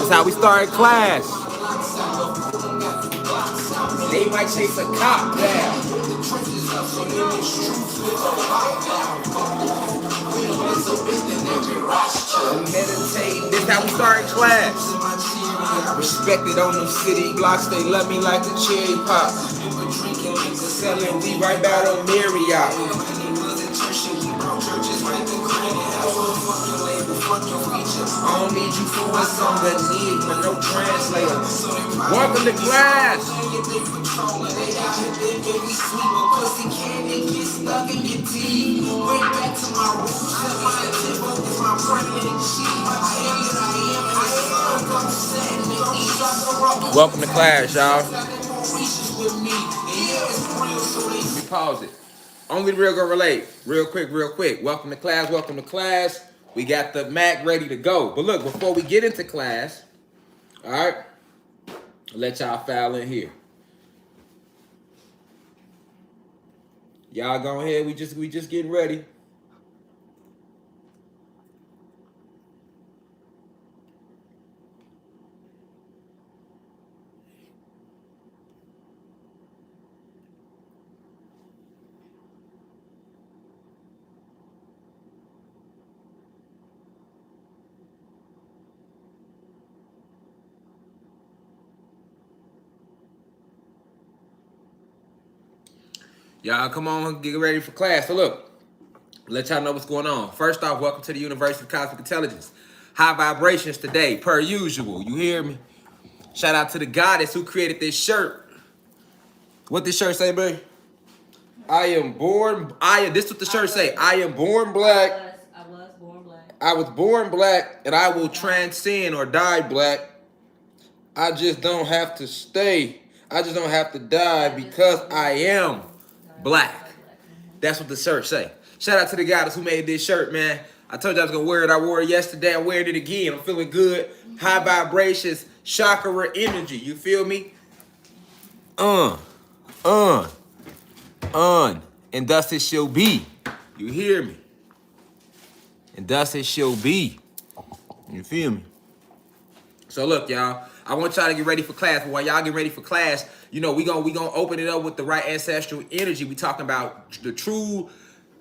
how we started class. They might chase a cop down. Meditate. This how we started class. Respected on them city blocks, they love me like a cherry pop. Selling weed right back on Marriott. I don't need you for what's on the need, but no translator. Welcome to class. Welcome to class, y'all. Let me pause it. Only the real gonna relate. Real quick, real quick. Welcome to class, welcome to class. We got the Mac ready to go. But look, before we get into class, all right, I'll let y'all file in here. Y'all go ahead. We just getting ready. Y'all come on, get ready for class. So look, let y'all know what's going on. First off, welcome to the University of Cosmic Intelligence. High vibrations today, per usual. You hear me? Shout out to the goddess who created this shirt. What this shirt say, baby? This is what the shirt say. I am born black. I was born black. I was born black, and I will transcend or die black. I just don't have to stay. I just don't have to die because I am black. That's what the shirt say. Shout out to the goddess who made this shirt, man. I told you I was gonna wear it. I wore it yesterday. I'm wearing it again. I'm feeling good. High vibrations, chakra energy. You feel me? And thus it shall be. You hear me? And thus it shall be. You feel me? So look, y'all. I want y'all to get ready for class. But while y'all get ready for class, you know, we gonna open it up with the right ancestral energy. We talking about the true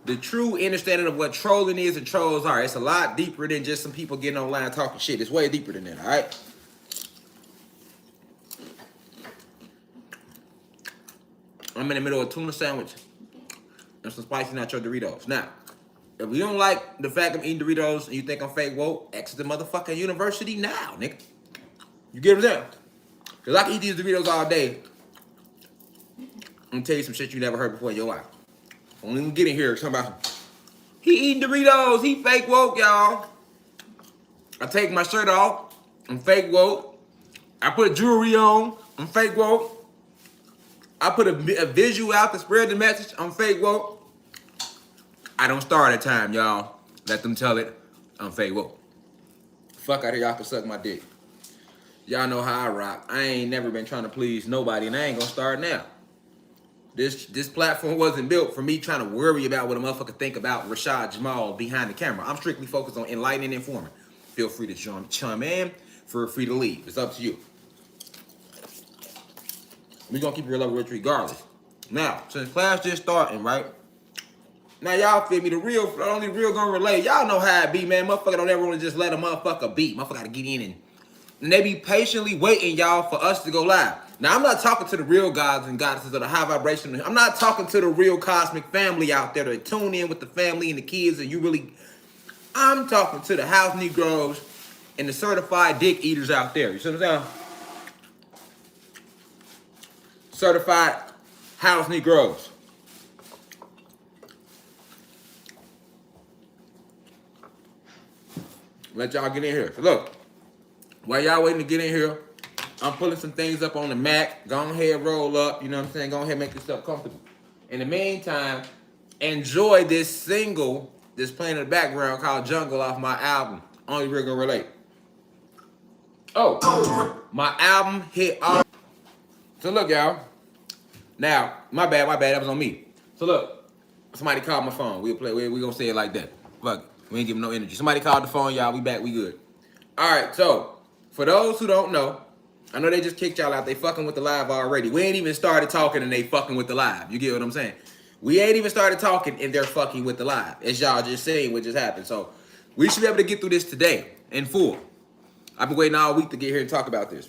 understanding of what trolling is and trolls are. It's a lot deeper than just some people getting online talking shit. It's way deeper than that, all right? I'm in the middle of a tuna sandwich and some spicy nacho Doritos. Now, if you don't like the fact I'm eating Doritos and you think I'm fake woke, exit the motherfucking university now, nigga. You get what I'm saying? Because I can eat these Doritos all day. I'm gonna tell you some shit you never heard before in your life. Don't even get in here talking about he eating Doritos, he fake woke, y'all. I take my shirt off, I'm fake woke. I put jewelry on, I'm fake woke. I put a visual out to spread the message, I'm fake woke. I don't start at time, y'all. Let them tell it, I'm fake woke. Fuck out of y'all can suck my dick. Y'all know how I rock. I ain't never been trying to please nobody, and I ain't gonna start now. This platform wasn't built for me trying to worry about what a motherfucker think about Rashad, Jamal behind the camera. I'm strictly focused on enlightening and informing. Feel free to chime in. Feel free to leave. It's up to you. We're gonna keep it real over regardless. Now, since class just starting, right? Now y'all feel me? The only real gonna relate. Y'all know how it be, man. Motherfucker don't ever want to just let a motherfucker beat. Motherfucker gotta get in and they be patiently waiting, y'all, for us to go live. Now, I'm not talking to the real gods and goddesses of the high vibration. I'm not talking to the real cosmic family out there that tune in with the family and the kids and you really... I'm talking to the house Negroes and the certified dick eaters out there. You see what I'm saying? Certified house Negroes. Let y'all get in here. So look, while y'all waiting to get in here, I'm pulling some things up on the Mac. Go ahead, roll up. You know what I'm saying? Go ahead, make yourself comfortable. In the meantime, enjoy this single that's playing in the background called Jungle off my album. Only Real Gonna Relate. Oh, my album hit all. So look, y'all. Now, my bad, that was on me. So look, somebody called my phone. We gonna say it like that. Fuck it. We ain't giving no energy. Somebody called the phone, y'all. We back, we good. All right, so For those who don't know, I know they just kicked y'all out. They fucking with the live already. We ain't even started talking and they fucking with the live. You get what I'm saying? We ain't even started talking and they're fucking with the live. As y'all just saying what just happened. So we should be able to get through this today in full. I've been waiting all week to get here and talk about this.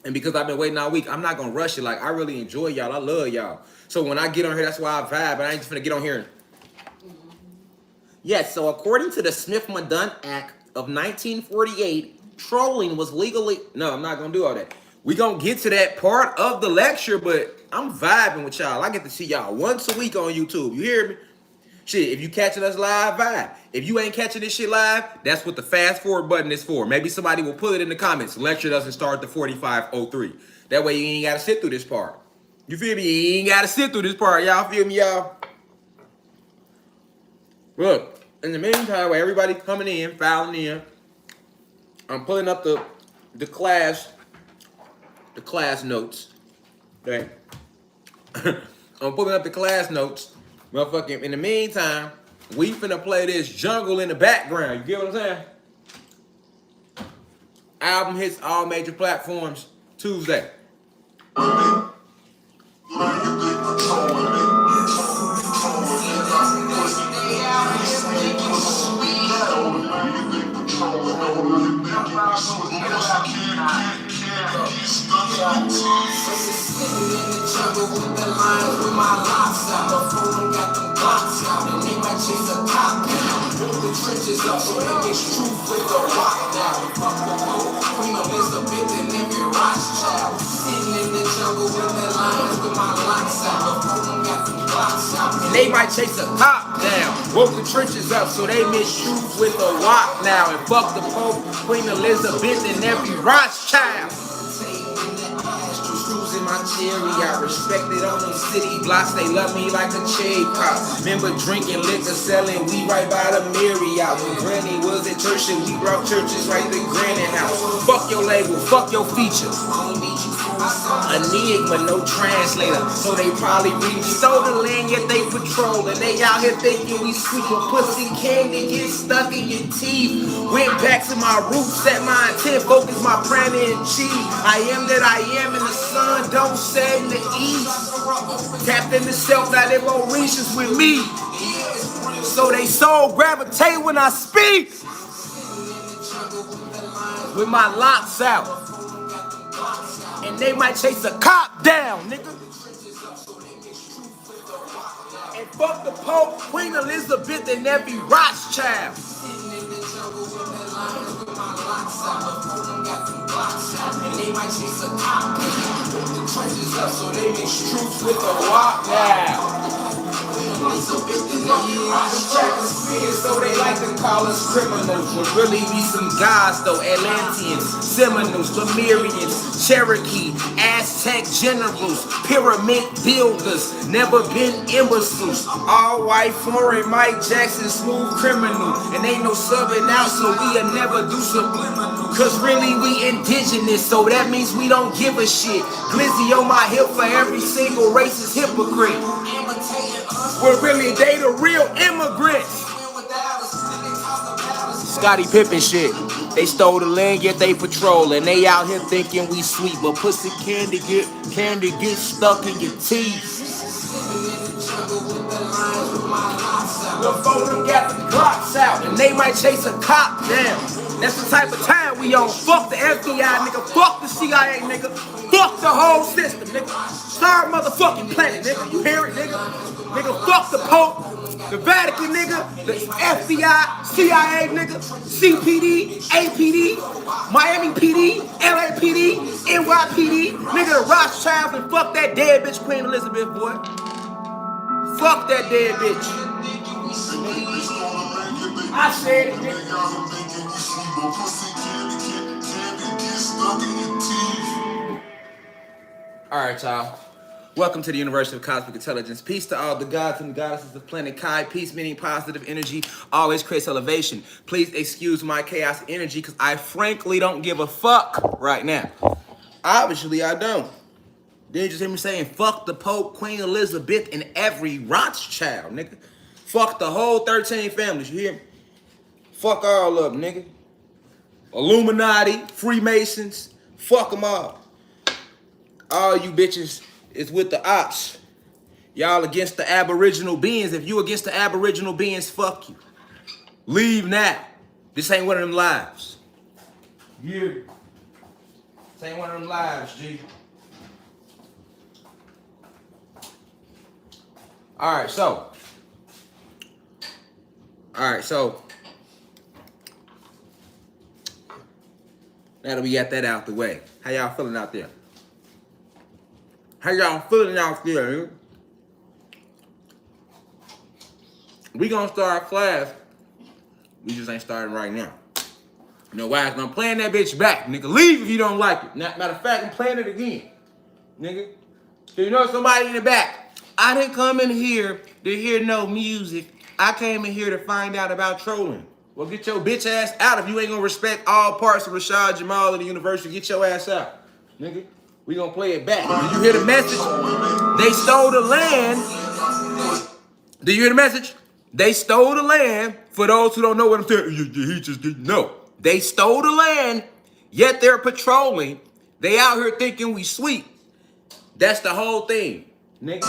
And because I've been waiting all week, I'm not going to rush it. Like, I really enjoy y'all. I love y'all. So when I get on here, that's why I vibe. And I ain't just going to get on here and... Yes, so according to the Smith-Mundt Act of 1948, trolling was legally... No, I'm not going to do all that. We going to get to that part of the lecture, but I'm vibing with y'all. I get to see y'all once a week on YouTube. You hear me? Shit, if you catching us live, vibe. If you ain't catching this shit live, that's what the fast forward button is for. Maybe somebody will put it in the comments. Lecture doesn't start at 45:03. That way you ain't got to sit through this part. You feel me? You ain't got to sit through this part. Y'all feel me, y'all? Look, in the meantime, while everybody coming in, filing in, I'm pulling up the class notes. Okay. I'm pulling up the class notes. Motherfucking, in the meantime, we finna play this jungle in the background. You get what I'm saying? Album hits all major platforms Tuesday. And they might chase a cop down, woke the trenches up so they miss truth with a walk now, and fuck the Pope, Queen Elizabeth, and every Rothschild. In my cherry, I respect it on them city blocks. They love me like a cherry pop. Remember drinking liquor, selling weed right by the Marriott. When Granny was at church and we brought churches right to Granny house. Fuck your label, fuck your features. Enigma, no translator, so they probably read. Stole the land, yet they patrol, and they out here thinking we sweet. But pussy candy get stuck in your teeth. Went back to my roots, set my intent, focus my plan and achieve. I am that I am, and the sun don't set in the east. Tapped in the self, now they won't reach us with me. So they soul gravitate when I speak. With my locks out. And they might chase a cop down, nigga. And fuck the Pope, Queen Elizabeth, and every Rothschild. And they might chase a cop down. The trenches up so they mix truth with a walk now. So they like to call us criminals, but really be some guys though. Atlanteans, Seminoles, Lemurians, Cherokee, Aztec generals, pyramid builders, never been imbeciles. All white, foreign, Mike Jackson, smooth criminal, and ain't no subbing out, so we'll never do subliminal. Cause really we indigenous, so that means we don't give a shit. Glizzy on my hip for every single racist hypocrite. Well, really, they the real immigrants. Scottie Pippen shit. They stole the land, yet they patrol, and they out here thinking we sweet, but pussy candy get stuck in your teeth. The phone got the Glocks out, and they might chase a cop down. That's the type of time we on. Fuck the FBI, nigga. Fuck the CIA, nigga. Fuck the whole system, nigga. Star motherfucking planet, nigga. You hear it, nigga? Nigga, fuck the Pope, the Vatican, nigga, the FBI, CIA, nigga, CPD, APD, Miami PD, LAPD, NYPD, nigga, the Rothschilds, and fuck that dead bitch Queen Elizabeth, boy. Fuck that dead bitch. I said it, nigga. All right, y'all. Welcome to the University of Cosmic Intelligence. Peace to all the gods and goddesses of planet Kai. Peace meaning positive energy always creates elevation. Please excuse my chaos energy because I frankly don't give a fuck right now. Obviously, I don't. Then you just hear me saying, fuck the Pope, Queen Elizabeth, and every Rothschild, nigga. Fuck the whole 13 families, you hear me? Fuck all of them, nigga. Illuminati, Freemasons, fuck them all. All you bitches is with the ops. Y'all against the aboriginal beings. If you against the aboriginal beings, fuck you. Leave now. This ain't one of them lives. Yeah. This ain't one of them lives, G. Alright, so. Now that we got that out the way. How y'all feeling out there? How y'all feeling out there? We gonna start class. We just ain't starting right now. You know why? I'm playing that bitch back, nigga. Leave if you don't like it. Matter of fact, I'm playing it again, nigga. So you know somebody in the back. I didn't come in here to hear no music. I came in here to find out about trolling. Well, get your bitch ass out if you ain't gonna respect all parts of Rashad, Jamal, and the university. Get your ass out, nigga. We gonna play it back. Did you hear the message? They stole the land. Did you hear the message? They stole the land. For those who don't know what I'm saying, he just didn't know. They stole the land, yet they're patrolling. They out here thinking we sweet. That's the whole thing, nigga.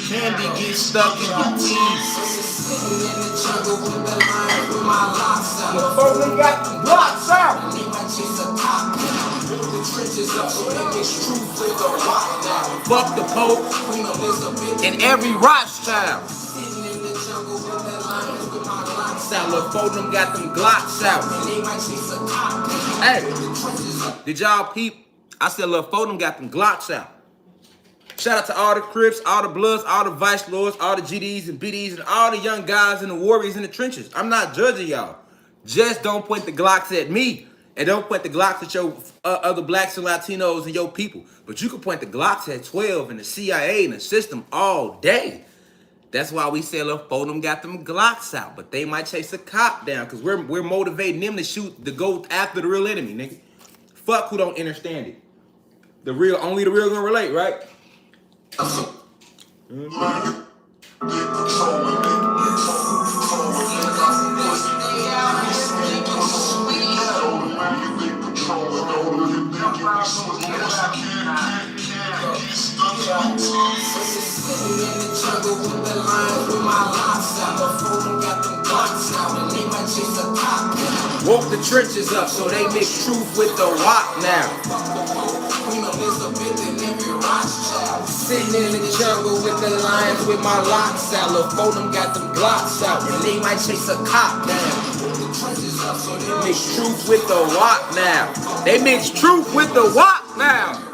Candy gets stuck in your teeth. Before they got the blocks out. Fuck the Pope and every Rashad. Before them got them Glocks out. Hey, did y'all peep? I said, look, before them got them Glocks out. Shout out to all the Crips, all the Bloods, all the Vice Lords, all the GDs and BDs, and all the young guys and the warriors in the trenches. I'm not judging y'all. Just don't point the Glocks at me. And don't point the Glocks at your other blacks and Latinos and your people. But you can point the Glocks at 12 and the CIA and the system all day. That's why we say, look, four of them got them Glocks out. But they might chase a cop down because we're motivating them to shoot, to go after the real enemy, nigga. Fuck who don't understand it. Only the real gonna relate, right? Woke the trenches up so they mix truth with the wop now. Sitting in the jungle with the lions with my locks out. Lil' them got them Glocks out and they might chase a cop down. Mix truth with the wop now. They mix truth with the wop now.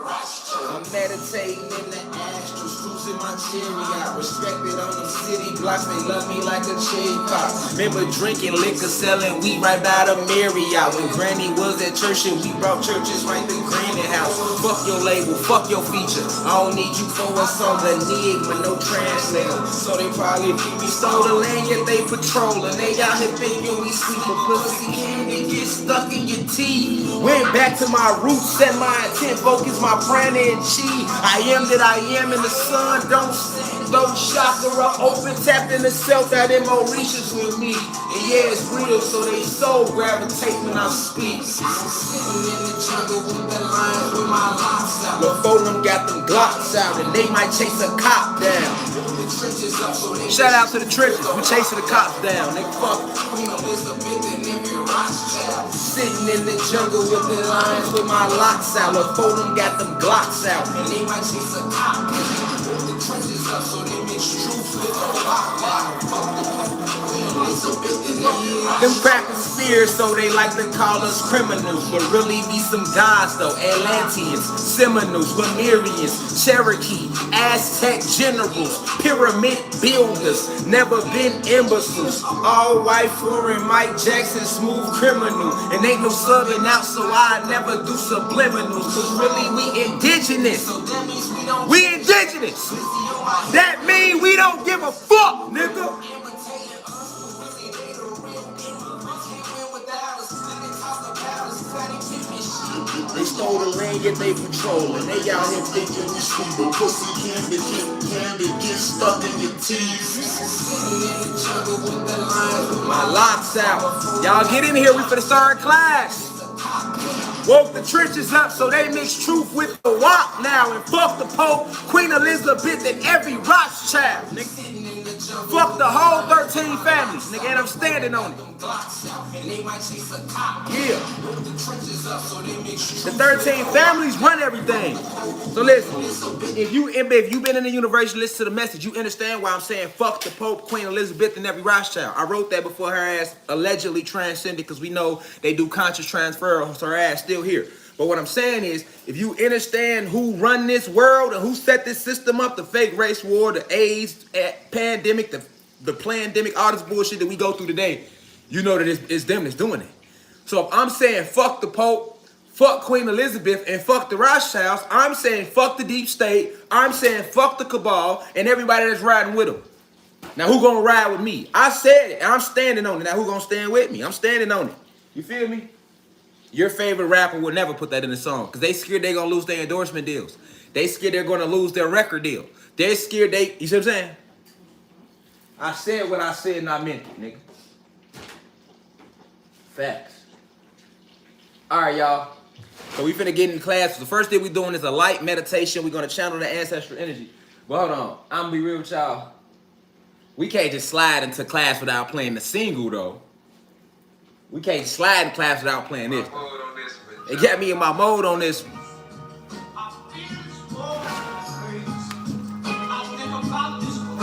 I'm meditating in the astrals, cruising my chariot. Respected on the city blocks, they love me like a cherry pop. Remember drinking liquor, selling weed right by the Marriott. When Granny was at church and we brought churches right to Granny house. Fuck your label, fuck your feature. I don't need you for a song, the enigma, no translator. So they probably think we stole the land, yet they patrolling. They out here thinking we sweet, but pussy candy get stuck in your teeth. Went back to my roots, set my intent, focus my brand and chi. I am that I am in the sun, don't chakra open, tapped in the self that in Mauritius with me. And yeah, it's real, so they so gravitate when I speak. Sitting in the jungle with the lions with my locks out. Before them got them Glocks out, and they might chase a cop down. Shout out to the trenches, we chasing the cops down. They fuck. Sitting in the jungle with the lions with my locks out. Before them got them Glocks out, and they might chase a cop down. So they mix truth with the them crackers fear, so they like to call us criminals, but really be some gods though. Atlanteans, Seminoles, Lemurians, Cherokee, Aztec generals, pyramid builders, never been imbeciles. All white foreign Mike Jackson, smooth criminal, and ain't no subbing out, so I never do subliminals. Cause really we indigenous. We indigenous. That mean we don't give a fuck, nigga. They stole the land, yet they patrolling. They out here thinking we stupid. Pussy candy get stuck in your teeth. My locks out. Y'all get in here, we finna start class. Woke the trenches up so they mix truth with the wop now. And fuck the Pope, Queen Elizabeth, and every Rothschild, nigga. Fuck the whole 13 families, nigga, and I'm standing on it. Yeah. The 13 families run everything. So listen, if you've been in the university, listen to the message, you understand why I'm saying fuck the Pope, Queen Elizabeth, and every Rothschild. I wrote that before her ass allegedly transcended because we know they do conscious transfer, so her ass still here. But what I'm saying is, if you understand who run this world and who set this system up, the fake race war, the AIDS pandemic, the pandemic, all this bullshit that we go through today, you know that it's them that's doing it. So if I'm saying fuck the Pope, fuck Queen Elizabeth, and fuck the Rothschilds, I'm saying fuck the deep state, I'm saying fuck the cabal, and everybody that's riding with them. Now who gonna ride with me? I said it, and I'm standing on it. Now who gonna stand with me? I'm standing on it. You feel me? Your favorite rapper would never put that in a song because they scared they're going to lose their endorsement deals. They scared they're going to lose their record deal. They're scared you see what I'm saying? I said what I said and I meant it, nigga. Facts. All right, y'all. So we finna get in class. So the first thing we doing is a light meditation. We're going to channel the ancestral energy. But hold on. I'm going to be real with y'all. We can't just slide into class without playing the single, though. We can't slide in class without playing this. It got me in my mode on this.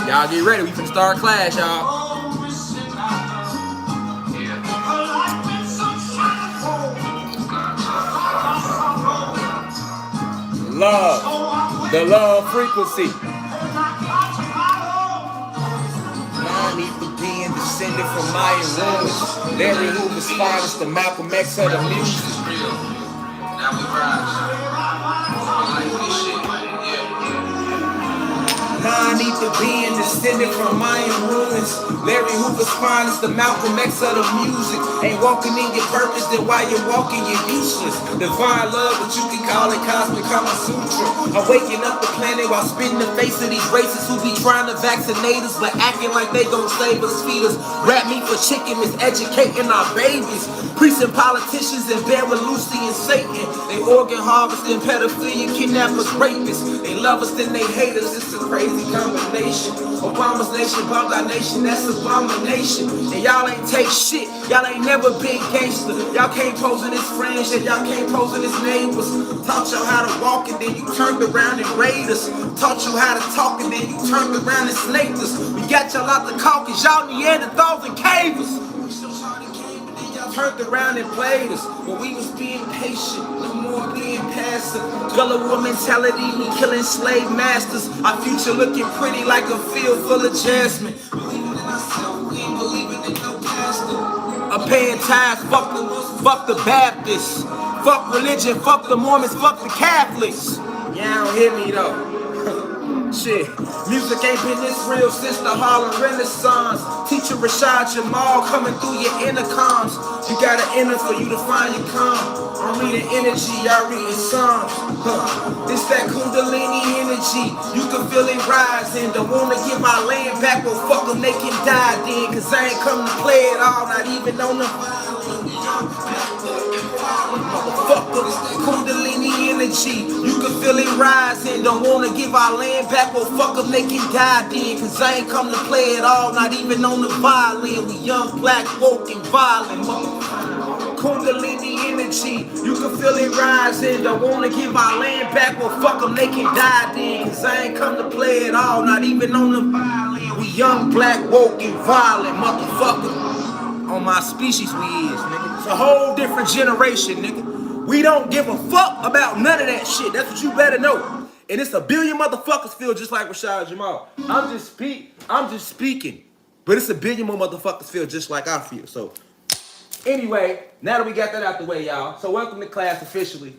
Y'all get ready. We finna start class, y'all. Love. The love frequency. Descended from Mayan ruins. Larry Hoover's finest, the Malcolm X of the music. Now we rise. Non-ether being descended from Mayan ruins. Larry Hoover's finest, the Malcolm X of the music. Ain't walking in your purpose, then while you're walking, you're useless. Divine love, but you can call it cosmic Kama Sutra. I'm waking up the planet while spitting the face of these racists who be trying to vaccinate us, but acting like they gon' save us, feed us. Rap me for chicken, miseducating our babies. Priests and politicians in bed with Lucy and Satan. They organ harvesting, pedophilia, kidnappers, rapists. They love us, then they hate us. It's a crazy combination. Obama's nation, bombed our nation, that's abomination. And y'all ain't take shit. Y'all ain't never been gangster. Y'all can't pose in his friends, yet y'all can't pose in his neighbors. Taught y'all how to walk and then you turned around and raid us. Taught you how to talk and then you turned around and snaked us. We got y'all out the caucus, y'all Neanderthals and cavers. Turned around and played us, but we was being patient, no more being passive. Gullible mentality, we killing slave masters. Our future looking pretty like a field full of jasmine. Believing in ourselves, we ain't believing in no pastor. I'm paying tithes, fuck the Baptists. Fuck religion, fuck the Mormons, fuck the Catholics. Y'all don't hear me though. Shit, music ain't been this real since the Harlem Renaissance. Teacher Rashad, Jamal coming through your intercoms. You gotta enter for you to find your calm. I'm reading energy, y'all reading Psalms. This that Kundalini energy, you can feel it rising. Don't wanna give my land back, well fuck them, they can die then. Cause I ain't come to play it all, not even on the motherfucker, Kundalini energy, you can feel it rising. Don't wanna give our land back, well fuck them, they can die then. Cause I ain't come to play it all, not even on the violin. We young, black, woke, and violent, motherfucker. Kundalini energy, you can feel it rising. Don't wanna give our land back, well fuck them, they can die then. Cause I ain't come to play it all, not even on the violin. We young, black, woke, and violent, motherfucker. On my species we is, nigga. It's a whole different generation, nigga. We don't give a fuck about none of that shit. That's what you better know. And it's a billion motherfuckers feel just like Rashad Jamal. I'm just speaking. But it's a billion more motherfuckers feel just like I feel. So anyway, now that we got that out the way, y'all. So welcome to class officially.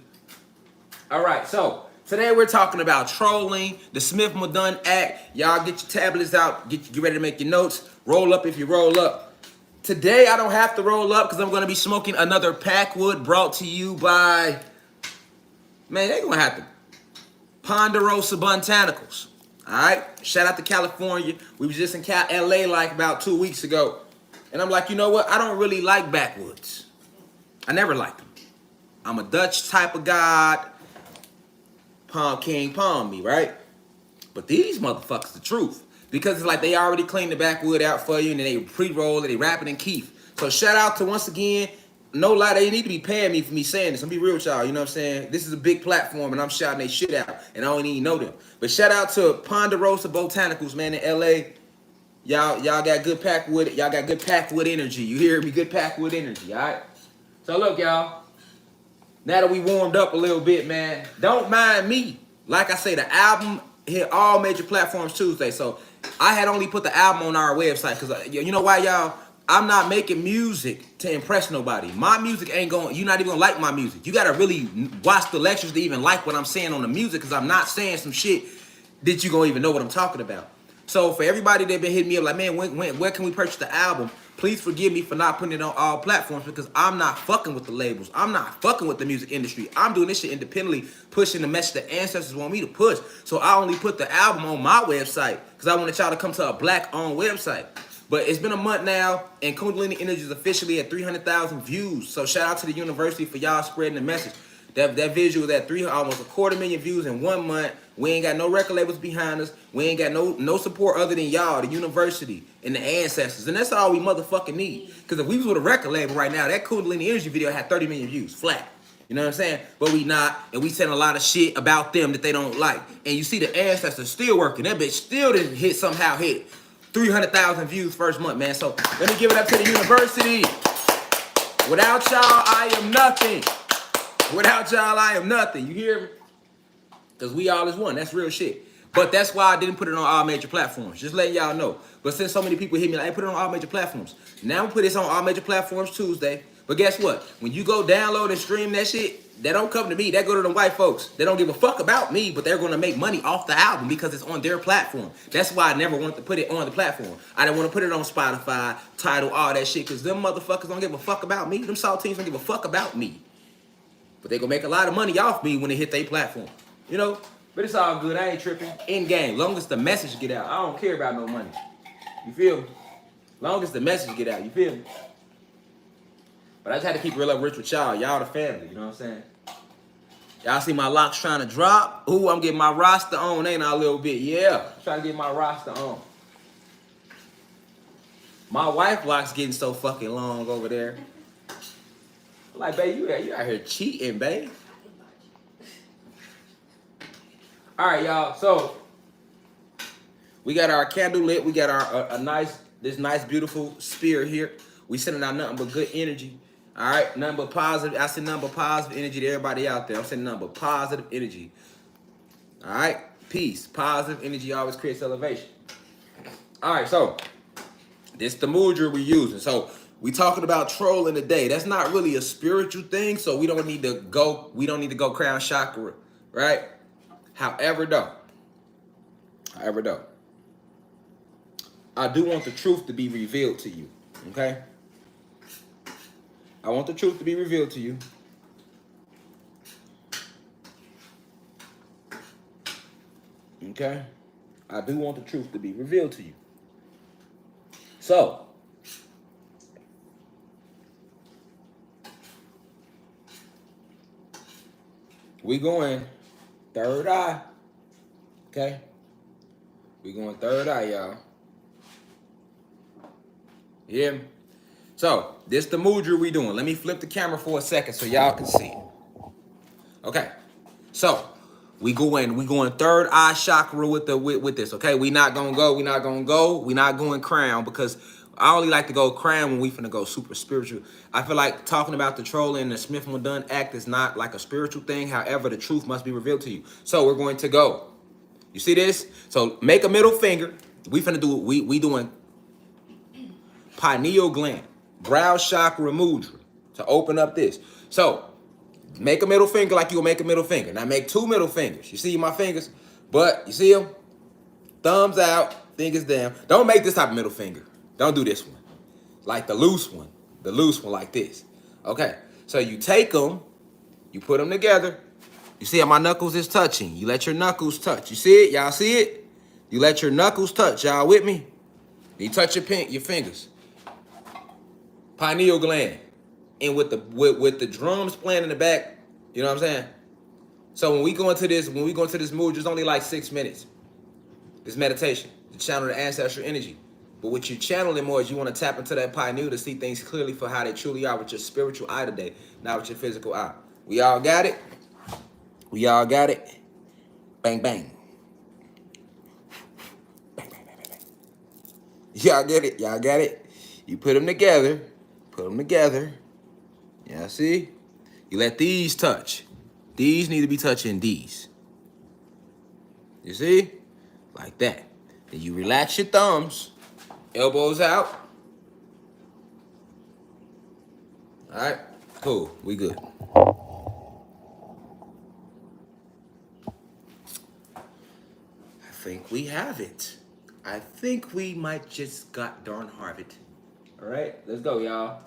All right, so today we're talking about trolling, the Smith-Mundt Act. Y'all get your tablets out, get ready to make your notes. Roll up if you roll up. Today, I don't have to roll up because I'm going to be smoking another Packwood brought to you by Man, they gonna have to Ponderosa Botanicals. All right, shout out to California. We was just in LA like about 2 weeks ago, and I'm like, you know what? I don't really like backwoods. I never liked them. I'm a Dutch type of god. Palm King, palm me, right? But these motherfuckers, the truth. Because it's like they already cleaned the backwood out for you, and then they pre-roll it, they wrap it in keef. So shout out to, once again, no lie, they need to be paying me for me saying this. I'm be real with y'all, you know what I'm saying? This is a big platform, and I'm shouting they shit out, and I don't even know them. But shout out to Ponderosa Botanicals, man, in LA. Y'all got good packwood, y'all got good packwood energy. You hear me? Good packwood energy, all right? So look, y'all. Now that we warmed up a little bit, man, don't mind me. Like I say, the album hit all major platforms Tuesday. So I had only put the album on our website because you know why, y'all? I'm not making music to impress nobody. My music ain't going, you're not even gonna like my music. You gotta really watch the lectures to even like what I'm saying on the music, because I'm not saying some shit that you gonna even know what I'm talking about. So for everybody that been hitting me up like, man, where can we purchase the album? Please forgive me for not putting it on all platforms, because I'm not fucking with the labels. I'm not fucking with the music industry. I'm doing this shit independently, pushing the message that ancestors want me to push. So I only put the album on my website because I wanted y'all to come to a black-owned website. But it's been a month now, and Kundalini Energy is officially at 300,000 views. So shout out to the university for y'all spreading the message. That visual is at almost 250,000 views in 1 month. We ain't got no record labels behind us. We ain't got no support other than y'all, the university, and the ancestors. And that's all we motherfucking need. Because if we was with a record label right now, that Kundalini Energy video had 30 million views, flat. You know what I'm saying? But we not, and we saying a lot of shit about them that they don't like. And you see the ancestors still working. That bitch still didn't somehow hit 300,000 views first month, man. So let me give it up to the university. Without y'all, I am nothing. Without y'all, I am nothing. You hear me? Because we all is one. That's real shit. But that's why I didn't put it on all major platforms. Just letting y'all know. But since so many people hit me like, hey, put it on all major platforms. Now we put this on all major platforms Tuesday. But guess what? When you go download and stream that shit, that don't come to me. That go to the white folks. They don't give a fuck about me, but they're going to make money off the album because it's on their platform. That's why I never wanted to put it on the platform. I didn't want to put it on Spotify, Tidal, all that shit, because them motherfuckers don't give a fuck about me. Them saltines don't give a fuck about me. But they gonna make a lot of money off me when they hit their platform. You know? But it's all good. I ain't tripping. In game. Long as the message get out. I don't care about no money. You feel me? Long as the message get out. You feel me? But I just had to keep real up rich with y'all. Y'all the family. You know what I'm saying? Y'all see my locks trying to drop? Ooh, I'm getting my roster on, ain't I, a little bit? Yeah. I'm trying to get my roster on. My wife locks getting so fucking long over there. Like, babe, you out here cheating, babe. All right, y'all. So we got our candle lit. We got our this nice, beautiful spear here. We sending out nothing but good energy. All right, nothing but positive. I send nothing but positive energy to everybody out there. I'm sending nothing but positive energy. All right, peace. Positive energy always creates elevation. All right, so this the mudra we're using. So we talking about trolling today. That's not really a spiritual thing, so we don't need to go crown chakra, right? However though, I do want the truth to be revealed to you, okay? I want the truth to be revealed to you. Okay? I do want the truth to be revealed to you. So, we going third eye. Okay? We going third eye, y'all. Yeah. So, this the mudra we doing. Let me flip the camera for a second so y'all can see. Okay. So, we going third eye chakra with this, okay? We not going crown, because I only like to go crown when we finna go super spiritual. I feel like talking about the trolling and the Smith-Mundt Act is not like a spiritual thing. However, the truth must be revealed to you. So, we're going to go. You see this? So, make a middle finger. We finna do, we doing pineal gland, brow chakra mudra to open up this. So, make a middle finger like you'll make a middle finger. Now, make 2 middle fingers. You see my fingers? But, you see them? Thumbs out, fingers down. Don't make this type of middle finger. Don't do this one. Like the loose one. The loose one like this. Okay. So, you take them, you put them together, You see how my knuckles is touching? You let your knuckles touch. You see it? Y'all see it? You let your knuckles touch. Y'all with me? You touch your fingers. Pineal gland. And with the drums playing in the back, you know what I'm saying? So when we go into this mood, it's only like 6 minutes. It's meditation to channel the ancestral energy. But what you channeling more is you want to tap into that pineal to see things clearly for how they truly are with your spiritual eye today, not with your physical eye. We all got it? We all got it? Bang, bang. Bang, bang, bang, bang, bang. Y'all get it? Y'all got it? You put them together. Put them together. Yeah, see? You let these touch. These need to be touching these. You see? Like that. Then you relax your thumbs. Elbows out. All right? Cool. We good. I think we have it. I think we might just got darn Harvard. All right? Let's go, y'all.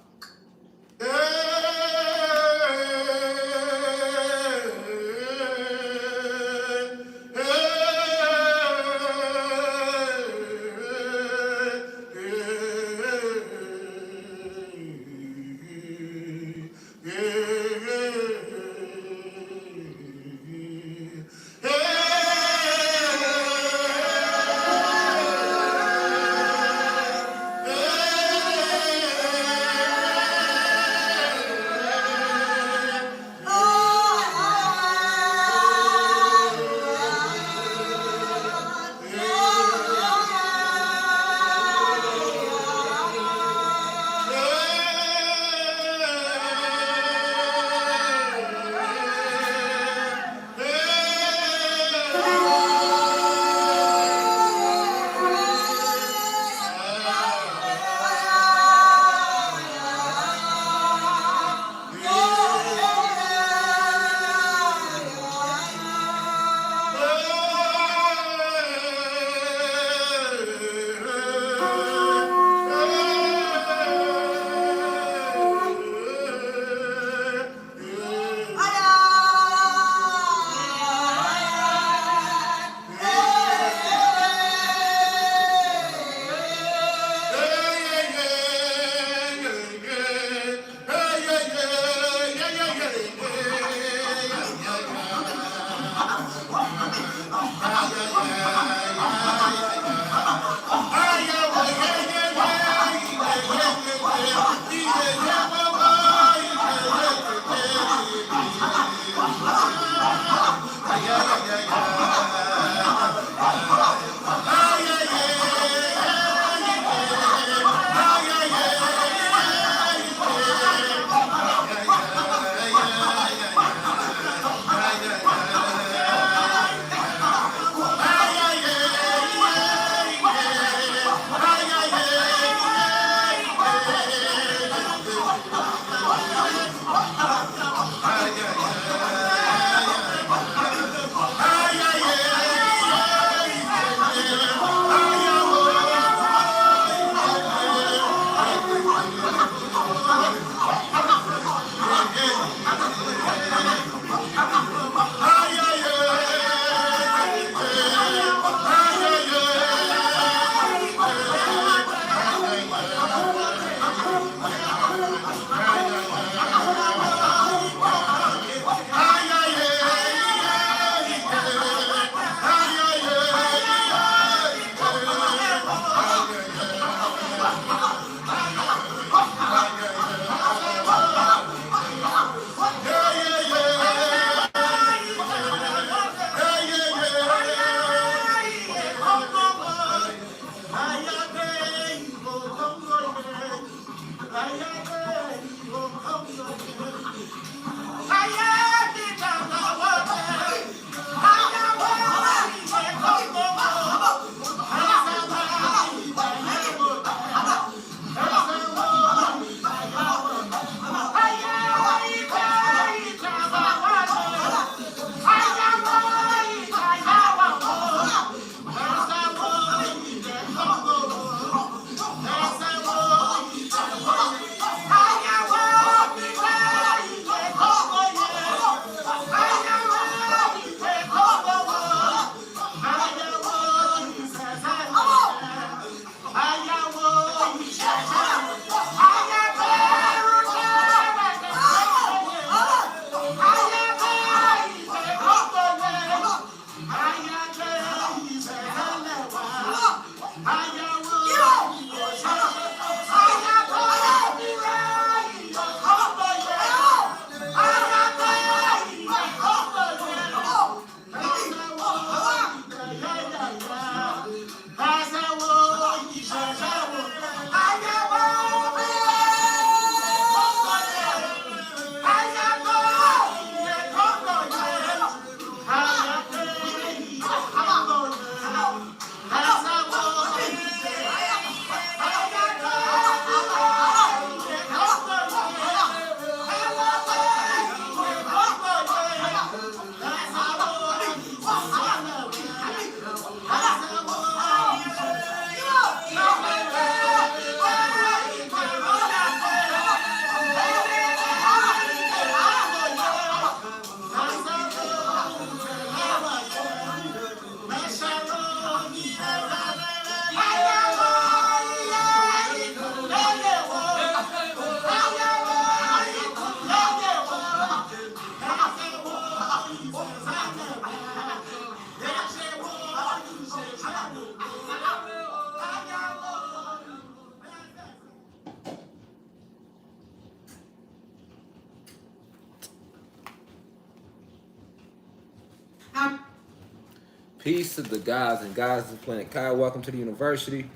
Peace to the guys and guys of the planet Kai. Welcome to the university.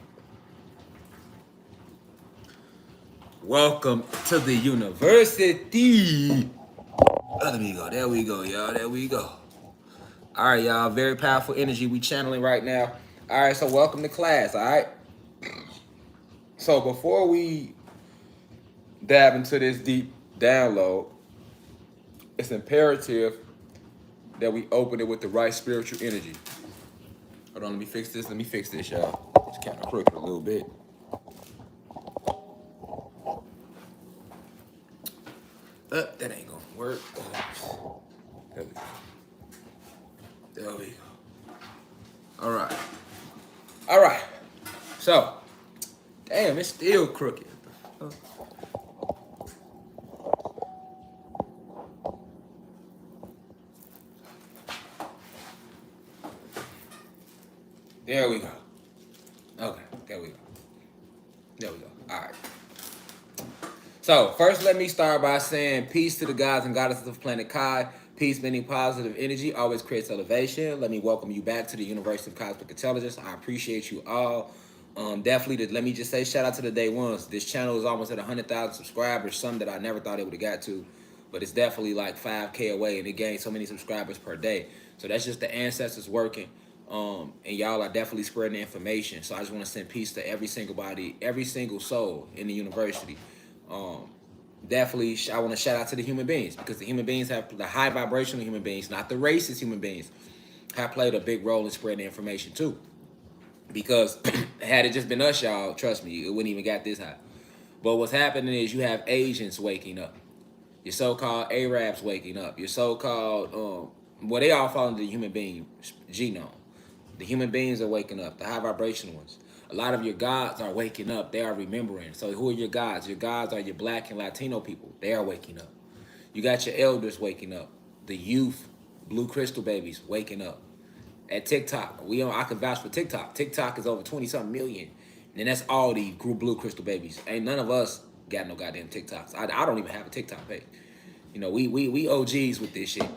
Welcome to the university. Let me go. There we go, y'all. There we go. All right, y'all. Very powerful energy we channeling right now. All right, so welcome to class. All right. So before we dive into this deep download, it's imperative that we open it with the right spiritual energy. Hold on, let me fix this. Let me fix this, y'all. It's kind of crooked a little bit. That ain't gonna work. There we go. There we go. All right. All right. So, damn, it's still crooked. There we go. Okay, there we go. There we go. All right. So, first, let me start by saying peace to the gods and goddesses of planet Kai. Peace, meaning positive energy, always creates elevation. Let me welcome you back to the University of Cosmic Intelligence. I appreciate you all. Definitely, let me just say shout out to the day ones. This channel is almost at 100,000 subscribers, some that I never thought it would have got to. But it's definitely like 5K away, and it gained so many subscribers per day. So that's just the ancestors working. And y'all are definitely spreading the information. So I just want to send peace to every single body, every single soul in the university. Definitely, I want to shout out to the human beings, because the human beings have, the high vibrational human beings, not the racist human beings, have played a big role in spreading the information too. Because had it just been us, y'all, trust me, it wouldn't even got this high. But what's happening is you have Asians waking up, your so-called Arabs waking up, your so-called, well, they all fall into the human being genome. The human beings are waking up, the high vibrational ones. A lot of your gods are waking up. They are remembering. So who are your gods? Your gods are your black and Latino people. They are waking up. You got your elders waking up. The youth, blue crystal babies waking up. At TikTok, I can vouch for TikTok. TikTok is over 20-something million. And that's all the blue crystal babies. Ain't none of us got no goddamn TikToks. I don't even have a TikTok page. You know, we OGs with this shit.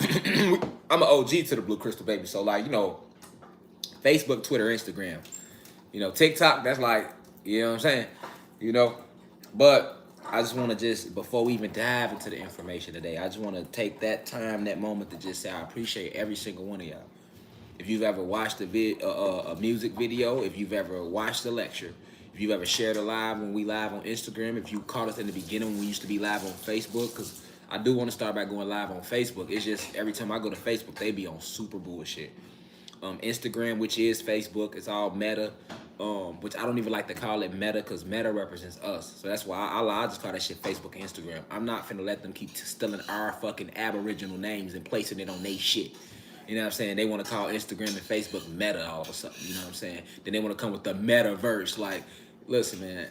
I'm an OG to the blue crystal baby. So like, you know, Facebook, Twitter, Instagram. You know, TikTok, that's like, you know what I'm saying? You know, but I just want to before we even dive into the information today, I just want to take that time, that moment to just say I appreciate every single one of y'all. If you've ever watched a music video, if you've ever watched a lecture, if you've ever shared a live when we live on Instagram, if you caught us in the beginning when we used to be live on Facebook, because I do want to start by going live on Facebook. It's just every time I go to Facebook, they be on super bullshit. Instagram, which is Facebook, it's all meta, which I don't even like to call it meta, because meta represents us. So that's why I just call that shit Facebook and Instagram. I'm not finna let them keep stealing our fucking aboriginal names and placing it on they shit. You know what I'm saying? They want to call Instagram and Facebook meta all of a sudden. You know what I'm saying? Then they want to come with the metaverse. Like, listen, man.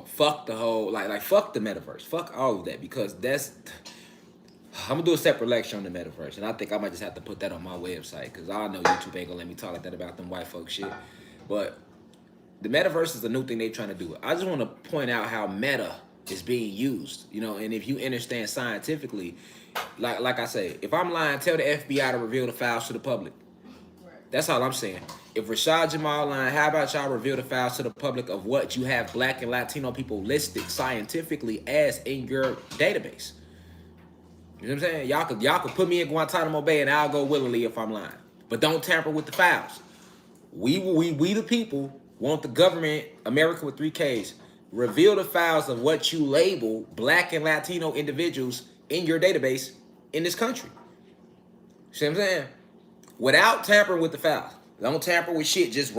Fuck the whole, like fuck the metaverse. Fuck all of that, because I'm gonna do a separate lecture on the metaverse, and I think I might just have to put that on my website, because I know YouTube ain't gonna let me talk like that about them white folk shit. But the metaverse is a new thing they trying to do. I just want to point out how meta is being used, you know. And if you understand scientifically, like I say, if I'm lying, tell the FBI to reveal the files to the public. That's all I'm saying. If Rashad, Jamal lying, how about y'all reveal the files to the public of what you have black and Latino people listed scientifically as in your database? You know what I'm saying? Y'all could put me in Guantanamo Bay and I'll go willingly if I'm lying. But don't tamper with the files. We the people want the government, America with 3 Ks, reveal the files of what you label black and Latino individuals in your database in this country. See what I'm saying? Without tampering with the files. Don't tamper with shit. Just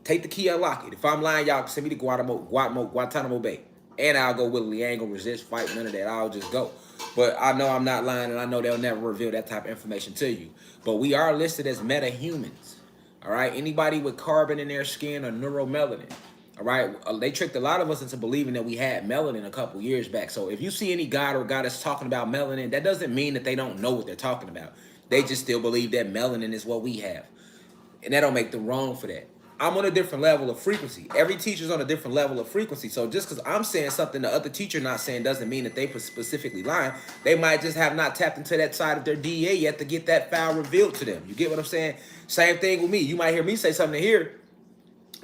take the key, unlock it. If I'm lying, y'all can send me to Guantanamo Bay. And I'll go willingly. I ain't gonna resist, fight, none of that. I'll just go. But I know I'm not lying, and I know they'll never reveal that type of information to you. But we are listed as meta-humans. All right? Anybody with carbon in their skin or neuromelanin. All right? They tricked a lot of us into believing that we had melanin a couple years back. So if you see any god or goddess talking about melanin, that doesn't mean that they don't know what they're talking about. They just still believe that melanin is what we have. And that don't make them wrong for that. I'm on a different level of frequency. Every teacher's on a different level of frequency. So just because I'm saying something the other teacher not saying doesn't mean that they specifically lying. They might just have not tapped into that side of their DEA yet to get that file revealed to them. You get what I'm saying? Same thing with me. You might hear me say something here,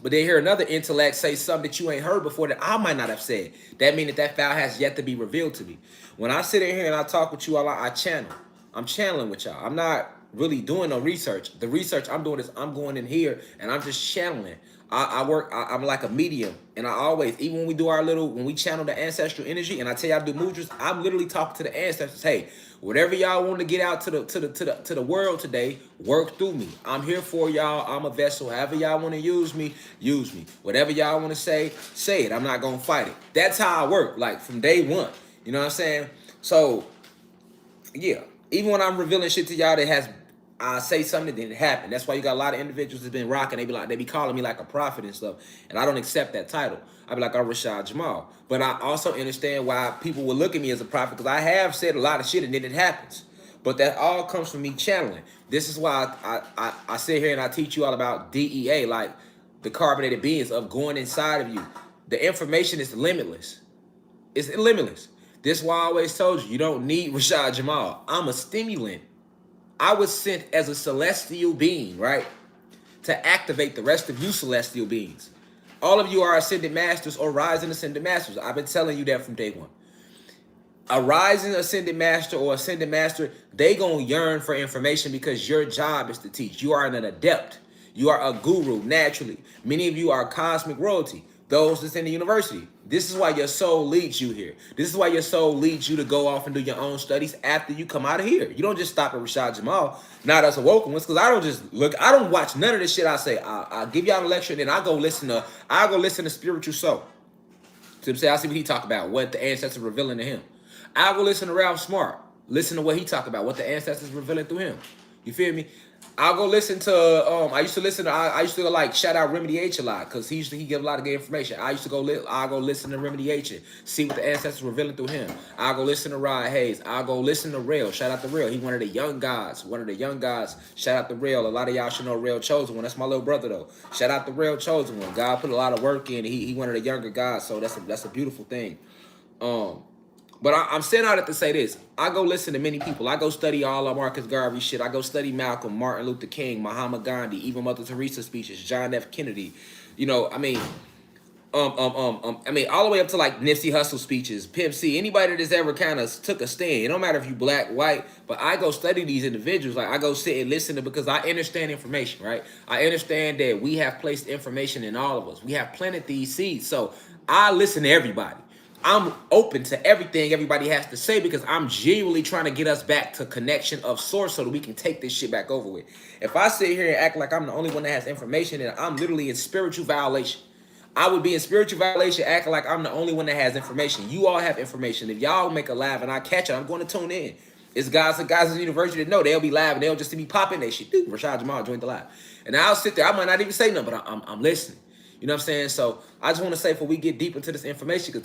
but they hear another intellect say something that you ain't heard before that I might not have said. That means that file has yet to be revealed to me. When I sit in here and I talk with you all, I channel. I'm channeling with y'all. I'm not really doing no research. The research I'm doing is I'm going in here and I'm just channeling. I'm like a medium, and I always, even when we do when we channel the ancestral energy, and I tell y'all to do mudras, I'm literally talking to the ancestors. Hey, whatever y'all want to get out to the world today, work through me. I'm here for y'all. I'm a vessel. However y'all want to use me, use me. Whatever y'all want to say it. I'm not gonna fight it. That's how I work. Like from day one. You know what I'm saying? So yeah, even when I'm revealing shit to y'all that has I say something that didn't happen. That's why you got a lot of individuals that's been rocking. They be calling me like a prophet and stuff, and I don't accept that title. I be like, I'm Rashad Jamal. But I also understand why people will look at me as a prophet, because I have said a lot of shit and then it happens. But that all comes from me channeling. This is why I sit here and I teach you all about DEA, like the carbonated beings of going inside of you. The information is limitless. It's limitless. This is why I always told you don't need Rashad Jamal. I'm a stimulant. I was sent as a celestial being, right? To activate the rest of you celestial beings. All of you are ascended masters or rising ascended masters. I've been telling you that from day one. A rising ascended master or ascended master, they gonna yearn for information because your job is to teach. You are an adept. You are a guru naturally. Many of you are cosmic royalty. Those that's in the university. This is why your soul leads you here. This is why your soul leads you to go off and do your own studies after you come out of here. You don't just stop at Rashad Jamal, not us awoken ones, because I don't just look, I don't watch none of this shit I say. I'll give y'all a lecture and then I'll go listen to Spiritual Soul. So I see what he talk about, what the ancestors revealing to him. I'll go listen to Ralph Smart, listen to what he talk about, what the ancestors revealing through him. You feel me? I'll go listen to I used to like shout out Remedy H a lot, because he give a lot of good information. I'll go listen to Remedy H and see what the ancestors revealing through him. I'll go listen to Rod Hayes. I'll go listen to Rail. Shout out to Rail. He one of the young gods. Shout out to Rail. A lot of y'all should know Rail Chosen One. That's my little brother though. Shout out to Rail Chosen One. God put a lot of work in. He one of the younger gods, so that's a beautiful thing. But I'm saying all that to say this. I go listen to many people. I go study all of Marcus Garvey shit. I go study Malcolm, Martin Luther King, Muhammad Gandhi, even Mother Teresa speeches, John F. Kennedy. You know, I mean, all the way up to like Nipsey Hussle speeches, Pimp C, anybody that's ever kind of took a stand. It don't matter if you black, white, but I go study these individuals. Like I go sit and listen to, because I understand information, right? I understand that we have placed information in all of us. We have planted these seeds. So I listen to everybody. I'm open to everything everybody has to say, because I'm genuinely trying to get us back to connection of source so that we can take this shit back over with. If I sit here and act like I'm the only one that has information, then I'm literally in spiritual violation. I would be in spiritual violation acting like I'm the only one that has information. You all have information. If y'all make a live and I catch it, I'm going to tune in. It's guys in the university that know they'll be live and they'll just see me popping that shit. Dude, Rashad Jamal joined the live. And I'll sit there. I might not even say nothing, but I'm listening. You know what I'm saying? So I just want to say, before we get deep into this information, because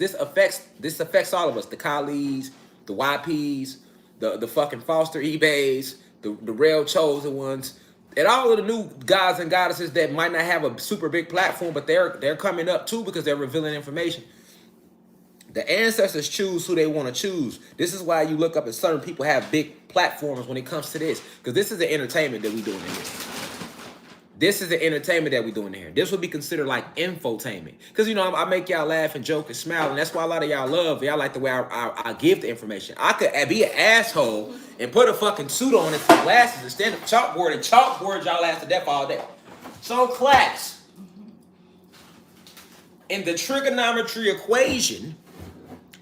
this affects all of us, the Khalis, the YPs, the fucking Foster eBays, the Rail Chosen Ones, and all of the new gods and goddesses that might not have a super big platform, but they're coming up too, because they're revealing information. The ancestors choose who they want to choose. This is why you look up at certain people have big platforms when it comes to this, because this is the entertainment that we doing in here. This is the entertainment that we doing here. This would be considered like infotainment. Because, you know, I make y'all laugh and joke and smile. And that's why a lot of y'all like the way I give the information. I could be an asshole and put a fucking suit on and some glasses and stand up chalkboard and chalkboard y'all ass to death all day. So class, in the trigonometry equation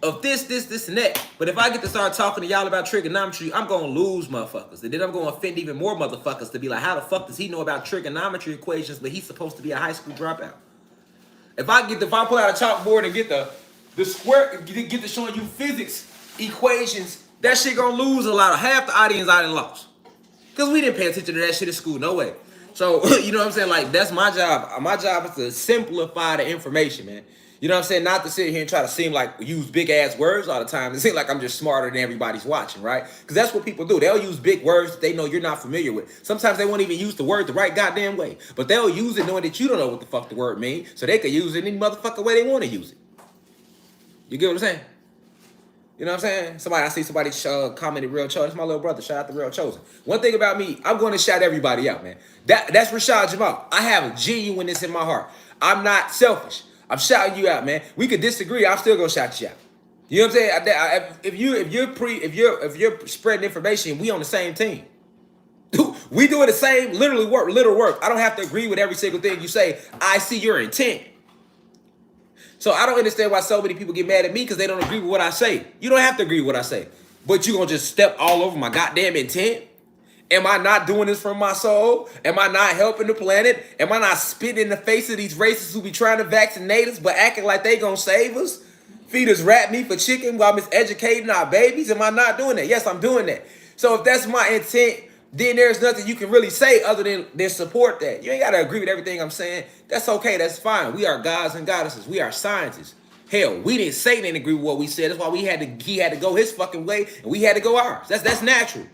of this, and that. But if I get to start talking to y'all about trigonometry, I'm going to lose motherfuckers. And then I'm going to offend even more motherfuckers to be like, how the fuck does he know about trigonometry equations, but he's supposed to be a high school dropout? If I pull out a chalkboard and get the square, get to showing you physics equations, that shit going to lose a lot of half the audience I done lost. Because we didn't pay attention to that shit at school, no way. So, you know what I'm saying? Like, that's my job. My job is to simplify the information, man. You know what I'm saying? Not to sit here and try to seem like use big ass words all the time. It seems like I'm just smarter than everybody's watching, right? Because that's what people do. They'll use big words that they know you're not familiar with. Sometimes they won't even use the word the right goddamn way. But they'll use it knowing that you don't know what the fuck the word means. So they could use it any motherfucking way they want to use it. You get what I'm saying? You know what I'm saying? I see somebody commented Real Chosen. That's my little brother. Shout out to Real Chosen. One thing about me, I'm going to shout everybody out, man. That's Rashad Jamal. I have a genuineness in my heart. I'm not selfish. I'm shouting you out, man. We could disagree. I'm still gonna shout you out. You know what I'm saying? If you're spreading information, we on the same team. We doing the same literal work. I don't have to agree with every single thing you say. I see your intent. So I don't understand why so many people get mad at me because they don't agree with what I say. You don't have to agree with what I say, but you gonna just step all over my goddamn intent? Am I not doing this from my soul? Am I not helping the planet? Am I not spitting in the face of these racists who be trying to vaccinate us but acting like they gonna save us? Feed us rat meat for chicken while miseducating our babies? Am I not doing that? Yes, I'm doing that. So if that's my intent, then there's nothing you can really say other than support that. You ain't gotta agree with everything I'm saying. That's okay, that's fine. We are gods and goddesses. We are scientists. Hell, we didn't say they didn't agree with what we said. That's why he had to go his fucking way and we had to go ours. That's natural.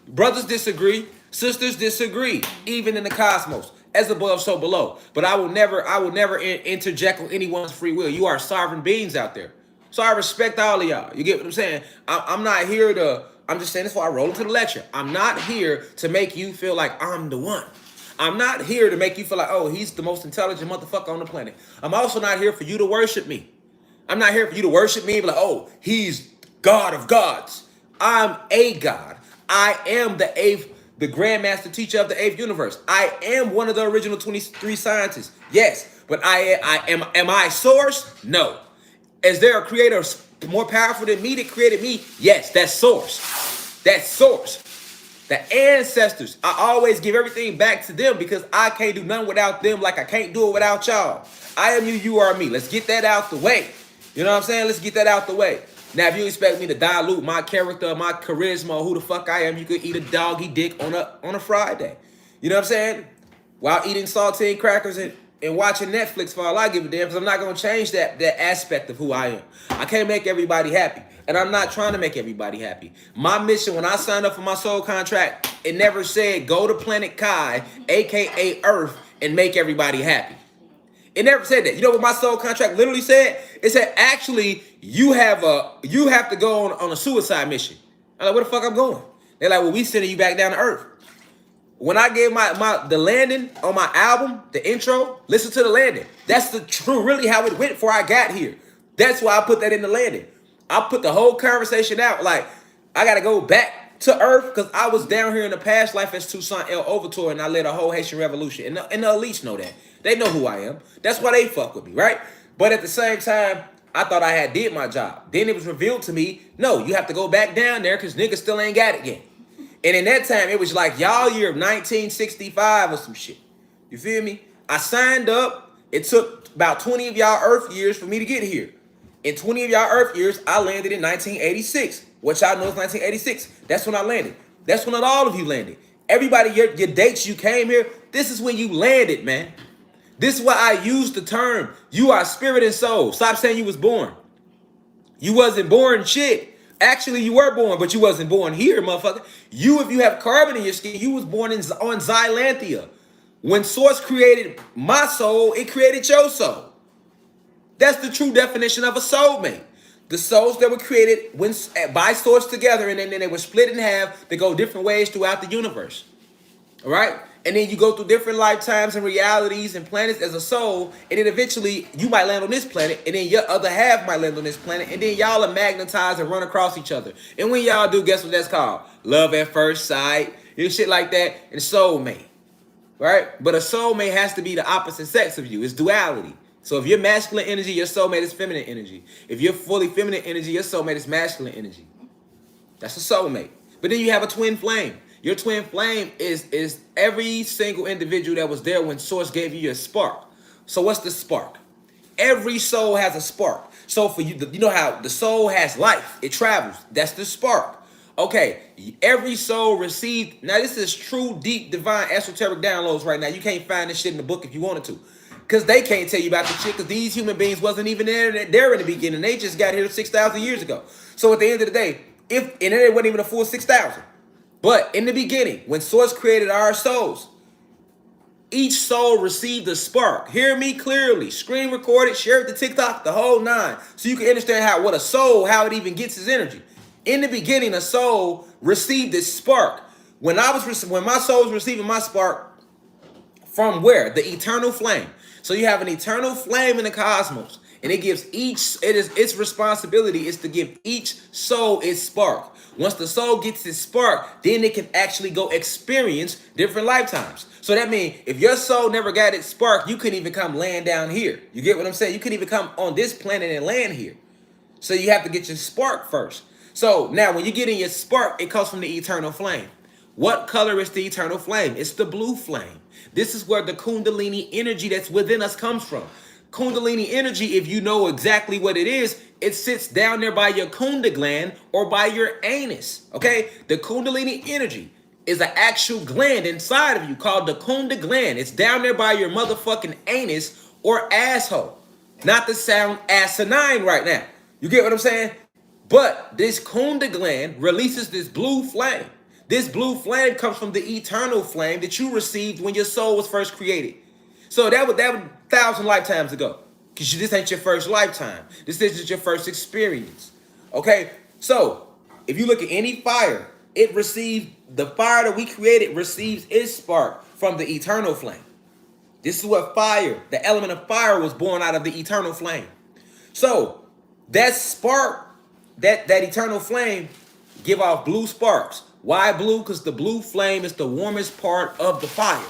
Brothers disagree, sisters disagree, even in the cosmos, as above, so below. But I will never interject on anyone's free will. You are sovereign beings out there. So I respect all of y'all. You get what I'm saying? I'm not here to, I'm just saying this before I roll into the lecture. I'm not here to make you feel like I'm the one. I'm not here to make you feel like, oh, he's the most intelligent motherfucker on the planet. I'm also not here for you to worship me. I'm not here for you to worship me and be like, oh, he's God of gods. I'm a God. I am the grandmaster teacher of the 8th universe. I am one of the original 23 scientists. Yes, but am I source? No. Is there a creator more powerful than me that created me? Yes, that's source. That's source. The ancestors, I always give everything back to them because I can't do nothing without them like I can't do it without y'all. I am you, you are me. Let's get that out the way. You know what I'm saying? Let's get that out the way. Now, if you expect me to dilute my character, my charisma, or who the fuck I am, you could eat a doggy dick on a Friday. You know what I'm saying? While eating saltine crackers and watching Netflix for all I give a damn, because I'm not going to change that aspect of who I am. I can't make everybody happy, and I'm not trying to make everybody happy. My mission, when I signed up for my soul contract, it never said go to planet Kai, a.k.a. Earth, and make everybody happy. It never said that. You know what my soul contract literally said? It said, actually, you have to go on a suicide mission. I'm like, where the fuck I'm going? They're like, well, we sending you back down to Earth. When I gave the landing on my album, the intro, listen to the landing. That's the true, really how it went before I got here. That's why I put that in the landing. I put the whole conversation out. Like, I got to go back to Earth because I was down here in the past life as Toussaint El Overture and I led a whole Haitian revolution. And the elites know that. They know who I am. That's why they fuck with me, right? But at the same time, I thought I had did my job. Then it was revealed to me, no, you have to go back down there because niggas still ain't got it yet. And in that time, it was like y'all year of 1965 or some shit. You feel me? I signed up. It took about 20 of y'all Earth years for me to get here. In 20 of y'all Earth years, I landed in 1986. What y'all know is 1986. That's when I landed. That's when all of you landed. Everybody, your dates you came here, this is when you landed, man. This is why I use the term, you are spirit and soul. Stop saying you was born. You wasn't born shit. Actually, you were born, but you wasn't born here, motherfucker. You, if you have carbon in your skin, you was born on Xylanthia. When Source created my soul, it created your soul. That's the true definition of a soulmate. The souls that were created by Source together, and then they were split in half to go different ways throughout the universe. All right? And then you go through different lifetimes and realities and planets as a soul, and then eventually you might land on this planet, and then your other half might land on this planet, and then y'all are magnetized and run across each other. And when y'all do, guess what that's called? Love at first sight, and shit like that, and soulmate. Right? But a soulmate has to be the opposite sex of you. It's duality. So if you're masculine energy, your soulmate is feminine energy. If you're fully feminine energy, your soulmate is masculine energy. That's a soulmate. But then you have a twin flame. Your twin flame is every single individual that was there when Source gave you your spark. So what's the spark? Every soul has a spark. So for you, you know how the soul has life. It travels. That's the spark. Okay, every soul received. Now this is true, deep, divine, esoteric downloads right now. You can't find this shit in the book if you wanted to. Because they can't tell you about the shit, because these human beings wasn't even there in the beginning. They just got here 6,000 years ago. So at the end of the day, and it wasn't even a full 6,000. But in the beginning, when Source created our souls, each soul received a spark. Hear me clearly. Screen recorded, share it to TikTok, the whole nine. So you can understand what a soul, how it even gets its energy. In the beginning, a soul received this spark. When my soul was receiving my spark, from where? The eternal flame. So you have an eternal flame in the cosmos, and it gives its responsibility is to give each soul its spark. Once the soul gets its spark, then it can actually go experience different lifetimes. So that means if your soul never got its spark, you couldn't even come land down here. You get what I'm saying? You couldn't even come on this planet and land here. So you have to get your spark first. So now when you get in your spark, it comes from the eternal flame. What color is the eternal flame? It's the blue flame. This is where the Kundalini energy that's within us comes from. Kundalini energy, if you know exactly what it is, it sits down there by your Kunda gland or by your anus, okay? The Kundalini energy is an actual gland inside of you called the Kunda gland. It's down there by your motherfucking anus or asshole. Not to sound asinine right now. You get what I'm saying? But this Kunda gland releases this blue flame. This blue flame comes from the eternal flame that you received when your soul was first created. So that was 1,000 lifetimes ago. Because this ain't your first lifetime. This isn't your first experience. Okay? So, if you look at any fire, the fire that we created receives its spark from the eternal flame. This is what fire, the element of fire was born out of the eternal flame. So, that spark, that eternal flame give off blue sparks. Why blue? Because the blue flame is the warmest part of the fire.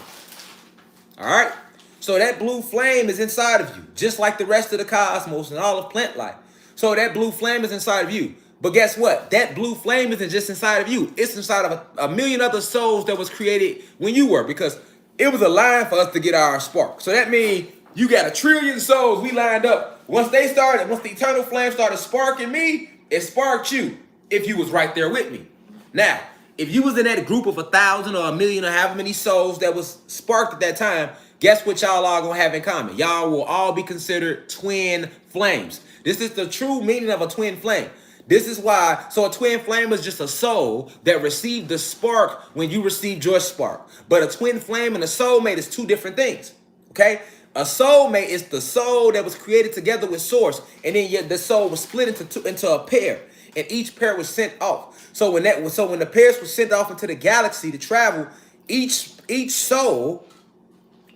All right? So that blue flame is inside of you, just like the rest of the cosmos and all of plant life. So that blue flame is inside of you. But guess what? That blue flame isn't just inside of you. It's inside of a million other souls that was created when you were, because it was a line for us to get our spark. So that means you got 1 trillion souls we lined up. Once the eternal flame started sparking me, it sparked you if you was right there with me. Now, if you was in that group of 1,000 or 1,000,000 or however many souls that was sparked at that time, guess what y'all all gonna have in common? Y'all will all be considered twin flames. This is the true meaning of a twin flame. This is why, so a twin flame is just a soul that received the spark when you received your spark. But a twin flame and a soulmate is two different things, okay? A soulmate is the soul that was created together with Source, and then the soul was split into a pair, and each pair was sent off. So when the pairs were sent off into the galaxy to travel, each soul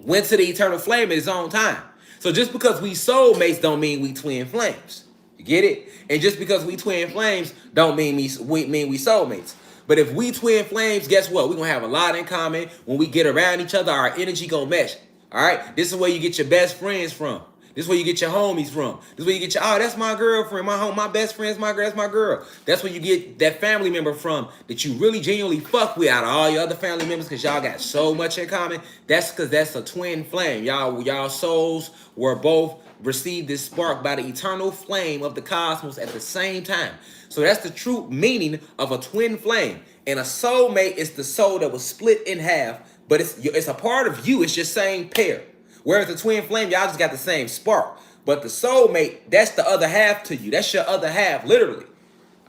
went to the eternal flame at his own time. So just because we soulmates don't mean we twin flames. You get it? And just because we twin flames don't mean we soulmates. But if we twin flames, guess what? We're going to have a lot in common. When we get around each other, our energy going to mesh. All right? This is where you get your best friends from. This is where you get your homies from. This is where you get oh, that's my girlfriend. My best friend's my girl. That's my girl. That's where you get that family member from that you really genuinely fuck with out of all your other family members, because y'all got so much in common. That's because that's a twin flame. Y'all souls were both received this spark by the eternal flame of the cosmos at the same time. So that's the true meaning of a twin flame. And a soulmate is the soul that was split in half, but it's a part of you. It's your same pair. Whereas the twin flame, y'all just got the same spark. But the soulmate, that's the other half to you. That's your other half, literally.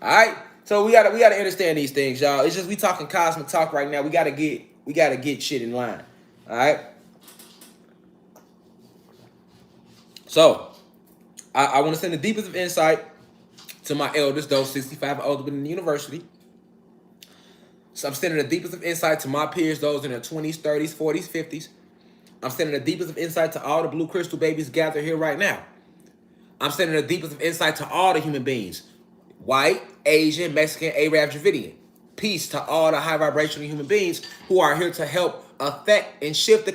All right? So we gotta understand these things, y'all. It's just we talking cosmic talk right now. We gotta get shit in line. All right? So I want to send the deepest of insight to my elders, those 65 and older in the university. So I'm sending the deepest of insight to my peers, those in their 20s, 30s, 40s, 50s. I'm sending the deepest of insight to all the blue crystal babies gathered here right now. I'm sending the deepest of insight to all the human beings. White, Asian, Mexican, Arab, Dravidian. Peace to all the high vibrational human beings who are here to help affect and shift the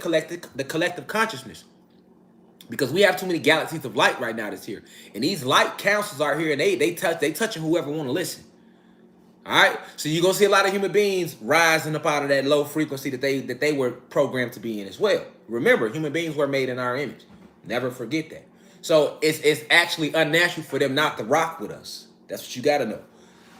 collective consciousness. Because we have too many galaxies of light right now that's here. And these light councils are here, and they touching whoever want to listen. All right? So you're going to see a lot of human beings rising up out of that low frequency that they were programmed to be in as well. Remember, human beings were made in our image. Never forget that. So it's actually unnatural for them not to rock with us. That's what you got to know.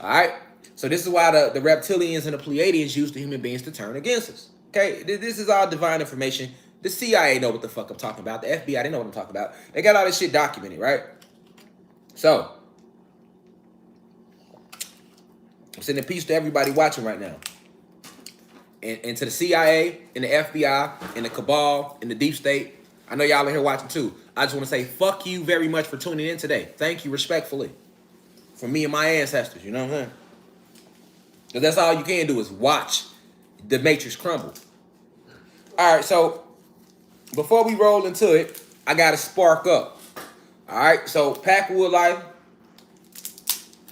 All right? So this is why the reptilians and the Pleiadians use the human beings to turn against us. Okay? This is all divine information. The CIA know what the fuck I'm talking about. The FBI, they know what I'm talking about. They got all this shit documented, right? So, I'm sending peace to everybody watching right now. And to the CIA, and the FBI, and the cabal, and the deep state. I know y'all are here watching too. I just want to say fuck you very much for tuning in today. Thank you respectfully. From me and my ancestors, you know what I'm saying? Because that's all you can do is watch the matrix crumble. All right, so before we roll into it, I got to spark up. All right, so Packwood Life.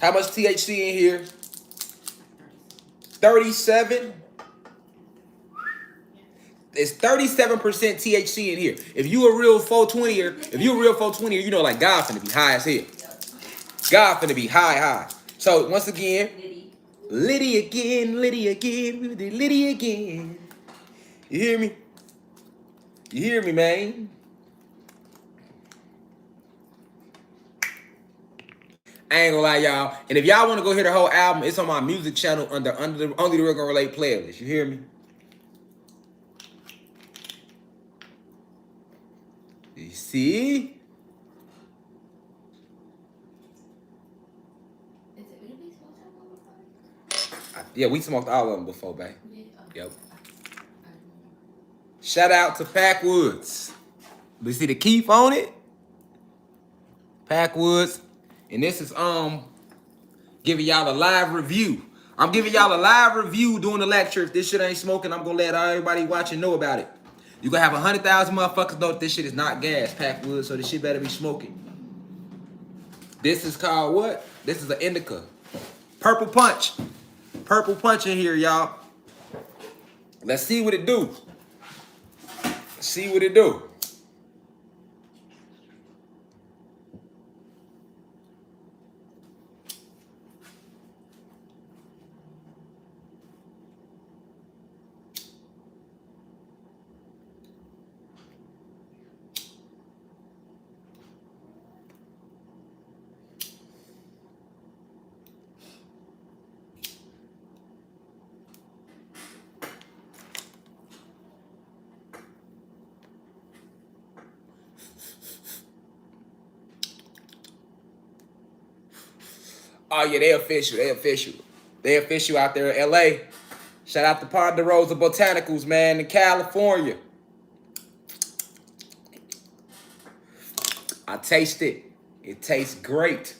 How much THC in here? 37. It's 37% THC in here. If you a real 420er, you know, like God finna be high as hell. God finna be high. So once again, Liddy again. You hear me? You hear me, man? I ain't gonna lie, y'all. And if y'all want to go hear the whole album, it's on my music channel under the Only the Real Gonna Relate playlist. You hear me? You see? Yeah, we smoked all of them before, babe. Yep. Shout out to Packwoods. But see the keep on it? Packwoods. And this is giving y'all a live review. I'm giving y'all a live review during the lecture. If this shit ain't smoking, I'm gonna let everybody watching know about it. You gonna have 100,000 motherfuckers know that this shit is not gas, Packwoods, so this shit better be smoking. This is called what? This is an indica. Purple punch. Purple punch in here, y'all. Let's see what it do. Let's see what it do. Oh yeah, they official. They official out there in LA. Shout out to Ponderosa Botanicals, man, in California. I taste it. It tastes great.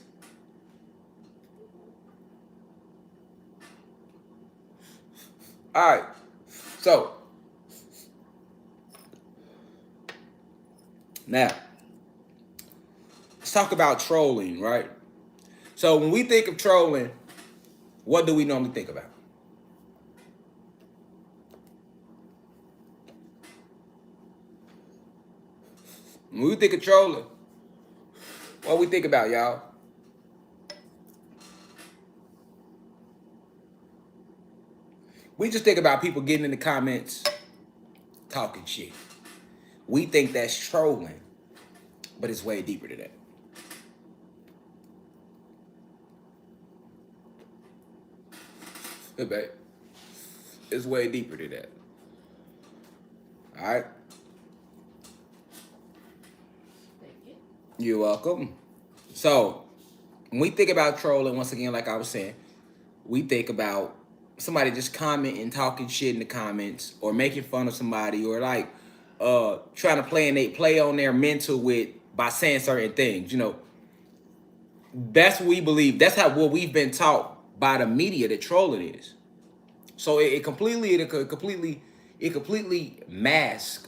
All right. So, now, let's talk about trolling, right? So when we think of trolling, what do we normally think about? When we think of trolling, what we think about, y'all? We just think about people getting in the comments, talking shit. We think that's trolling, but it's way deeper than that. Hey, babe. It's way deeper than that. All right? Thank you. You're welcome. So, when we think about trolling, once again, like I was saying, we think about somebody just commenting, talking shit in the comments, or making fun of somebody, or like trying to play on their mental by saying certain things. You know, that's what we believe. That's what we've been taught by the media that trolling is. So it completely masks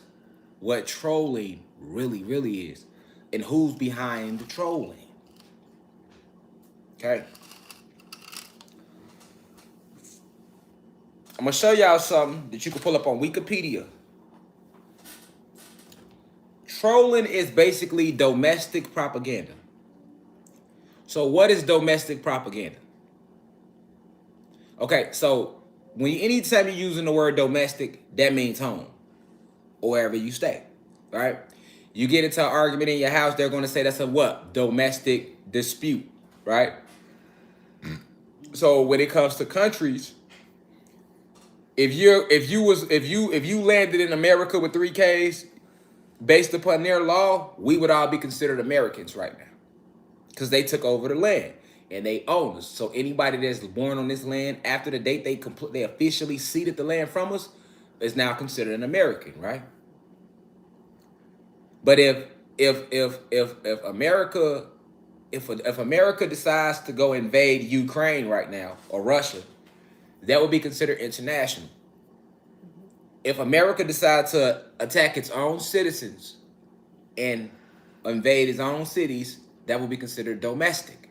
what trolling really is, and who's behind the trolling. Okay. I'm gonna show y'all something that you can pull up on Wikipedia. Trolling is basically domestic propaganda. So what is domestic propaganda? Okay, so anytime you're using the word domestic, that means home or wherever you stay, right? You get into an argument in your house, they're going to say that's a what? Domestic dispute, right? So when it comes to countries, if you landed in America with 3 Ks, based upon their law, we would all be considered Americans right now because they took over the land and they own us. So anybody that's born on this land after the date they officially ceded the land from us is now considered an American, right? But if America if America decides to go invade Ukraine right now or Russia, that would be considered international. If America decides to attack its own citizens and invade its own cities, that would be considered domestic.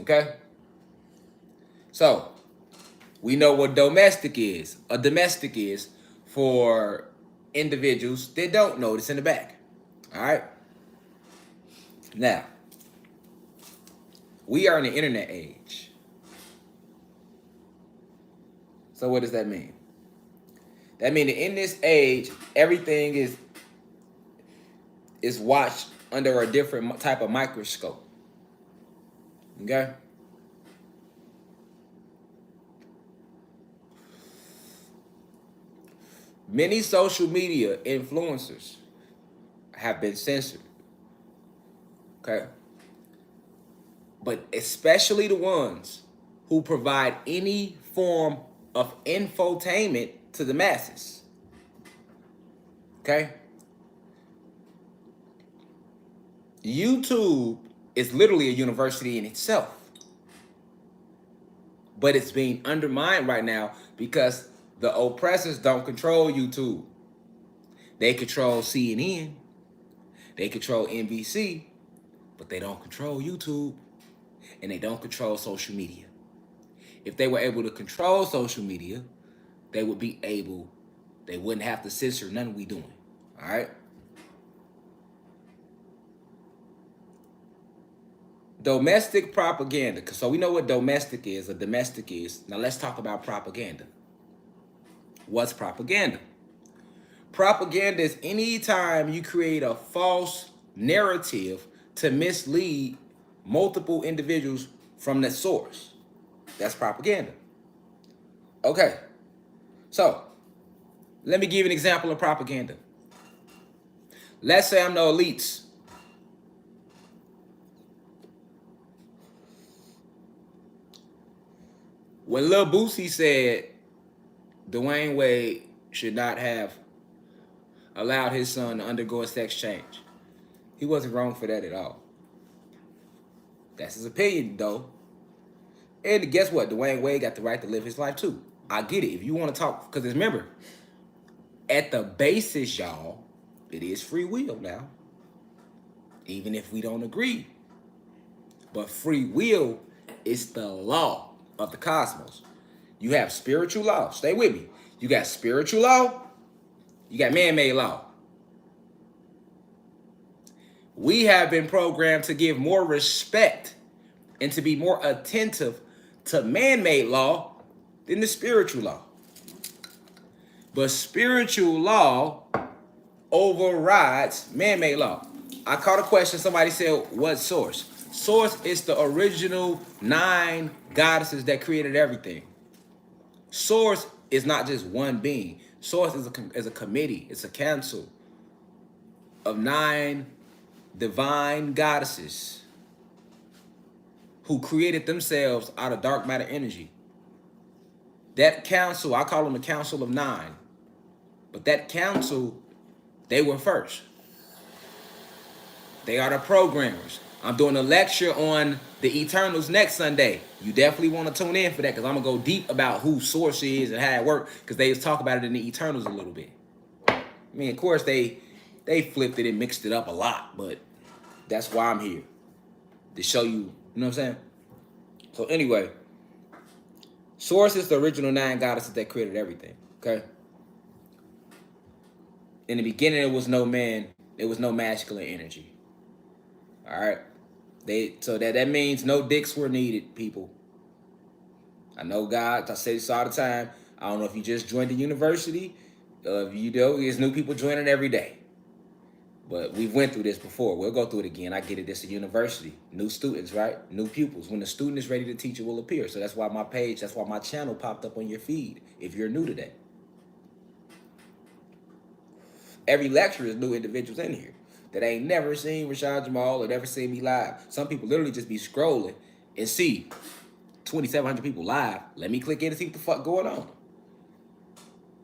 Okay? So, we know what domestic is. A domestic is for individuals that don't know this in the back. All right? Now, we are in the internet age. So what does that mean? That means that in this age, everything is watched under a different type of microscope. Okay? Many social media influencers have been censored. Okay? But especially the ones who provide any form of infotainment to the masses. Okay? YouTube is literally a university in itself. But it's being undermined right now because the oppressors don't control YouTube. They control CNN. They control NBC. But they don't control YouTube. And they don't control social media. If they were able to control social media, they wouldn't have to censor none we doing. All right? Domestic propaganda. So we know what domestic is, or domestic is. Now let's talk about propaganda. What's propaganda? Propaganda is any time you create a false narrative to mislead multiple individuals from the source. That's propaganda. Okay. So, let me give you an example of propaganda. Let's say I'm the elites. When Lil Boosie said Dwayne Wade should not have allowed his son to undergo a sex change, he wasn't wrong for that at all. That's his opinion, though. And guess what? Dwayne Wade got the right to live his life, too. I get it. If you want to talk, because remember, at the basis, y'all, it is free will now. Even if we don't agree. But free will is the law of the cosmos. You have spiritual law. Stay with me. You got spiritual law. You got man-made law. We have been programmed to give more respect and to be more attentive to man-made law than the spiritual law. But spiritual law overrides man-made law. I caught a question. Somebody said, what source? Source is the original 9 goddesses that created everything. Source is not just one being. Source is a committee. It's a council of 9 divine goddesses who created themselves out of dark matter energy. That council, I call them the Council of 9. But that council, they were first. They are the programmers. I'm doing a lecture on the Eternals next Sunday. You definitely want to tune in for that because I'm going to go deep about who Source is and how it works because they talk about it in the Eternals a little bit. I mean, of course, they flipped it and mixed it up a lot, but that's why I'm here. To show you, you know what I'm saying? So anyway, Source is the original 9 goddesses that created everything, okay? In the beginning, there was no man. There was no masculine energy. All right? So that means no dicks were needed, people. I know God, I say this all the time. I don't know if you just joined the university. If you do, there's new people joining every day. But we've went through this before. We'll go through it again. I get it. This is a university. New students, right? New pupils. When the student is ready, the teacher will appear. So that's why my page, that's why my channel popped up on your feed if you're new to that. Every lecturer is new individuals in here that ain't never seen Rashad Jamal or never seen me live. Some people literally just be scrolling and see 2,700 people live. Let me click in and see what the fuck going on.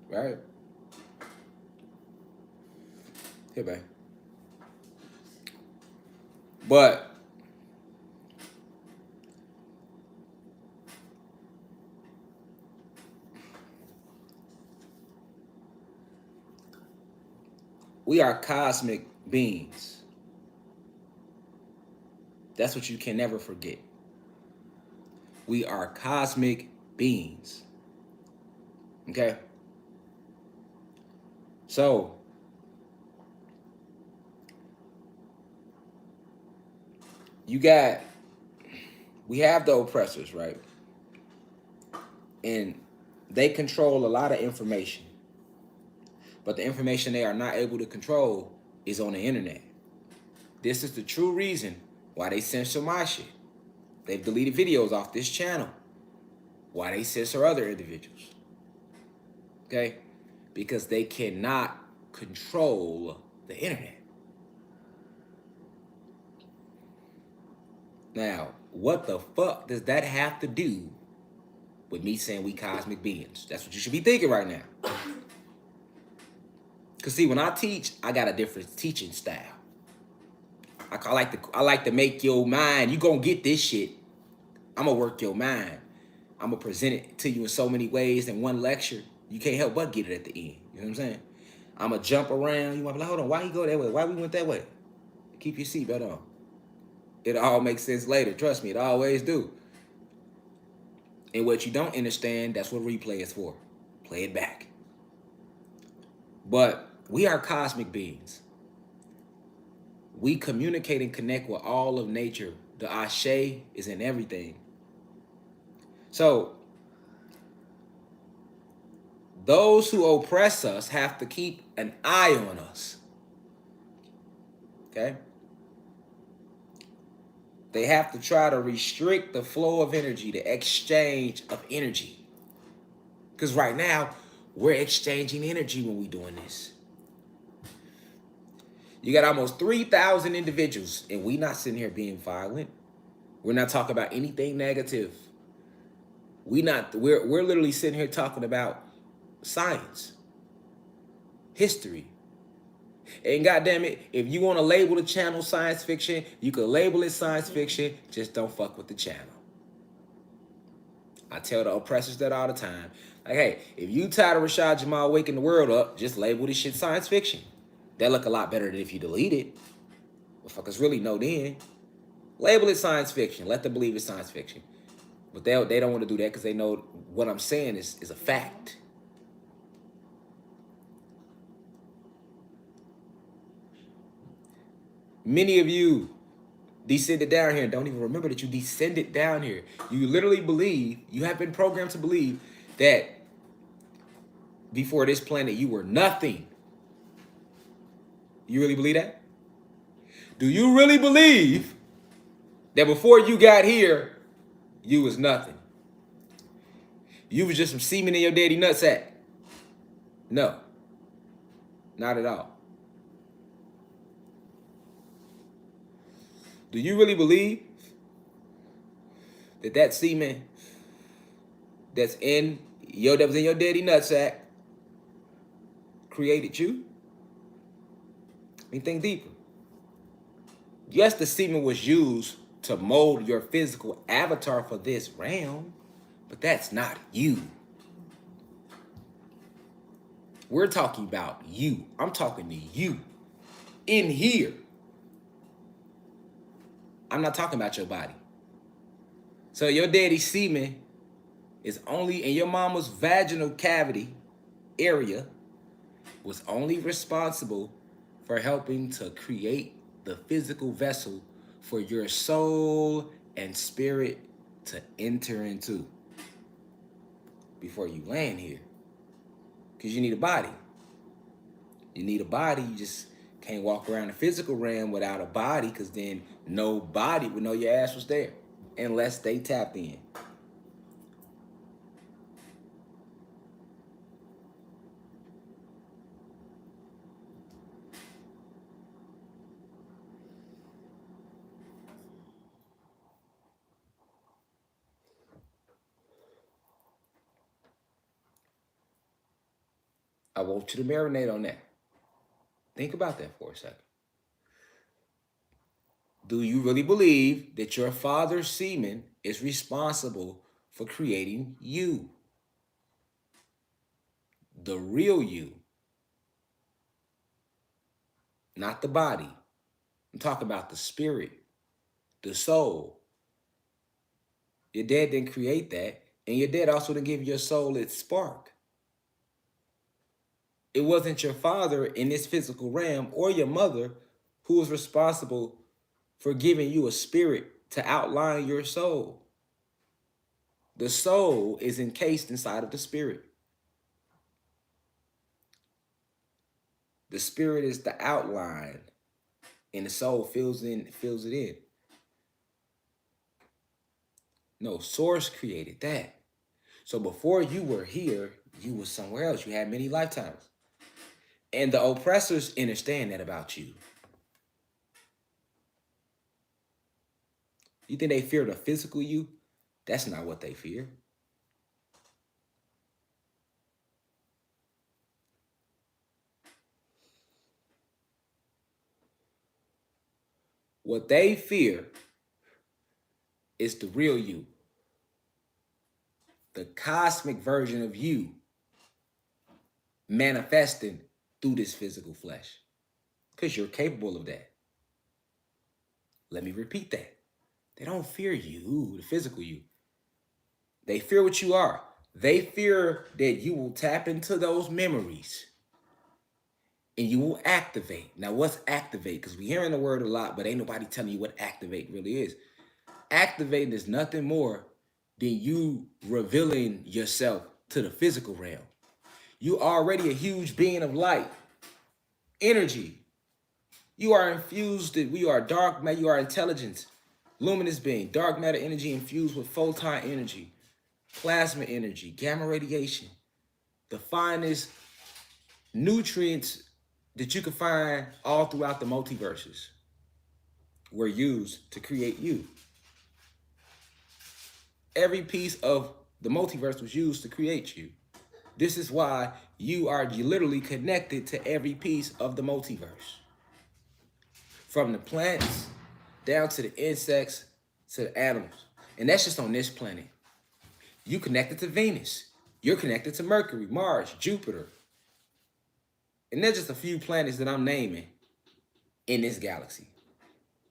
Right? Here, man. But we are cosmic beings. That's what you can never forget. We are cosmic beings. Okay? So, we have the oppressors, right? And they control a lot of information. But the information they are not able to control is on the internet. This is the true reason why they censor my shit. They've deleted videos off this channel. Why they censor other individuals. Okay? Because they cannot control the internet. Now, what the fuck does that have to do with me saying we cosmic beings? That's what you should be thinking right now. Because see, when I teach, I got a different teaching style. I like to make your mind, you gonna get this shit. I'm gonna work your mind. I'm gonna present it to you in so many ways in one lecture. You can't help but get it at the end. You know what I'm saying? I'm gonna jump around. You might be like, hold on, why you go that way? Why we went that way? Keep your seatbelt on. It all makes sense later. Trust me, it always do. And what you don't understand, that's what replay is for. Play it back. But we are cosmic beings. We communicate and connect with all of nature. The Ashe is in everything. So, those who oppress us have to keep an eye on us. Okay? They have to try to restrict the flow of energy, the exchange of energy. Because right now, we're exchanging energy when we're doing this. You got almost 3,000 individuals, and we're not sitting here being violent. We're not talking about anything negative. We're literally sitting here talking about science, history. And goddamn it, if you want to label the channel science fiction, you can label it science fiction. Just don't fuck with the channel. I tell the oppressors that all the time. Like, hey, if you tired of Rashad Jamal waking the world up, just label this shit science fiction. That look a lot better than if you delete it. Motherfuckers really know then. Label it science fiction. Let them believe it's science fiction. But they don't want to do that because they know what I'm saying is a fact. Many of you descended down here and don't even remember that you descended down here. You literally believe, you have been programmed to believe that before this planet you were nothing. You really believe that? Do you really believe that before you got here, you was nothing? You was just some semen in your daddy nutsack? No. Not at all. Do you really believe that semen that was in your daddy nutsack created you? I mean, think deeper. Yes, the semen was used to mold your physical avatar for this realm, but that's not you. We're talking about you. I'm talking to you in here. I'm not talking about your body. So your daddy's semen is only in your mama's vaginal cavity area, was only responsible for helping to create the physical vessel for your soul and spirit to enter into before you land here. Because you need a body. You need a body. You just can't walk around the physical realm without a body, because then nobody would know your ass was there unless they tapped in. I want you to marinate on that. Think about that for a second. Do you really believe that your father's semen is responsible for creating you? The real you. Not the body. I'm talking about the spirit, the soul. Your dad didn't create that, and your dad also didn't give your soul its spark. It wasn't your father in this physical realm or your mother who was responsible for giving you a spirit to outline your soul. The soul is encased inside of the spirit. The spirit is the outline, and the soul fills it in. No, source created that. So before you were here, you were somewhere else. You had many lifetimes. And the oppressors understand that about you. You think they fear the physical you? That's not what they fear. What they fear is the real you. The cosmic version of you manifesting through this physical flesh. Because you're capable of that. Let me repeat that. They don't fear you, the physical you. They fear what you are. They fear that you will tap into those memories and you will activate. Now, what's activate? Because we're hearing the word a lot, but ain't nobody telling you what activate really is. Activating is nothing more than you revealing yourself to the physical realm. You already a huge being of light, energy. You are infused, we are dark matter, you are intelligence, luminous being, dark matter energy infused with photon energy, plasma energy, gamma radiation, the finest nutrients that you can find all throughout the multiverses were used to create you. Every piece of the multiverse was used to create you. This is why you are literally connected to every piece of the multiverse. From the plants down to the insects to the animals. And that's just on this planet. You connected to Venus. You're connected to Mercury, Mars, Jupiter. And there's just a few planets that I'm naming in this galaxy.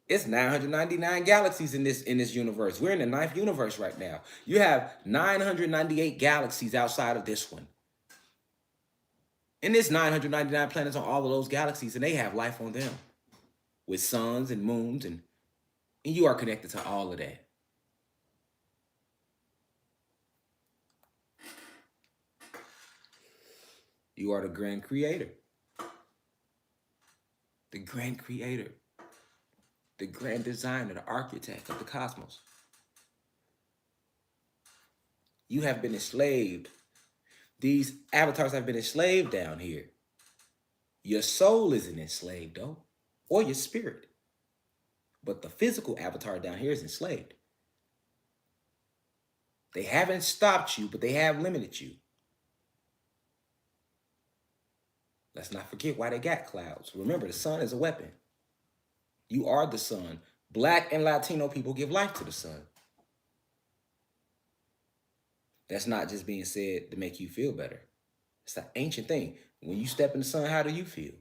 It's 999 galaxies in this universe. We're in the 9th universe right now. You have 998 galaxies outside of this one. And there's 999 planets on all of those galaxies, and they have life on them with suns and moons, and you are connected to all of that. You are the grand creator. The grand creator. The grand designer, the architect of the cosmos. You have been enslaved. These avatars have been enslaved down here. Your soul isn't enslaved, though, or your spirit. But the physical avatar down here is enslaved. They haven't stopped you, but they have limited you. Let's not forget why they got clouds. Remember, the sun is a weapon. You are the sun. Black and Latino people give life to the sun. That's not just being said to make you feel better. It's an ancient thing. When you step in the sun, how do you feel?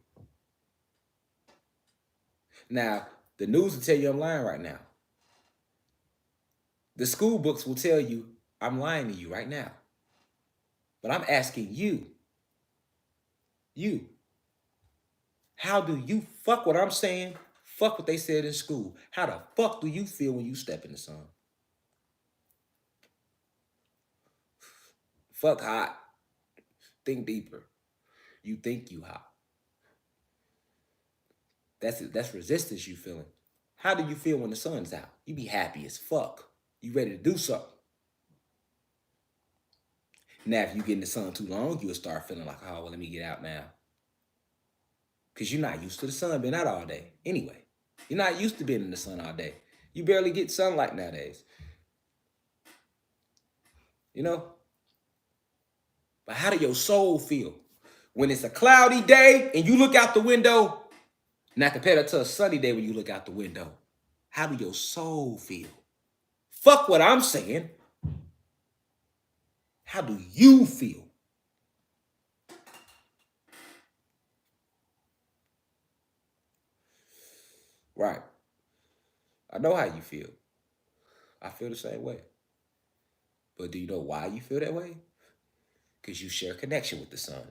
Now, the news will tell you I'm lying right now. The school books will tell you I'm lying to you right now. But I'm asking you, how do you fuck what I'm saying? Fuck what they said in school. How the fuck do you feel when you step in the sun? Fuck hot. Think deeper. You think you hot. That's resistance you feeling. How do you feel when the sun's out? You be happy as fuck. You ready to do something. Now, if you get in the sun too long, you'll start feeling like, oh, well, let me get out now. Because you're not used to the sun being out all day. Anyway, you're not used to being in the sun all day. You barely get sunlight nowadays. You know? But how do your soul feel When it's a cloudy day and you look out the window, now compare that to a sunny day when you look out the window. How do your soul feel? Fuck what I'm saying. How do you feel? Right. I know how you feel. I feel the same way. But do you know why you feel that way? Because you share a connection with the sun.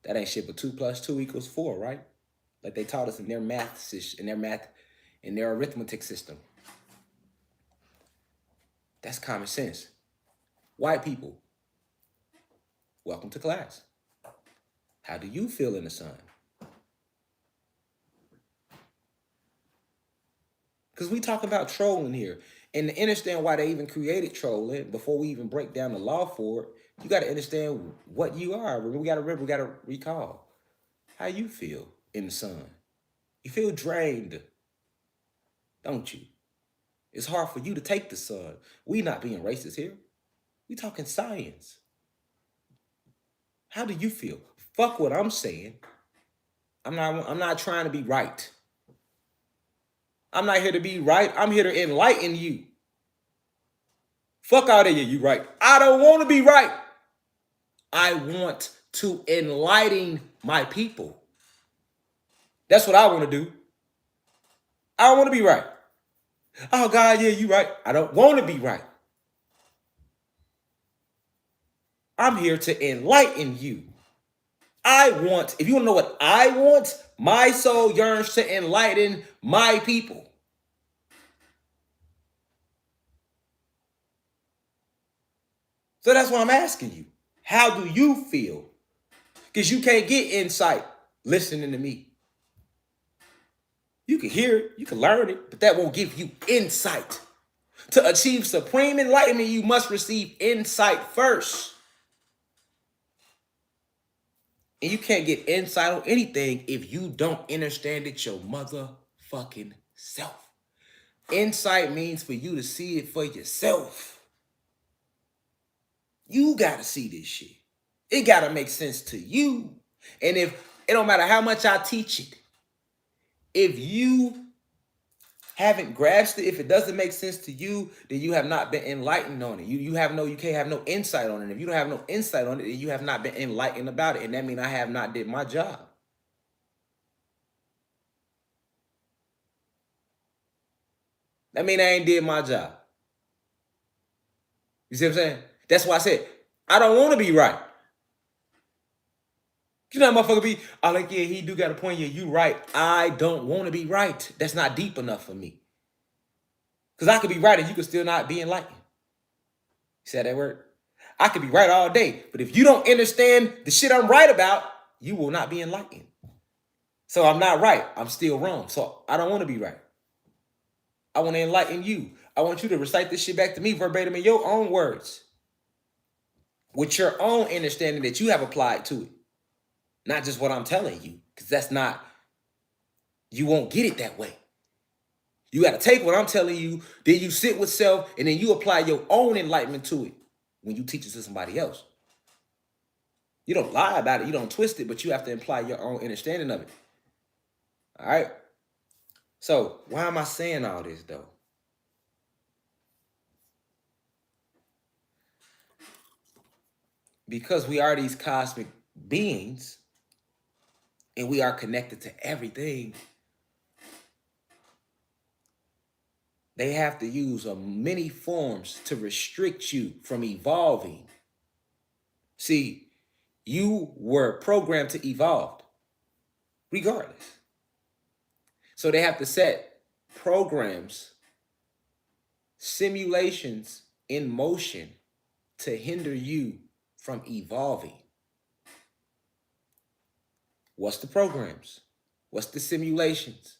That ain't shit but 2 + 2 = 4, right? Like they taught us in their in their arithmetic system. That's common sense. White people, welcome to class. How do you feel in the sun? Because we talk about trolling here. And to understand why they even created trolling, before we even break down the law for it, you got to understand what you are. We got to recall how you feel in the sun. You feel drained, don't you? It's hard for you to take the sun. We not being racist here. We talking science. How do you feel? Fuck what I'm saying. I'm not trying to be right. I'm not here to be right. I'm here to enlighten you. Fuck out of here, you right. I don't want to be right. I want to enlighten my people. That's what I want to do. I don't want to be right. Oh, God, yeah, you right. I don't want to be right. I'm here to enlighten you. If you want to know what I want, my soul yearns to enlighten my people. So that's why I'm asking you. How do you feel? Because you can't get insight listening to me. You can hear it, you can learn it, but that won't give you insight. To achieve supreme enlightenment, you must receive insight first. And you can't get insight on anything if you don't understand it your motherfucking self. Insight means for you to see it for yourself. You gotta see this shit. It gotta make sense to you. And if it don't matter how much I teach it, if you haven't grasped it, if it doesn't make sense to you, then you have not been enlightened on it. You can't have no insight on it. If you don't have no insight on it, then you have not been enlightened about it. And that means I have not did my job. That means I ain't did my job. You see what I'm saying? That's why I said, I don't want to be right. You know, motherfucker be, oh, like, yeah, he do got a point. Yeah, you right. I don't want to be right. That's not deep enough for me. Because I could be right and you could still not be enlightened. You see how that word? I could be right all day. But if you don't understand the shit I'm right about, you will not be enlightened. So I'm not right. I'm still wrong. So I don't want to be right. I want to enlighten you. I want you to recite this shit back to me verbatim in your own words. With your own understanding that you have applied to it. Not just what I'm telling you. Because that's not, you won't get it that way. You got to take what I'm telling you, then you sit with self, and then you apply your own enlightenment to it when you teach it to somebody else. You don't lie about it, you don't twist it, but you have to imply your own understanding of it. All right? So, why am I saying all this, though? Because we are these cosmic beings, and we are connected to everything, they have to use many forms to restrict you from evolving. See, you were programmed to evolve, regardless. So they have to set programs, simulations in motion to hinder you from evolving. What's the programs? What's the simulations?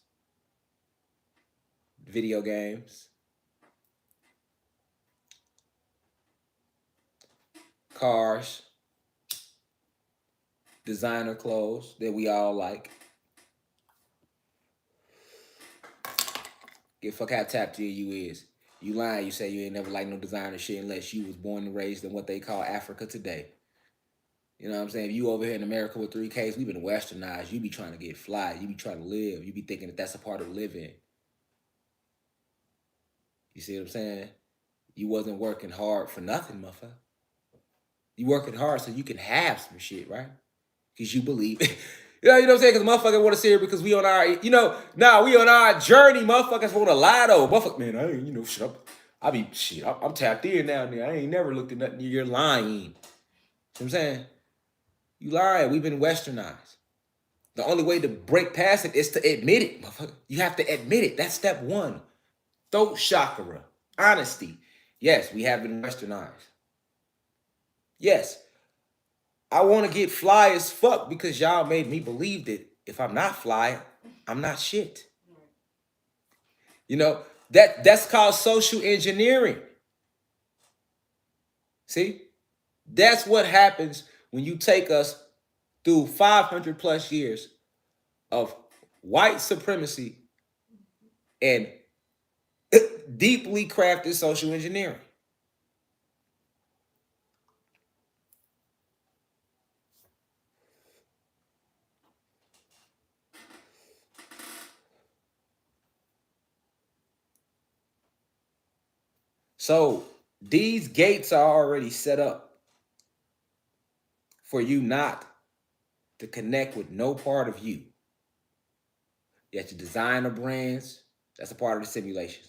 Video games, cars, designer clothes that we all like. Give fuck how tapped in you is. You lying, you say you ain't never liked no designer shit unless you was born and raised in what they call Africa today. You know what I'm saying? If you over here in America with 3Ks, we've been westernized. You be trying to get fly. You be trying to live. You be thinking that that's a part of living. You see what I'm saying? You wasn't working hard for nothing, motherfucker. You working hard so you can have some shit, right? Because you believe it. You know what I'm saying? Because motherfuckers want to see it because we on our, we on our journey. Motherfuckers want to lie though. Motherfucker, man, I ain't, shit. I'm tapped in now. I ain't never looked at nothing. You're lying. You know what I'm saying? You lying. We've been westernized. The only way to break past it is to admit it, motherfucker. You have to admit it. That's step one. Throat chakra. Honesty. Yes, we have been westernized. Yes, I want to get fly as fuck because y'all made me believe that if I'm not fly, I'm not shit. That's called social engineering. See? That's what happens when you take us through 500 plus years of white supremacy and deeply crafted social engineering. So these gates are already set up for you not to connect with no part of you. You got your designer brands. That's a part of the simulations.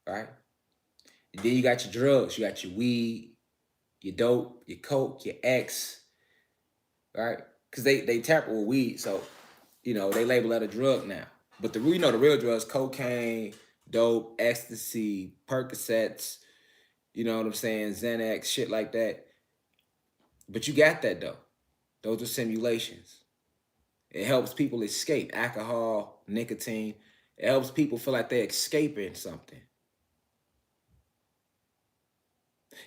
Right? And then you got your drugs. You got your weed, your dope, your coke, your X. Right? Because they tamper with weed. So, they label that a drug now. But the real drugs, cocaine, dope, ecstasy, Percocets, you know what I'm saying, Xanax, shit like that. But you got that though. Those are simulations. It helps people escape alcohol, nicotine. It helps people feel like they're escaping something.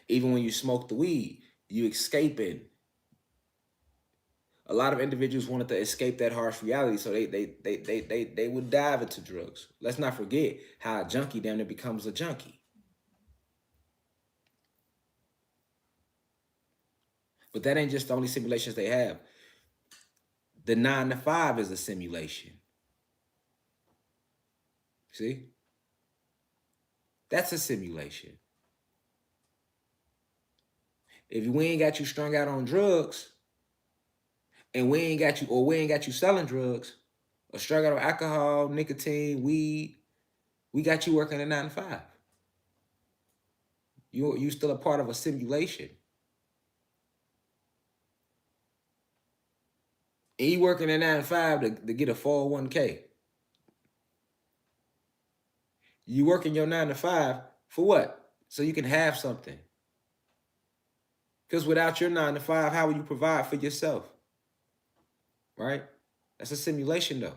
Even when you smoke the weed, you escaping. A lot of individuals wanted to escape that harsh reality, so they would dive into drugs. Let's not forget how a junkie damn near becomes a junkie. But that ain't just the only simulations they have. The 9 to 5 is a simulation. See? That's a simulation. If we ain't got you strung out on drugs, and we ain't got you selling drugs, or strung out on alcohol, nicotine, weed, we got you working a 9 to 5. You still a part of a simulation. And you working a 9 to 5 to get a 401k. You working your 9 to 5 for what? So you can have something. Because without your 9 to 5, how will you provide for yourself? Right? That's a simulation though.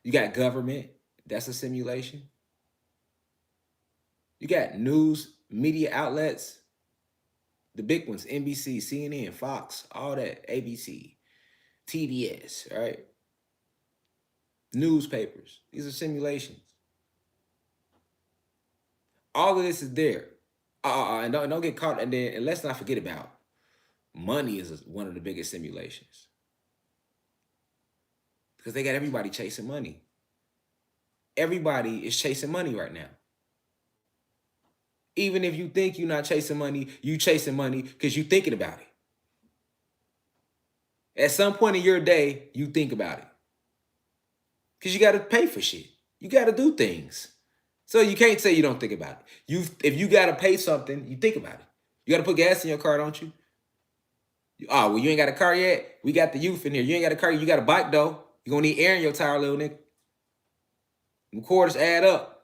You got government, that's a simulation. You got news, media outlets, the big ones, NBC, CNN, Fox, all that, ABC, TBS, right? Newspapers, these are simulations. All of this is there. And don't get caught, and let's not forget about money is one of the biggest simulations. Because they got everybody chasing money. Everybody is chasing money right now. Even if you think you're not chasing money, you chasing money because you thinking about it. At some point in your day, you think about it. Because you got to pay for shit. You got to do things. So you can't say you don't think about it. If you got to pay something, you think about it. You got to put gas in your car, don't you? Oh, well, you ain't got a car yet? We got the youth in here. You ain't got a car. You got a bike, though. You're going to need air in your tire, little nigga. The quarters add up.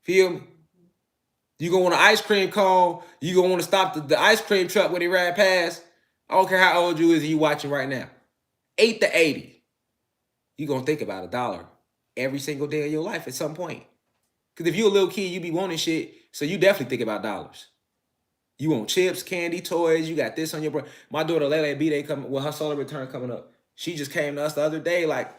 Feel me? You going to want an ice cream cone. You going to want to stop the ice cream truck when they ride past. I don't care how old you is and you watching right now. 8 to 80. You going to think about $1 every single day of your life at some point. Because if you a little kid, you be wanting shit, so you definitely think about dollars. You want chips, candy, toys. You got this on your brain. My daughter, Lele B-Day, coming with her solar return coming up. She just came to us the other day like,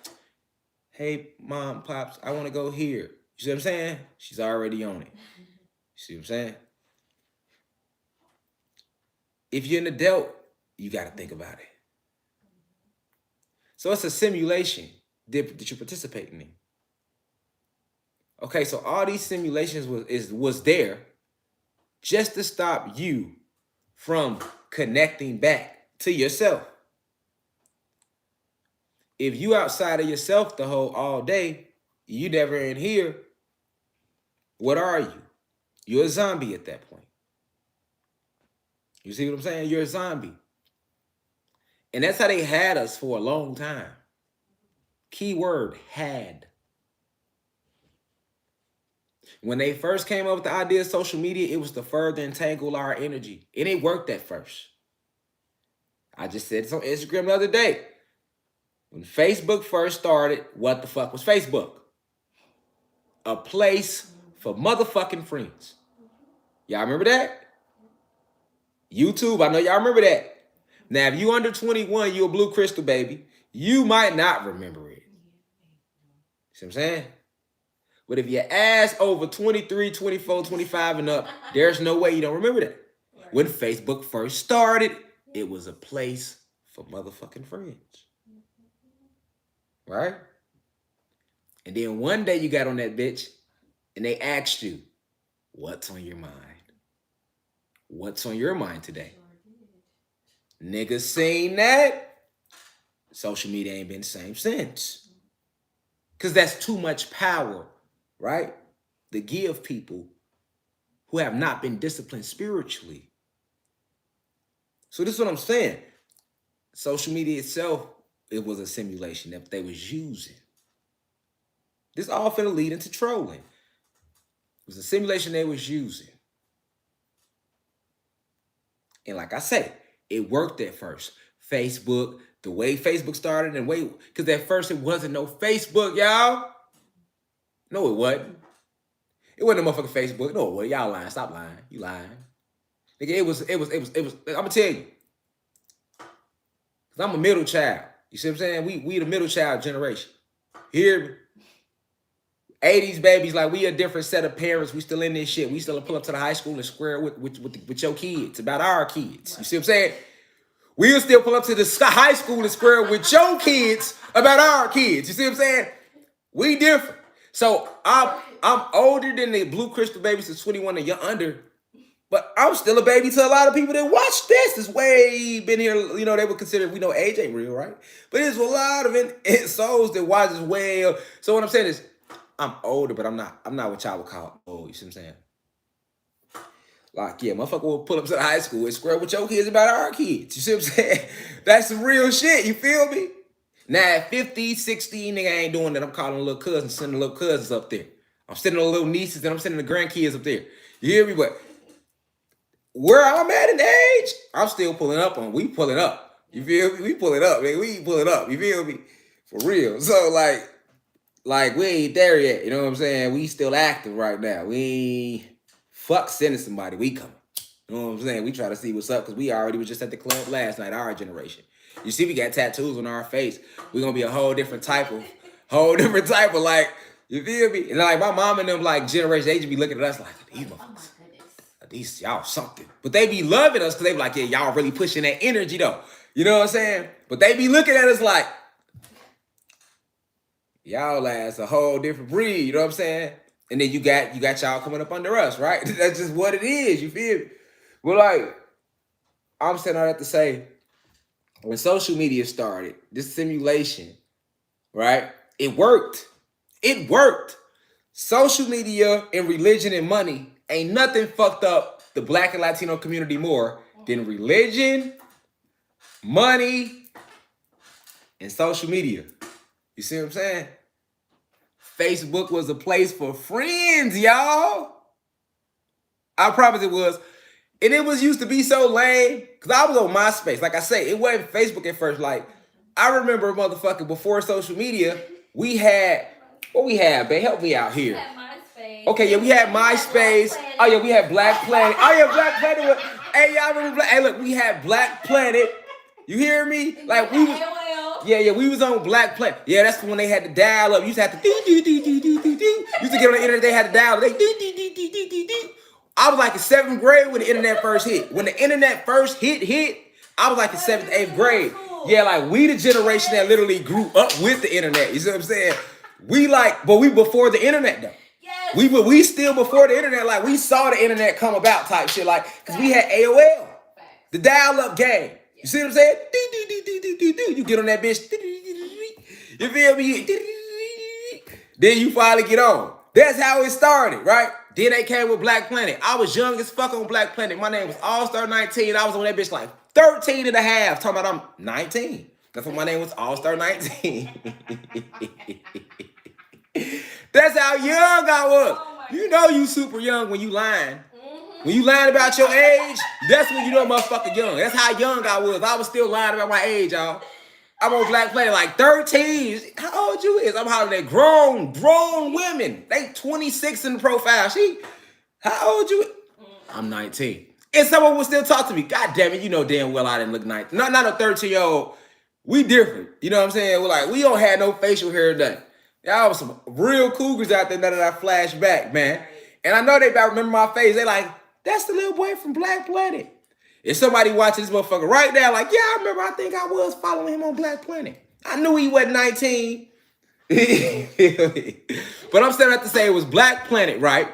hey, Mom, Pops, I want to go here. You see what I'm saying? She's already on it. see what I'm saying? If you're an adult, you got to think about it. So it's a simulation that you're participating in. Okay, so all these simulations was there just to stop you from connecting back to yourself. If you outside of yourself the whole all day, you never in here, what are you? You're a zombie at that point. You see what I'm saying? You're a zombie. And that's how they had us for a long time. Key word, had. When they first came up with the idea of social media, it was to further entangle our energy. And it worked at first. I just said this on Instagram the other day. When Facebook first started, what the fuck was Facebook? A place for motherfucking friends. Y'all remember that? YouTube, I know y'all remember that. Now, if you under 21, you a blue crystal baby, you might not remember it. See what I'm saying? But if your ass over 23, 24, 25 and up, there's no way you don't remember that. Right. When Facebook first started, it was a place for motherfucking friends. Right? And then one day you got on that bitch and they asked you, what's on your mind? What's on your mind today? Niggas seen that. Social media ain't been the same since. Because that's too much power, right? To give people who have not been disciplined spiritually. So this is what I'm saying. Social media itself, it was a simulation that they was using. This all finna lead into trolling. It was a simulation they was using. And like I say, it worked at first. Facebook, the way Facebook started and because at first it wasn't no Facebook, y'all. No, it wasn't. It wasn't a motherfucking Facebook. No, it wasn't. Y'all lying. Stop lying. You lying. Nigga, it was, I'm gonna tell you. Cause I'm a middle child. You see what I'm saying? We the middle child generation. Here, 80s babies, like we a different set of parents. We still in this shit. We still pull up to the high school and square with your kids, about our kids. You see what I'm saying? We'll still pull up to the high school and square with your kids about our kids. You see what I'm saying? We different. So I'm older than the blue crystal babies that's 21 and you're under, but I'm still a baby to a lot of people that watch this. It's way been here, you know, they would consider, we know age ain't real, right? But there's a lot of souls that watch this way. So what I'm saying is, I'm older, but I'm not what y'all would call old. You see what I'm saying? Like, yeah, motherfucker will pull up to the high school and square with your kids about our kids. You see what I'm saying? That's some real shit. You feel me? Now at 50, 60, nigga, I ain't doing that. I'm calling little cousins, sending little cousins up there. I'm sending the little nieces and I'm sending the grandkids up there. You hear me? But where I'm at in age, I'm still pulling up on. We pulling up. You feel me? We pulling up, man. We pulling up. You feel me? For real. So like we ain't there yet. You know what I'm saying? We still active right now. We ain't fuck sending somebody. We coming. You know what I'm saying? We try to see what's up because we already was just at the club last night, our generation. You see, we got tattoos on our face. We're gonna be a whole different type of like, you feel me? And like my mom and them like generation, they just be looking at us like, these motherfuckers, these y'all something. But they be loving us because they be like, yeah, y'all really pushing that energy though. You know what I'm saying? But they be looking at us like, y'all ass a whole different breed, you know what I'm saying? And then you got y'all coming up under us, right? That's just what it is, you feel me? But like, I'm saying all that to say, when social media started, this simulation, right? It worked. It worked. Social media and religion and money ain't nothing fucked up the Black and Latino community more than religion, money, and social media. You see what I'm saying? Facebook was a place for friends, y'all. I promise it was. And it was used to be so lame. Because I was on MySpace. Like I say, it wasn't Facebook at first. Like, I remember, motherfucker, before social media, we had, what we had, babe? Help me out here. We had MySpace. Okay, yeah, we had MySpace. Oh, yeah, we had Black Planet. Oh, yeah, Black Planet. Hey, y'all remember Black? Hey, look, we had Black Planet. You hear me? Like, we was... Yeah, we was on Black Planet. Yeah, that's when they had to dial up. You used to have to do. Used to get on the internet, they had to dial up. They do. I was like in 7th grade when the internet first hit. When the internet first hit, I was like in 7th, 8th grade. Yeah, like we the generation that literally grew up with the internet. You see what I'm saying? We like, but we before the internet though. We still before the internet. Like we saw the internet come about type shit. Like, cause we had AOL, the dial-up game. You see what I'm saying? You get on that bitch. You feel me? Then you finally get on. That's how it started, right? Then they came with Black Planet. I was young as fuck on Black Planet. My name was All-Star 19. I was on that bitch like 13 and a half. Talking about I'm 19. That's what my name was, All-Star 19. That's how young I was. You know you super young when you lying. When you lying about your age, that's when you know motherfucker young. That's how young I was. I was still lying about my age, y'all. I'm on Black Planet like 13. How old you is? I'm hollering at grown women. They 26 in the profile. How old you is? I'm 19. And someone will still talk to me. God damn it, you know damn well I didn't look 19. Not a 13-year-old. We different. You know what I'm saying? We're like, we don't have no facial hair or nothing. Y'all was some real cougars out there now that I flash back, man. And I know they about remember my face. They like, that's the little boy from Black Planet. If somebody watching this motherfucker right now, like, yeah, I remember, I think I was following him on Black Planet. I knew he wasn't 19. But I'm still have to say it was Black Planet, right?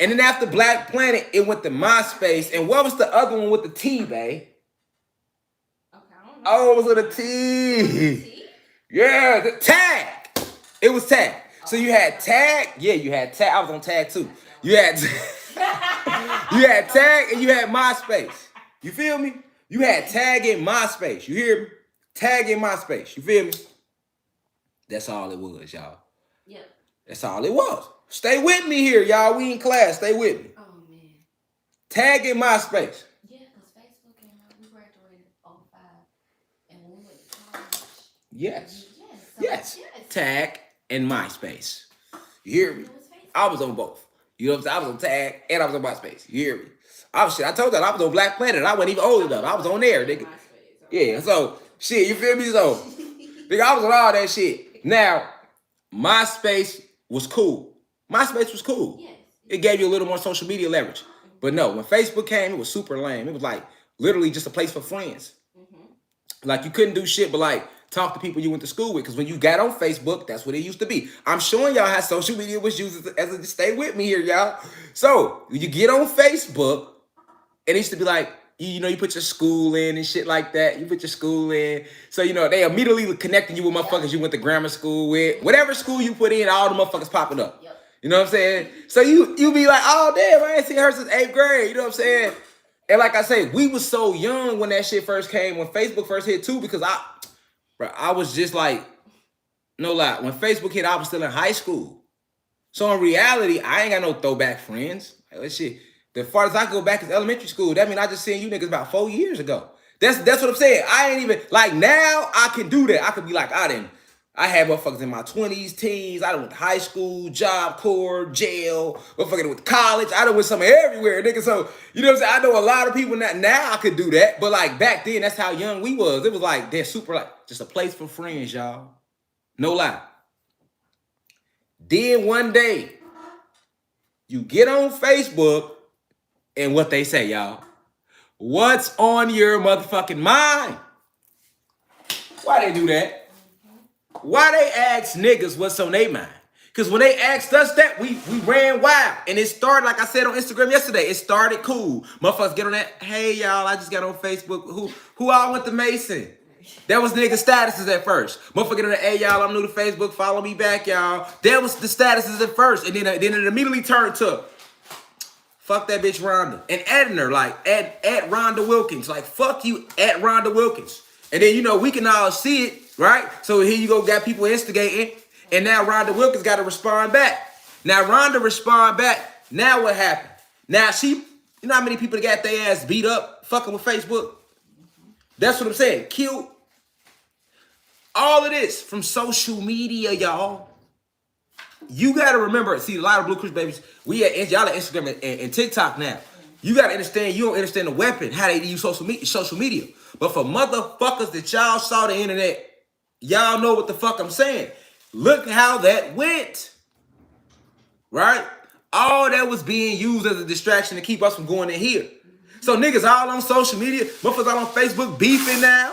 And then after Black Planet, it went to MySpace. And what was the other one with the T, babe? Oh, it was with a T. Yeah, the Tag. It was Tag. So you had Tag. Yeah, you had Tag. I was on Tag too. You had you had Tag and you had MySpace. You feel me? You had Tag in MySpace. You hear me? Tag in MySpace. You feel me? That's all it was, y'all. Yeah. That's all it was. Stay with me here, y'all. We in class. Stay with me. Oh, man. Tag in MySpace. Yeah, because Facebook came out. We graduated in 05. And when we went to college. Yes. Yes. Tag and MySpace. You hear me? I was on both. You know what I'm saying? I was on Tag and I was on MySpace. You hear me? I told you I was on Black Planet. I wasn't even old enough. I was on there, nigga. Yeah, so, shit, you feel me? So, nigga, I was on all that shit. Now, MySpace was cool. MySpace was cool. It gave you a little more social media leverage. But no, when Facebook came, it was super lame. It was like literally just a place for friends. Like you couldn't do shit but like talk to people you went to school with. Because when you got on Facebook, that's what it used to be. I'm showing y'all how social media was used as a stay with me here, y'all. So you get on Facebook, and it used to be like, you know, you put your school in and shit like that. You put your school in. So, you know, they immediately connecting you with motherfuckers you went to grammar school with. Whatever school you put in, all the motherfuckers popping up. You know what I'm saying? So you be like, oh, damn, I ain't seen her since 8th grade. You know what I'm saying? And like I say, we was so young when that shit first came, when Facebook first hit too, because I was just like, no lie, when Facebook hit, I was still in high school. So in reality, I ain't got no throwback friends. Like, that shit. The farthest I can go back is elementary school. That mean I just seen you niggas about 4 years ago. That's what I'm saying. I ain't even, like now I can do that. I could be like, I had motherfuckers in my 20s, teens. I done went to high school, Job Corps, jail, motherfucking went to college. I done went somewhere everywhere, nigga. So, you know what I'm saying? I know a lot of people now I could do that. But like back then, that's how young we was. It was like, they're super like, just a place for friends, y'all. No lie. Then one day, you get on Facebook, and what they say, y'all. What's on your motherfucking mind? Why they do that? Why they ask niggas what's on their mind? Because when they asked us that, we ran wild. And it started, like I said on Instagram yesterday, it started cool. Motherfuckers get on that, hey, y'all, I just got on Facebook. Who all went to Mason? That was nigga statuses at first. Motherfucker get on that, hey, y'all, I'm new to Facebook. Follow me back, y'all. That was the statuses at first. And then it immediately turned to, fuck that bitch Rhonda. And adding her, like, at Rhonda Wilkins. Like, fuck you, at Rhonda Wilkins. And then, you know, we can all see it, right? So here you go, got people instigating. And now Rhonda Wilkins got to respond back. Now, Rhonda respond back. Now what happened? Now you know how many people got their ass beat up fucking with Facebook? That's what I'm saying. Killed. All of this from social media, y'all. You got to remember, see, a lot of Blue Chris babies, y'all at Instagram and TikTok now. You got to understand, you don't understand the weapon, how they use social media. But for motherfuckers that y'all saw the internet, y'all know what the fuck I'm saying. Look how that went. Right? All that was being used as a distraction to keep us from going in here. So niggas all on social media, motherfuckers all on Facebook beefing now.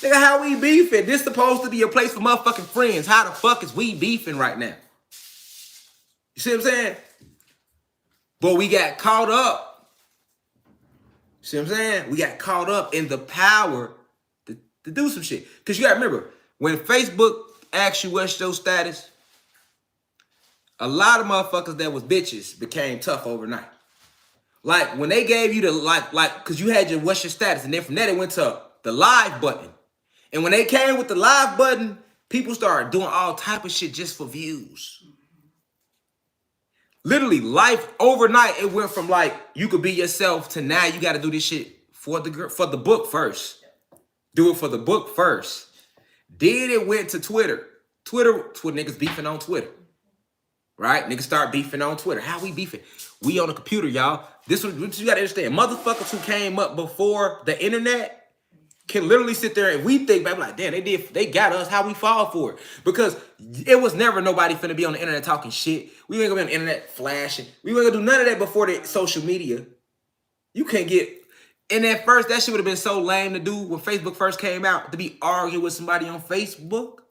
Nigga, how we beefing? This supposed to be a place for motherfucking friends. How the fuck is we beefing right now? You see what I'm saying? But we got caught up. See what I'm saying? We got caught up in the power to do some shit. Because you got to remember, when Facebook asks you what's your status, a lot of motherfuckers that was bitches became tough overnight. Like, when they gave you the, because you had your what's your status, and then from that it went to the live button. And when they came with the live button, people started doing all type of shit just for views. Literally, life overnight, it went from like, you could be yourself to now you got to do this shit for the book first. Do it for the book first. Then it went to Twitter. Twitter niggas beefing on Twitter. Right? Niggas start beefing on Twitter. How we beefing? We on the computer, y'all. This was, you got to understand. Motherfuckers who came up before the internet can literally sit there and we think back like, damn, they got us. How we fall for it? Because it was never nobody finna be on the internet talking shit. We ain't gonna be on the internet flashing. We weren't gonna do none of that before the social media. You can't get, and at first, that shit would have been so lame to do when Facebook first came out, to be arguing with somebody on Facebook.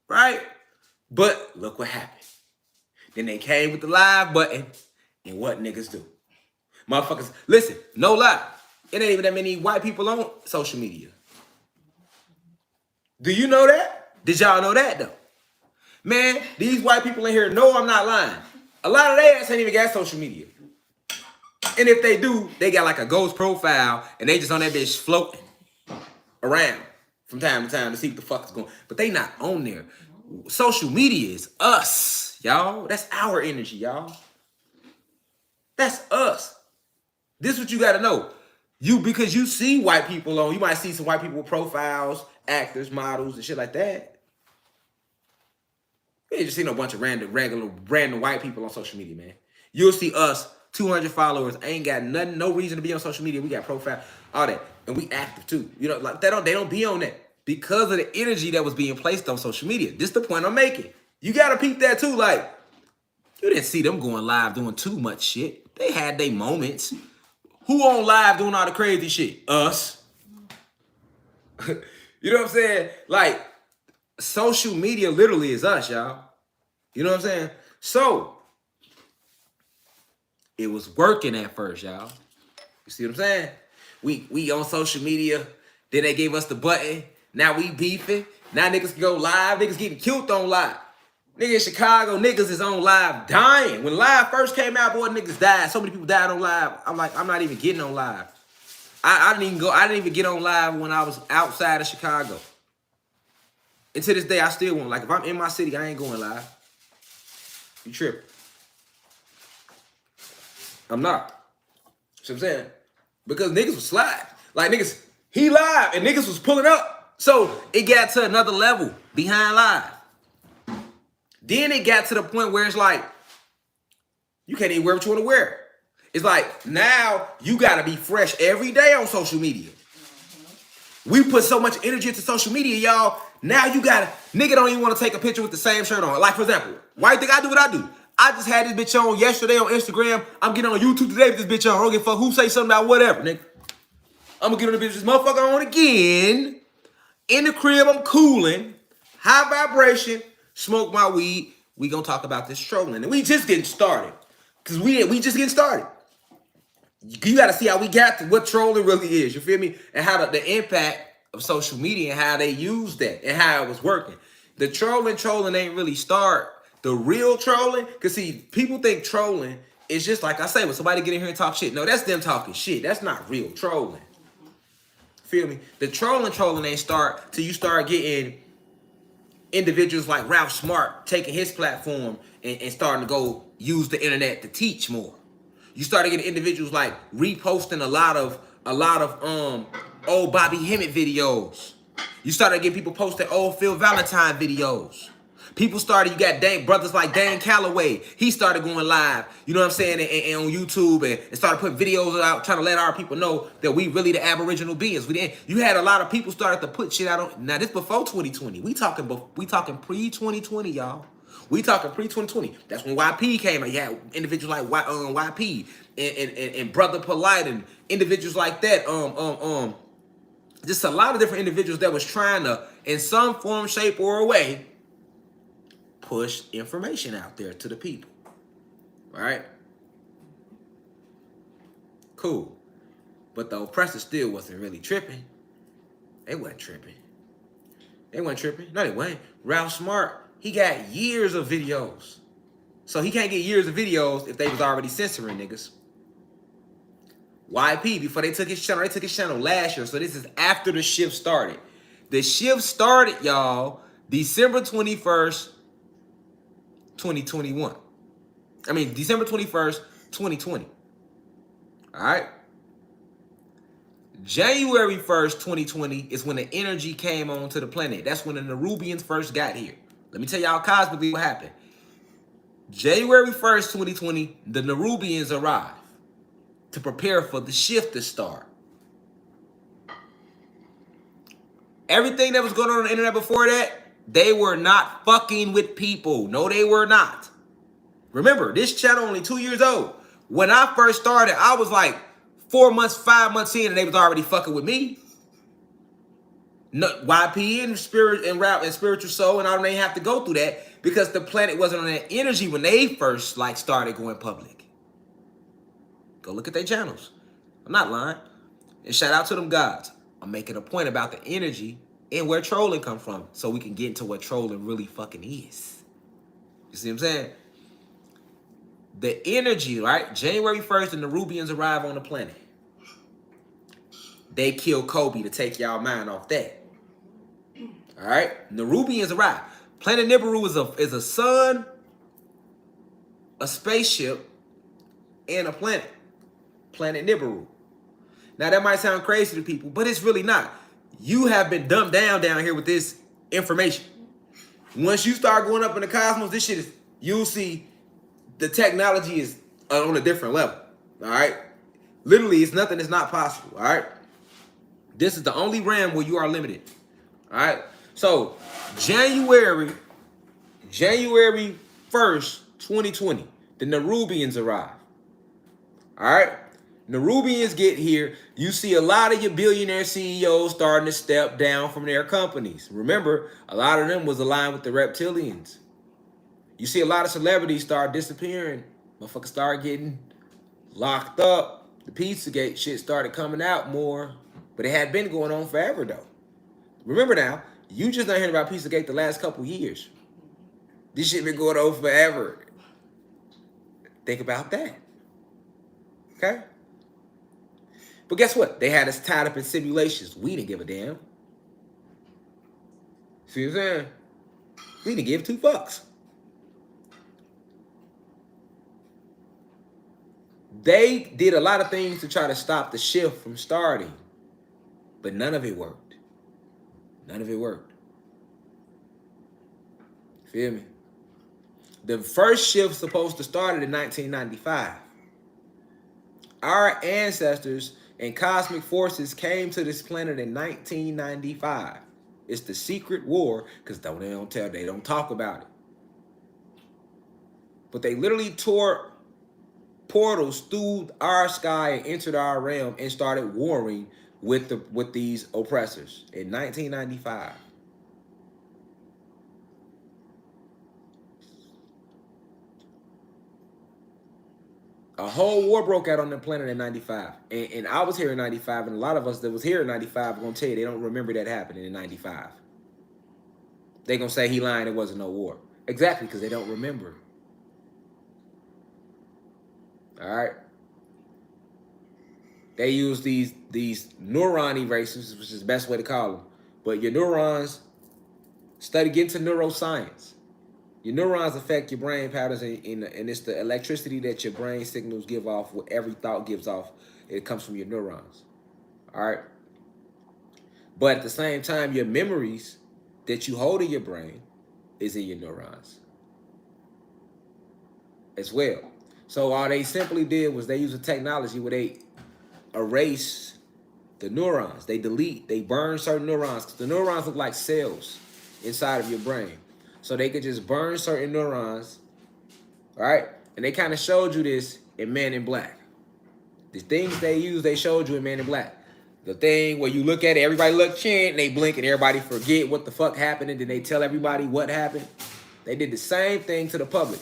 Right? But look what happened. Then they came with the live button, and what niggas do? Motherfuckers, listen, no lie. It ain't even that many white people on social media. Do you know that? Did y'all know that though? Man, these white people in here know I'm not lying. A lot of their ass ain't even got social media. And if they do, they got like a ghost profile and they just on that bitch floating around from time to time to see what the fuck is going on. But they not on there. Social media is us, y'all. That's our energy, y'all. That's us. This is what you gotta know. Because you see white people on, you might see some white people with profiles, actors, models, and shit like that. You ain't just seen a bunch of random white people on social media, man. You'll see us, 200 followers, ain't got nothing, no reason to be on social media. We got profile, all that, and we active too. You know, like they don't be on that because of the energy that was being placed on social media. This is the point I'm making. You gotta peep that too. Like, you didn't see them going live doing too much shit. They had their moments. Who on live doing all the crazy shit? Us. You know what I'm saying? Like, social media literally is us, y'all. You know what I'm saying? So, it was working at first, y'all. You see what I'm saying? We on social media. Then they gave us the button. Now we beefing. Now niggas can go live. Niggas getting killed on live. Nigga in Chicago, niggas is on live dying. When live first came out, boy, niggas died. So many people died on live. I'm like, I'm not even getting on live. I didn't even get on live when I was outside of Chicago. And to this day, I still won't. Like, if I'm in my city, I ain't going live. You tripping. I'm not. See what I'm saying? Because niggas was slide. Like, niggas, he live, and niggas was pulling up. So, it got to another level behind live. Then it got to the point where it's like, you can't even wear what you want to wear. It's like, now you got to be fresh every day on social media. We put so much energy into social media, y'all. Now you got to, nigga don't even want to take a picture with the same shirt on. Like, for example, why you think I do what I do? I just had this bitch on yesterday on Instagram. I'm getting on YouTube today with this bitch on. I don't give a fuck who say something about whatever, nigga. I'm going to get on the bitch, this motherfucker on again. In the crib, I'm cooling. High vibration. Smoke my weed. We gonna talk about this trolling. And we just getting started. Because we just getting started. You gotta see how we got to what trolling really is. You feel me? And how the impact of social media and how they use that and how it was working. The trolling ain't really start. The real trolling, because see, people think trolling is just like I say, when somebody get in here and talk shit. No, that's them talking shit. That's not real trolling. Feel me? The trolling ain't start till you start getting individuals like Ralph Smart taking his platform and starting to go use the internet to teach more. You started getting individuals like reposting a lot of old Bobby Hemmett videos. You started getting people posting old Phil Valentine videos. People started, you got brothers like Dan Calloway. He started going live, you know what I'm saying, and on YouTube and started putting videos out trying to let our people know that we really the aboriginal beings. You had a lot of people started to put shit out on, now this before 2020. We talking pre-2020, y'all. We talking pre-2020. That's when YP came out. You had individuals like YP and Brother Polite and individuals like that. Just a lot of different individuals that was trying to, in some form, shape, or way, push information out there to the people. All right? Cool. But the oppressor still wasn't really tripping. They wasn't tripping. They weren't tripping. No, they weren't. Ralph Smart, he got years of videos. So he can't get years of videos if they was already censoring niggas. YP, before they took his channel last year. So this is after the shift started. The shift started, y'all, December 21st, 2021. I mean, December 21st, 2020. All right? January 1st, 2020 is when the energy came onto the planet. That's when the Nerubians first got here. Let me tell y'all cosmically what happened. January 1st, 2020, the Nerubians arrived to prepare for the shift to start. Everything that was going on the internet before that, they were not fucking with people. No, they were not. Remember, this channel only 2 years old. When I first started, I was like 4 months, 5 months in, and they was already fucking with me. No, YP and spirit and rap and spiritual soul, and I don't even have to go through that because the planet wasn't on that energy when they first started going public. Go look at their channels. I'm not lying. And shout out to them gods. I'm making a point about the energy and where trolling come from, so we can get into what trolling really fucking is. You see what I'm saying? The energy, right? January 1st, the Nerubians arrive on the planet. They kill Kobe to take y'all mind off that. All right? Nerubians arrive. Planet Nibiru is a sun, a spaceship, and a planet. Planet Nibiru. Now, that might sound crazy to people, but it's really not. You have been dumbed down here with this information. Once you start going up in the cosmos, this shit is, you'll see the technology is on a different level. All right? Literally, it's nothing that's not possible. All right? This is the only realm where you are limited. All right? So, January 1st, 2020, the Nerubians arrive. All right? Nerubians get here. You see a lot of your billionaire CEOs starting to step down from their companies. Remember, a lot of them was aligned with the reptilians. You see a lot of celebrities start disappearing. Motherfuckers start getting locked up. The Pizzagate shit started coming out more. But it had been going on forever, though. Remember now, you just not hearing about Pizzagate the last couple years. This shit been going on forever. Think about that. Okay? But guess what? They had us tied up in simulations. We didn't give a damn. See what I'm saying? We didn't give two fucks. They did a lot of things to try to stop the shift from starting. But none of it worked. None of it worked. Feel me? The first shift supposed to start in 1995. Our ancestors and cosmic forces came to this planet in 1995. It's the secret war, because they don't talk about it. But they literally tore portals through our sky and entered our realm and started warring with these oppressors in 1995. A whole war broke out on the planet in 95. And I was here in 95, and a lot of us that was here in 95 are going to tell you they don't remember that happening in 95. They're going to say he lying, it wasn't no war. Exactly, because they don't remember. All right? They use these neuron erasers, which is the best way to call them. But your neurons, get into neuroscience. Your neurons affect your brain patterns, and it's the electricity that your brain signals give off, what every thought gives off. It comes from your neurons. All right? But at the same time, your memories that you hold in your brain is in your neurons as well. So all they simply did was they used a technology where they erase the neurons. They delete, they burn certain neurons, because the neurons look like cells inside of your brain. so they could just burn certain neurons, right? And they kind of showed you this in Men in Black. The things they use, they showed you in Men in Black. The thing where you look at it, everybody look chin, and they blink, and everybody forget what the fuck happened, and then they tell everybody what happened. They did the same thing to the public.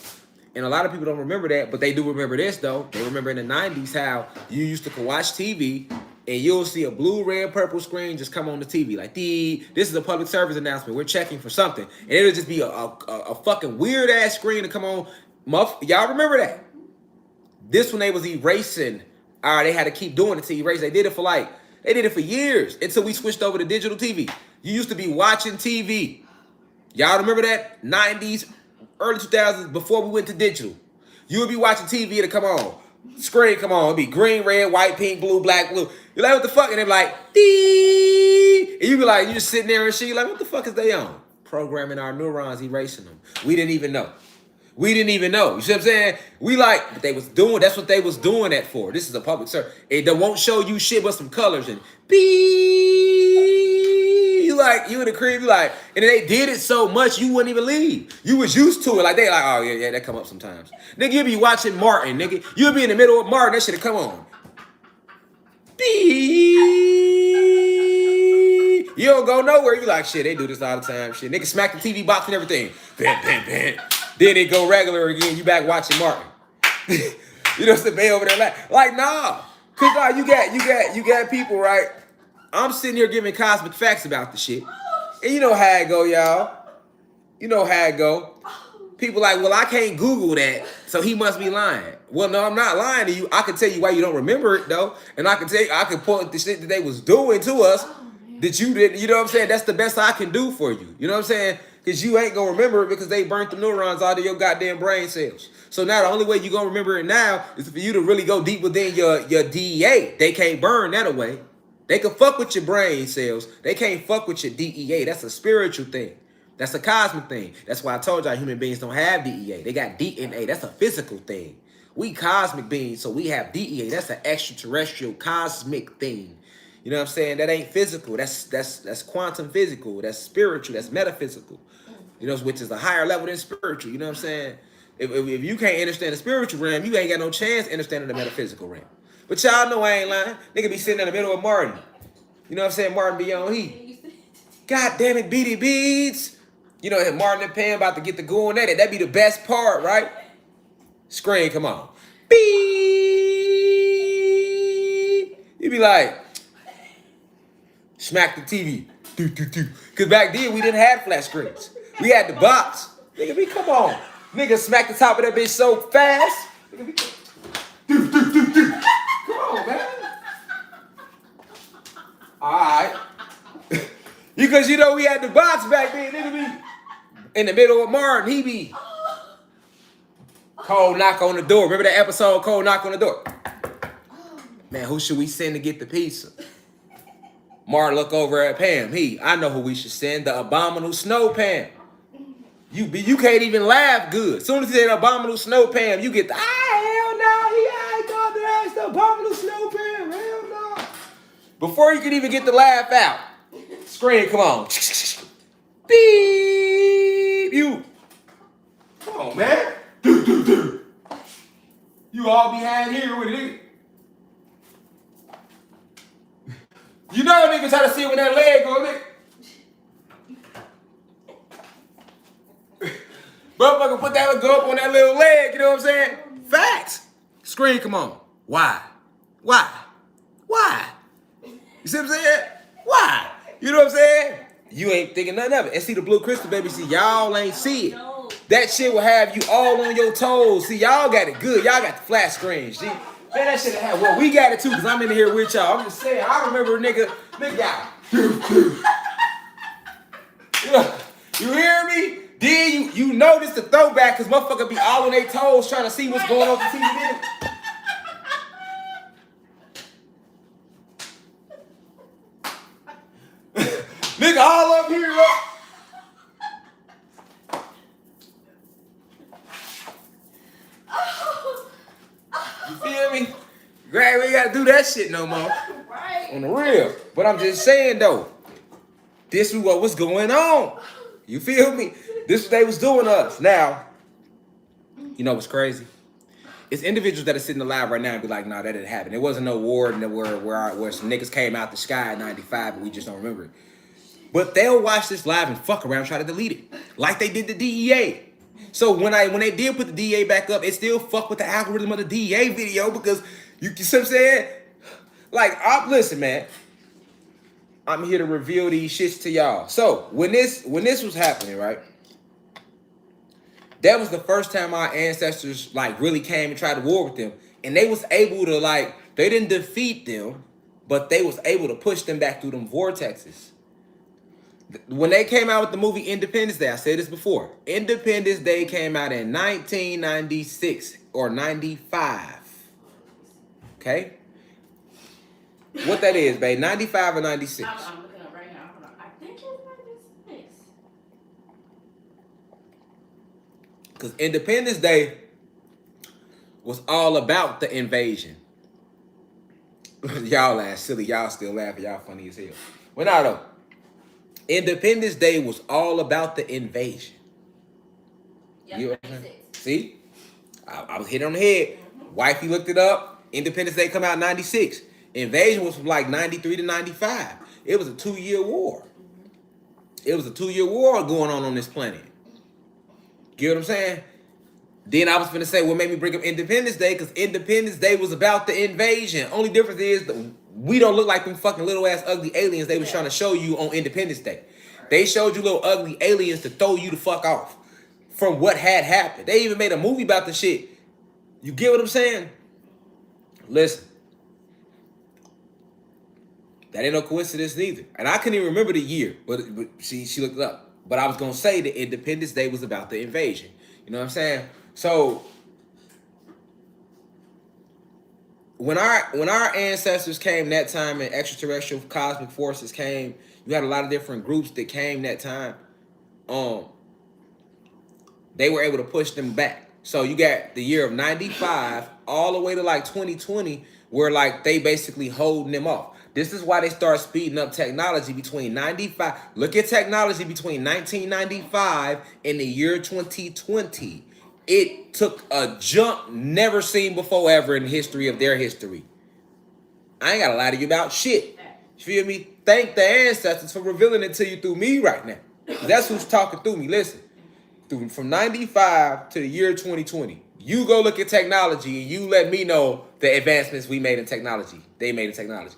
And a lot of people don't remember that, but they do remember this, though. They remember in the 90s how you used to watch TV, and you'll see a blue, red, purple screen just come on the TV. Like, this is a public service announcement. We're checking for something. And it'll just be a fucking weird-ass screen to come on. Y'all remember that? This one, they was erasing. All right, they had to keep doing it to erase. They did it for years until we switched over to digital TV. You used to be watching TV. Y'all remember that? 90s, early 2000s, before we went to digital. You would be watching TV to come on. Screen come on. It'd be green, red, white, pink, blue, black, blue. You're like, what the fuck? And they're like, dee. And you be like, you just sitting there and shit. You're like, what the fuck is they on? Programming our neurons, erasing them. We didn't even know. You see what I'm saying? But they was doing, that's what they was doing that for. This is a public service. They won't show you shit but some colors and you in the crib, and then they did it so much you wouldn't even leave. You was used to it. Like they like, oh yeah, that come up sometimes. Nigga, you be watching Martin, nigga. You'll be in the middle of Martin, that shit'll come on. You don't go nowhere. You like, shit, they do this all the time. Shit, nigga smack the TV box and everything. Bam. Then it go regular again. You back watching Martin. You know, they over there like nah. Cause you got people, right? I'm sitting here giving cosmic facts about the shit. And you know how it go, y'all. You know how it go. People like, well, I can't Google that, so he must be lying. Well, no, I'm not lying to you. I can tell you why you don't remember it, though. And I can point the shit that they was doing to us that you didn't, you know what I'm saying? That's the best I can do for you. You know what I'm saying? Because you ain't going to remember it because they burnt the neurons out of your goddamn brain cells. So now the only way you're going to remember it now is for you to really go deep within your DEA. They can't burn that away. They can fuck with your brain cells. They can't fuck with your DEA. That's a spiritual thing. That's a cosmic thing. That's why I told y'all human beings don't have DEA. They got DNA. That's a physical thing. We cosmic beings, so we have DEA. That's an extraterrestrial cosmic thing. You know what I'm saying? That ain't physical. That's quantum physical. That's spiritual. That's metaphysical. You know, which is a higher level than spiritual. You know what I'm saying? If you can't understand the spiritual realm, you ain't got no chance understanding the metaphysical realm. But y'all know I ain't lying. Nigga be sitting in the middle of Martin. You know what I'm saying? Martin be on heat. God damn it, Beady Beads. You know, Martin and Pam about to get the going at it. That'd be the best part, right? Screen, come on. Beep. You be like, smack the TV. Because back then, we didn't have flat screens. We had the box. Nigga, come on. Nigga, smack the top of that bitch so fast. Nigga, come on, man. All right. Because, you know, we had the box back then. Nigga be in the middle of Martin. He be cold knock on the door. Remember that episode, Cold Knock on the Door? Man, who should we send to get the pizza? Martin look over at Pam. I know who we should send. The abominable snow Pam. You can't even laugh good. As soon as you say the abominable snow Pam, you get the, hell no, he ain't gonna ask the abominable snow Pam. Hell no. Before you can even get the laugh out, screen, come on. Beep. You. Come on, man. You all behind here with it. You know niggas try to see when that leg go, nigga. Motherfucker put that go up on that little leg, you know what I'm saying? Facts. Screen, come on. Why? You see what I'm saying? Why? You know what I'm saying? You ain't thinking nothing of it. And see the blue crystal, baby. See, y'all ain't see it. That shit will have you all on your toes. See, y'all got it good. Y'all got the flat screen. See? Man, that shit have. Well, we got it too, because I'm in here with y'all. I'm just saying, I remember nigga you hear me? Then you notice the throwback, because motherfucker be all on their toes trying to see what's going on with the TV. Nigga all up here, bro. You feel me? Greg, we ain't gotta do that shit no more. Right. On the real. But I'm just saying though, this is what was going on. You feel me? This is what they was doing to us. Now, you know what's crazy? It's individuals that are sitting alive right now and be like, nah, that didn't happen. There wasn't no war where some niggas came out the sky in 95 and we just don't remember it. But they'll watch this live and fuck around and try to delete it. Like they did the DEA. So when they did put the DEA back up, it still fucked with the algorithm of the DEA video because you see what I'm saying? Like, listen, man. I'm here to reveal these shits to y'all. So when this was happening, right? That was the first time our ancestors like really came and tried to war with them. And they was able to they didn't defeat them, but they was able to push them back through them vortexes. When they came out with the movie Independence Day, I said this before. Independence Day came out in 1996 or 95. Okay? What that is, babe? 95 or 96? I'm looking up right now. Hold on. I think it's 96. Because Independence Day was all about the invasion. Y'all laugh silly. Y'all still laughing. Y'all funny as hell. Well, now though. Independence Day was all about the invasion. Yep, You know 96. See? I was hitting on the head. Wifey looked it up. Independence Day come out in 96. Invasion was from like 93 to 95. It was a 2-year war. It was a 2-year war going on this planet. Get what I'm saying? Then I was finna say what made me bring up Independence Day, because Independence Day was about the invasion. Only difference is we don't look like them fucking little ass ugly aliens they was trying to show you on Independence Day. They showed you little ugly aliens to throw you the fuck off from what had happened. They even made a movie about the shit. You get what I'm saying? Listen. That ain't no coincidence neither. And I couldn't even remember the year, but she looked it up. But I was gonna say that Independence Day was about the invasion. You know what I'm saying? So when our ancestors came that time and extraterrestrial cosmic forces came, you had a lot of different groups that came that time. They were able to push them back. So you got the year of 95 all the way to like 2020, where like they basically holding them off. This is why they start speeding up technology between 95. Look at technology between 1995 and the year 2020. It took a jump never seen before ever in the history of their history. I ain't got to lie to you about shit. You feel me? Thank the ancestors for revealing it to you through me right now. That's who's talking through me. Listen, from 95 to the year 2020, you go look at technology and you let me know the advancements we made in technology. They made in technology.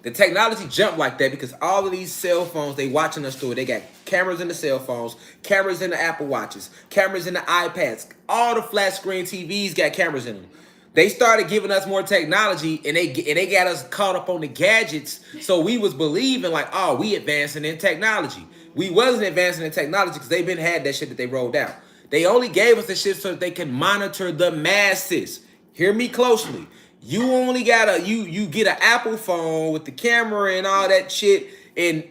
The technology jumped like that because all of these cell phones they watching us through. They got cameras in the cell phones, cameras in the Apple Watches, cameras in the iPads. All the flat screen TVs got cameras in them. They started giving us more technology, and they got us caught up on the gadgets. So we was believing like, oh, we advancing in technology. We wasn't advancing in technology because they been had that shit that they rolled out. They only gave us the shit so that they can monitor the masses. Hear me closely. You only got you get an Apple phone with the camera and all that shit and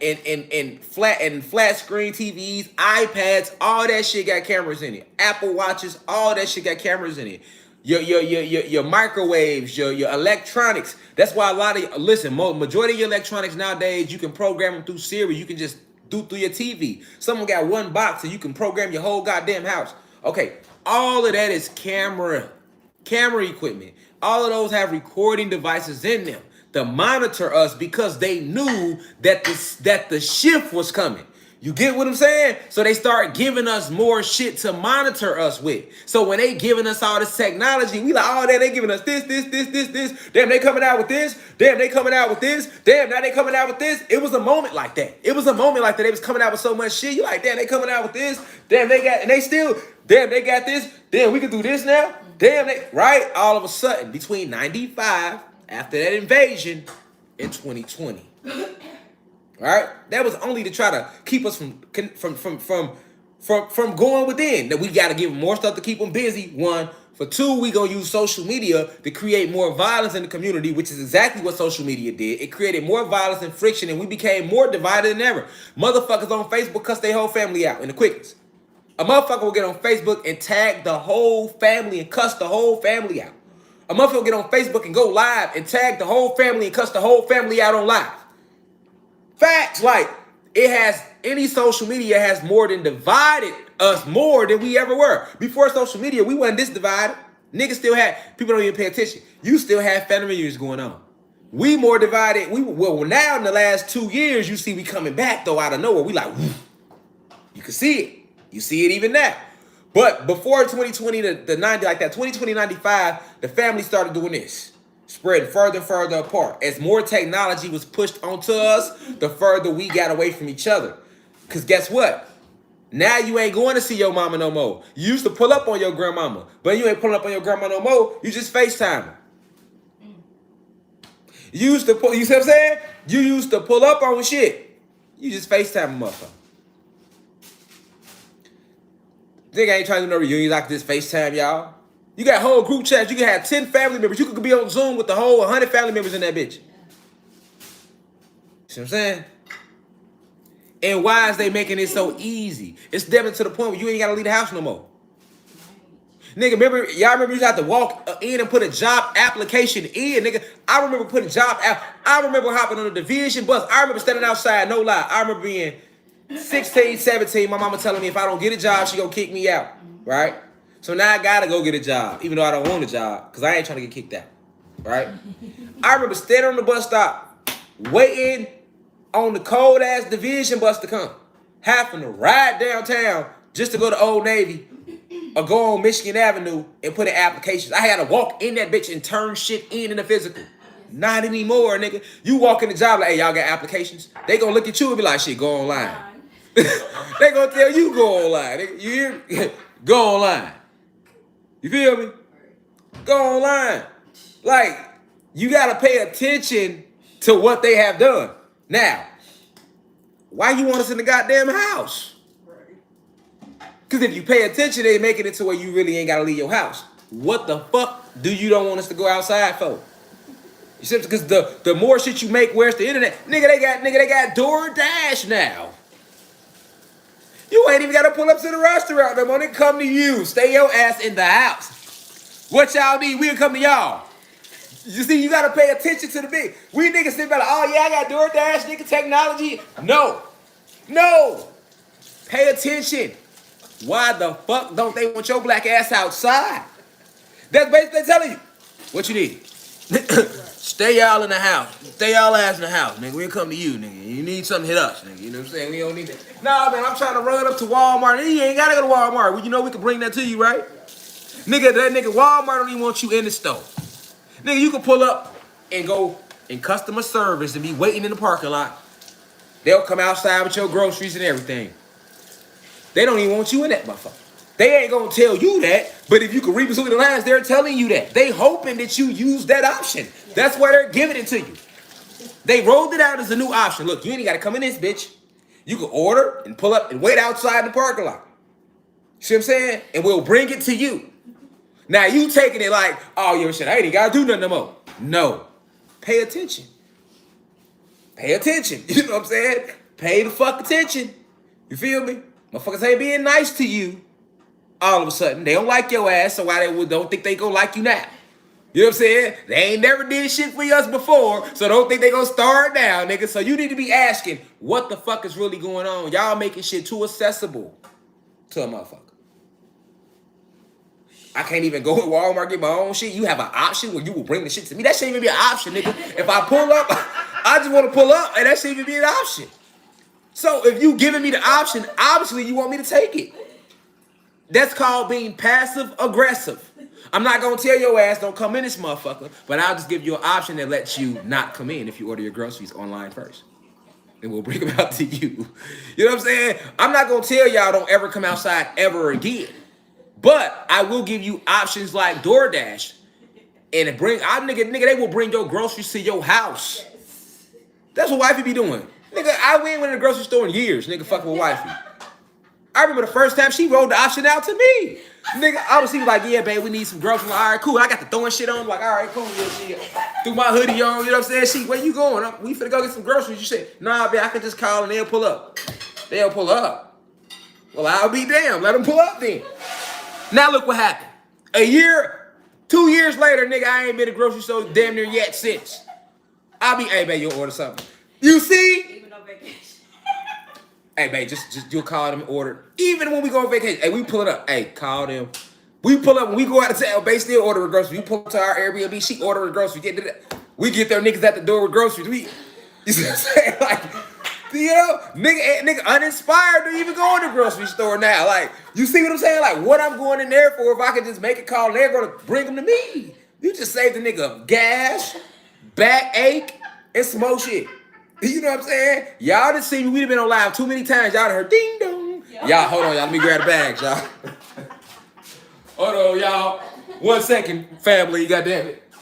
flat screen TVs, iPads, all that shit got cameras in it. Apple Watches, all that shit got cameras in it. Your microwaves, your electronics. That's why a lot of majority of your electronics nowadays you can program them through Siri. You can just do through your TV. Someone got one box and you can program your whole goddamn house. Okay, all of that is camera equipment. All of those have recording devices in them to monitor us because they knew that the shift was coming. You get what I'm saying? So they start giving us more shit to monitor us with. So when they giving us all this technology, we like, oh, they giving us this. Damn, they coming out with this. Damn, they coming out with this. Damn, now they coming out with this. It was a moment like that. They was coming out with so much shit. You like, damn, they coming out with this. Damn, they got this. Damn, we can do this now. Damn, right? All of a sudden, between 95, after that invasion, and 2020. All right, that was only to try to keep us from going within. That we got to give them more stuff to keep them busy. One, for two, we gonna use social media to create more violence in the community, which is exactly what social media did. It created more violence and friction, and we became more divided than ever. Motherfuckers on Facebook cuss their whole family out in the quickest. A motherfucker will get on Facebook and tag the whole family and cuss the whole family out. A motherfucker will get on Facebook and go live and tag the whole family and cuss the whole family out on live. Facts, like, Any social media has more than divided us more than we ever were. Before social media, we wasn't this divided. Niggas still had, people don't even pay attention. You still have family reunions going on. We more divided. Well, now in the last 2 years, you see we coming back though out of nowhere. We like, woof. You can see it. You see it even now. But before 2020, the 90, like that 2020, 95, the family started doing this. Spreading further and further apart. As more technology was pushed onto us, the further we got away from each other. Because guess what? Now you ain't going to see your mama no more. You used to pull up on your grandmama, but you ain't pulling up on your grandma no more. You just FaceTime her. You used to pull, you see what I'm saying? You used to pull up on shit. You just FaceTime a motherfucker. Nigga ain't trying to do no reunions like this FaceTime, y'all. You got whole group chats. You can have 10 family members. You could be on Zoom with the whole 100 family members in that bitch. See what I'm saying? And why is they making it so easy? It's definitely to the point where you ain't got to leave the house no more. Nigga, remember you used to have to walk in and put a job application in, nigga. I remember putting I remember hopping on a division bus. I remember standing outside, no lie. I remember being 16, 17, my mama telling me if I don't get a job, she gonna kick me out, right? So now I gotta go get a job, even though I don't want a job, because I ain't trying to get kicked out, right? I remember standing on the bus stop, waiting on the cold-ass division bus to come, having to ride downtown just to go to Old Navy or go on Michigan Avenue and put in applications. I had to walk in that bitch and turn shit in the physical. Not anymore, nigga. You walk in the job like, hey, y'all got applications? They gonna look at you and be like, shit, go online. They gonna tell you go online. Nigga. You hear me? Go online. You feel me? Go online. Like, you gotta pay attention to what they have done. Now, why you want us in the goddamn house? Because if you pay attention, they making it to where you really ain't gotta leave your house. What the fuck do you don't want us to go outside for? You see, because the more shit you make, where's the internet? Nigga, they got DoorDash now. You ain't even gotta pull up to the restaurant no more. They come to you. Stay your ass in the house. What y'all need? We'll come to y'all. You see, you gotta pay attention to the big. We niggas sit back like, oh yeah, I got DoorDash, nigga, technology. No. Pay attention. Why the fuck don't they want your black ass outside? That's basically telling you what you need. Stay y'all in the house. Stay y'all ass in the house, nigga. We'll come to you, nigga. You need something, hit us, nigga. You know what I'm saying? We don't need that. Nah, man, I'm trying to run up to Walmart. You ain't gotta go to Walmart. Well, you know we can bring that to you, right? Nigga, that nigga Walmart don't even want you in the store. Nigga, you can pull up and go in customer service and be waiting in the parking lot. They'll come outside with your groceries and everything. They don't even want you in that motherfucker. They ain't gonna tell you that, but if you can read between the lines, they're telling you that. They hoping that you use that option. That's why they're giving it to you. They rolled it out as a new option. Look, you ain't gotta come in this bitch. You can order and pull up and wait outside the parking lot. See what I'm saying? And we'll bring it to you. Now you taking it like, oh, yo, shit, I ain't gotta do nothing no more. No. Pay attention. Pay attention. You know what I'm saying? Pay the fuck attention. You feel me? Motherfuckers ain't being nice to you. All of a sudden, they don't like your ass, so why they don't think they gonna like you now? You know what I'm saying? They ain't never did shit for us before, so don't think they gonna start now, nigga. So you need to be asking, what the fuck is really going on? Y'all making shit too accessible to a motherfucker. I can't even go to Walmart get my own shit. You have an option where you will bring the shit to me. That shouldn't even be an option, nigga. If I pull up, I just want to pull up, and that shouldn't even be an option. So if you giving me the option, obviously you want me to take it. That's called being passive aggressive. I'm not gonna tell your ass don't come in this motherfucker, but I'll just give you an option that lets you not come in if you order your groceries online first. And we'll bring them out to you. You know what I'm saying? I'm not gonna tell y'all don't ever come outside ever again. But I will give you options like DoorDash. And they will bring your groceries to your house. That's what wifey be doing. Nigga, I ain't went in the grocery store in years, nigga, fucking with wifey. I remember the first time she rolled the option out to me. Nigga, I was like, yeah, babe, we need some groceries. All right, cool. I got the throwing shit on. Like, all right, cool. Yeah, she threw my hoodie on. You know what I'm saying? She, where you going? We finna go get some groceries. You said, nah, babe, I can just call and they'll pull up. They'll pull up. Well, I'll be damned. Let them pull up then. Now look what happened. 2 years later, nigga, I ain't been to the grocery store damn near yet since. I'll be, hey, babe, you'll order something. You see? Even on vacation. Hey, babe, just you'll call them, order. Even when we go on vacation, hey, we pull it up. Hey, call them. We pull up when we go out of town. Babe still order with groceries. We pull up to our Airbnb. She order with groceries. We get their niggas at the door with groceries. You see what I'm saying? Like, you know, nigga uninspired to even go in the grocery store now. Like, you see what I'm saying? Like, what I'm going in there for if I could just make a call and they're gonna bring them to me. You just saved the nigga gas, backache, and some more shit. You know what I'm saying? Y'all done see me. We've been on live too many times. Y'all done heard ding dong. Y'all, hold on, y'all. Let me grab the bags, y'all. Hold on, y'all. 1 second, family. Goddamn it.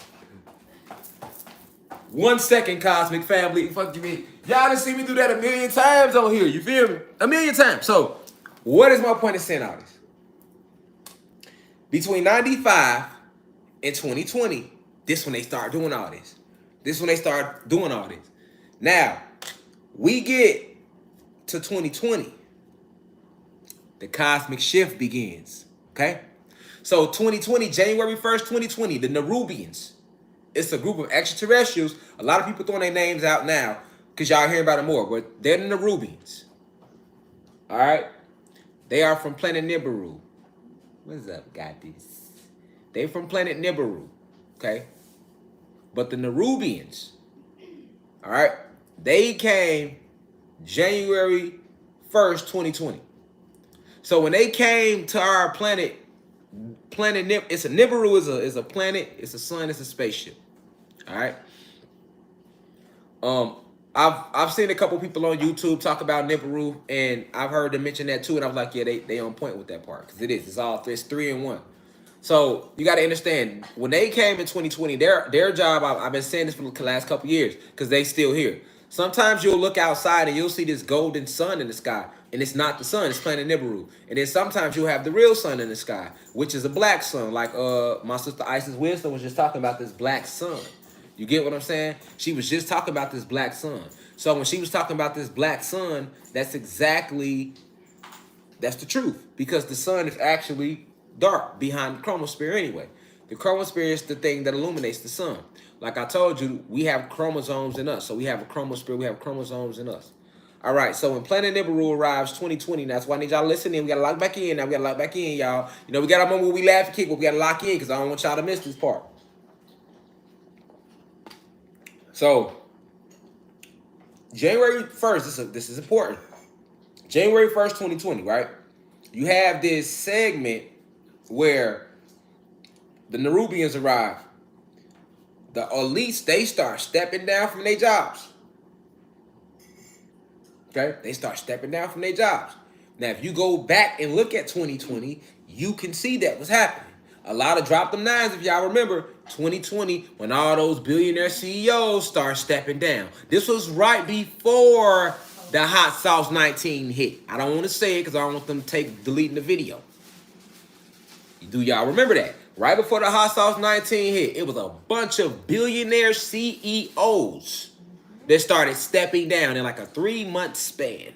1 second, cosmic family. Fuck you mean? Y'all done see me do that a million times on here. You feel me? A million times. So, what is my point of saying all this? Between 95 and 2020, this when they start doing all this. This when they start doing all this. Now, we get to 2020. The cosmic shift begins. Okay? So 2020, January 1st, 2020, the Nerubians. It's a group of extraterrestrials. A lot of people throwing their names out now because y'all hearing about it more, but they're the Nerubians. All right? They are from planet Nibiru. What's up, this? They from planet Nibiru. Okay? But the Nerubians, all right, they came January 1st, 2020. So when they came to our planet it's a Nibiru is a planet, it's a sun, it's a spaceship. All right. I've seen a couple people on YouTube talk about Nibiru, and I've heard them mention that too, and I was like, yeah, they on point with that part because it's all it's 3 in 1. So you got to understand when they came in 2020, their job. I've been saying this for the last couple years because they still here. Sometimes you'll look outside and you'll see this golden sun in the sky, and it's not the sun, it's planet Nibiru. And then sometimes you'll have the real sun in the sky, which is a black sun. Like my sister Isis Wisdom was just talking about this black sun. You get what I'm saying? She was just talking about this black sun. So when she was talking about this black sun, that's the truth, because the sun is actually dark behind the chromosphere anyway. The chromosphere is the thing that illuminates the sun. Like I told you, we have chromosomes in us. So we have a chromosphere, we have chromosomes in us. All right, so when Planet Nibiru arrives 2020, that's why I need y'all listening. We got to lock back in. Now we got to lock back in, y'all. You know, we got a moment where we laugh and kick, but we got to lock in because I don't want y'all to miss this part. So, January 1st, this is important. January 1st, 2020, right? You have this segment where the Nerubians arrive. The elites, they start stepping down from their jobs. Okay? They start stepping down from their jobs. Now, if you go back and look at 2020, you can see that was happening. A lot of drop them nines, if y'all remember, 2020, when all those billionaire CEOs start stepping down. This was right before the Hot Sauce 19 hit. I don't want to say it because I don't want them deleting the video. Do y'all remember that? Right before the Hot Sauce 19 hit, it was a bunch of billionaire CEOs that started stepping down in like a 3-month span.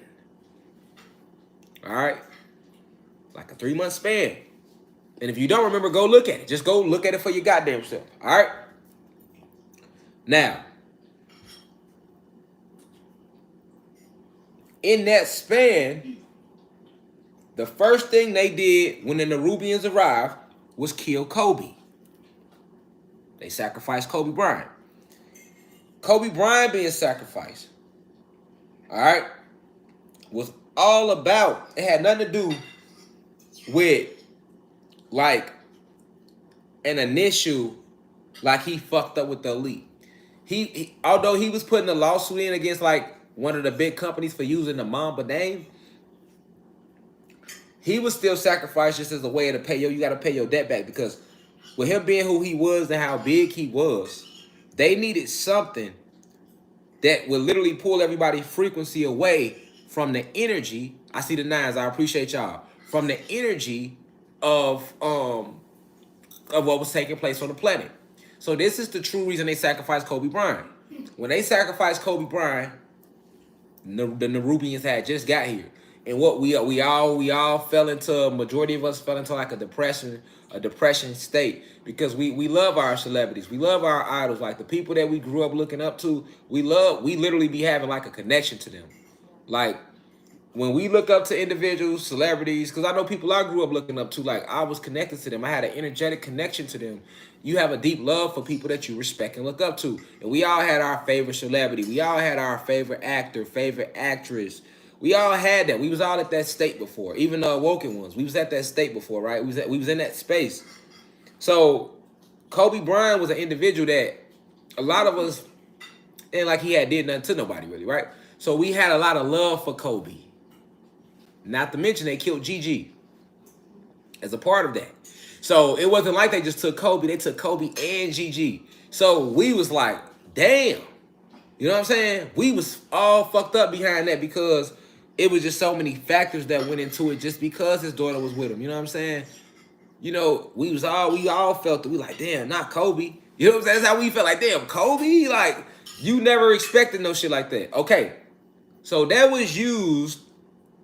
All right? Like a 3-month span. And if you don't remember, go look at it. Just go look at it for your goddamn self. All right? Now, in that span, the first thing they did when the Nerubians arrived was kill Kobe. They sacrificed Kobe Bryant. Kobe Bryant being sacrificed, all right, was all about, it had nothing to do with like an initial, like he fucked up with the elite. He although he was putting a lawsuit in against like one of the big companies for using the Mamba name, he was still sacrificed just as a way to pay you got to pay your debt back, because with him being who he was and how big he was, they needed something that would literally pull everybody's frequency away from the energy. I see the nines. I appreciate y'all. From the energy of what was taking place on the planet. So this is the true reason they sacrificed Kobe Bryant. When they sacrificed Kobe Bryant, the Nerubians had just got here. And what we all fell into, majority of us fell into like a depression state, because we love our celebrities. We love our idols, like the people that we grew up looking up to. We literally be having like a connection to them. Like when we look up to individuals, celebrities, because I know people I grew up looking up to, like I was connected to them. I had an energetic connection to them. You have a deep love for people that you respect and look up to. And we all had our favorite celebrity. We all had our favorite actor, favorite actress. We all had that. We was all at that state before. Even the awoken ones. We was at that state before, right? We was in that space. So Kobe Bryant was an individual that a lot of us, and like he had did nothing to nobody really, right? So we had a lot of love for Kobe. Not to mention they killed Gigi as a part of that. So it wasn't like they just took Kobe. They took Kobe and Gigi. So we was like, damn. You know what I'm saying? We was all fucked up behind that because it was just so many factors that went into it just because his daughter was with him. You know what I'm saying? You know, we all felt it. We like, damn, not Kobe. You know what I'm saying? That's how we felt like, damn, Kobe? Like, you never expected no shit like that. Okay. So that was used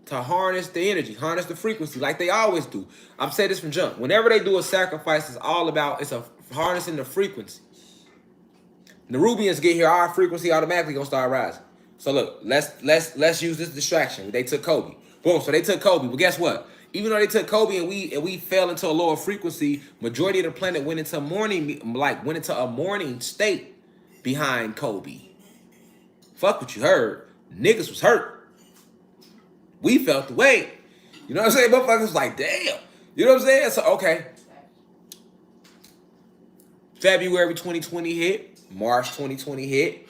to harness the energy, harness the frequency, like they always do. I'm saying this from jump. Whenever they do a sacrifice, it's all about harnessing the frequency. The Nubians get here, our frequency automatically gonna start rising. So look, let's use this distraction. They took Kobe. Boom. So they took Kobe. But guess what? Even though they took Kobe and we fell into a lower frequency, majority of the planet went into a mourning state behind Kobe. Fuck what you heard. Niggas was hurt. We felt the weight. You know what I'm saying? Motherfuckers was like, damn. You know what I'm saying? So, okay. February 2020 hit. March 2020 hit.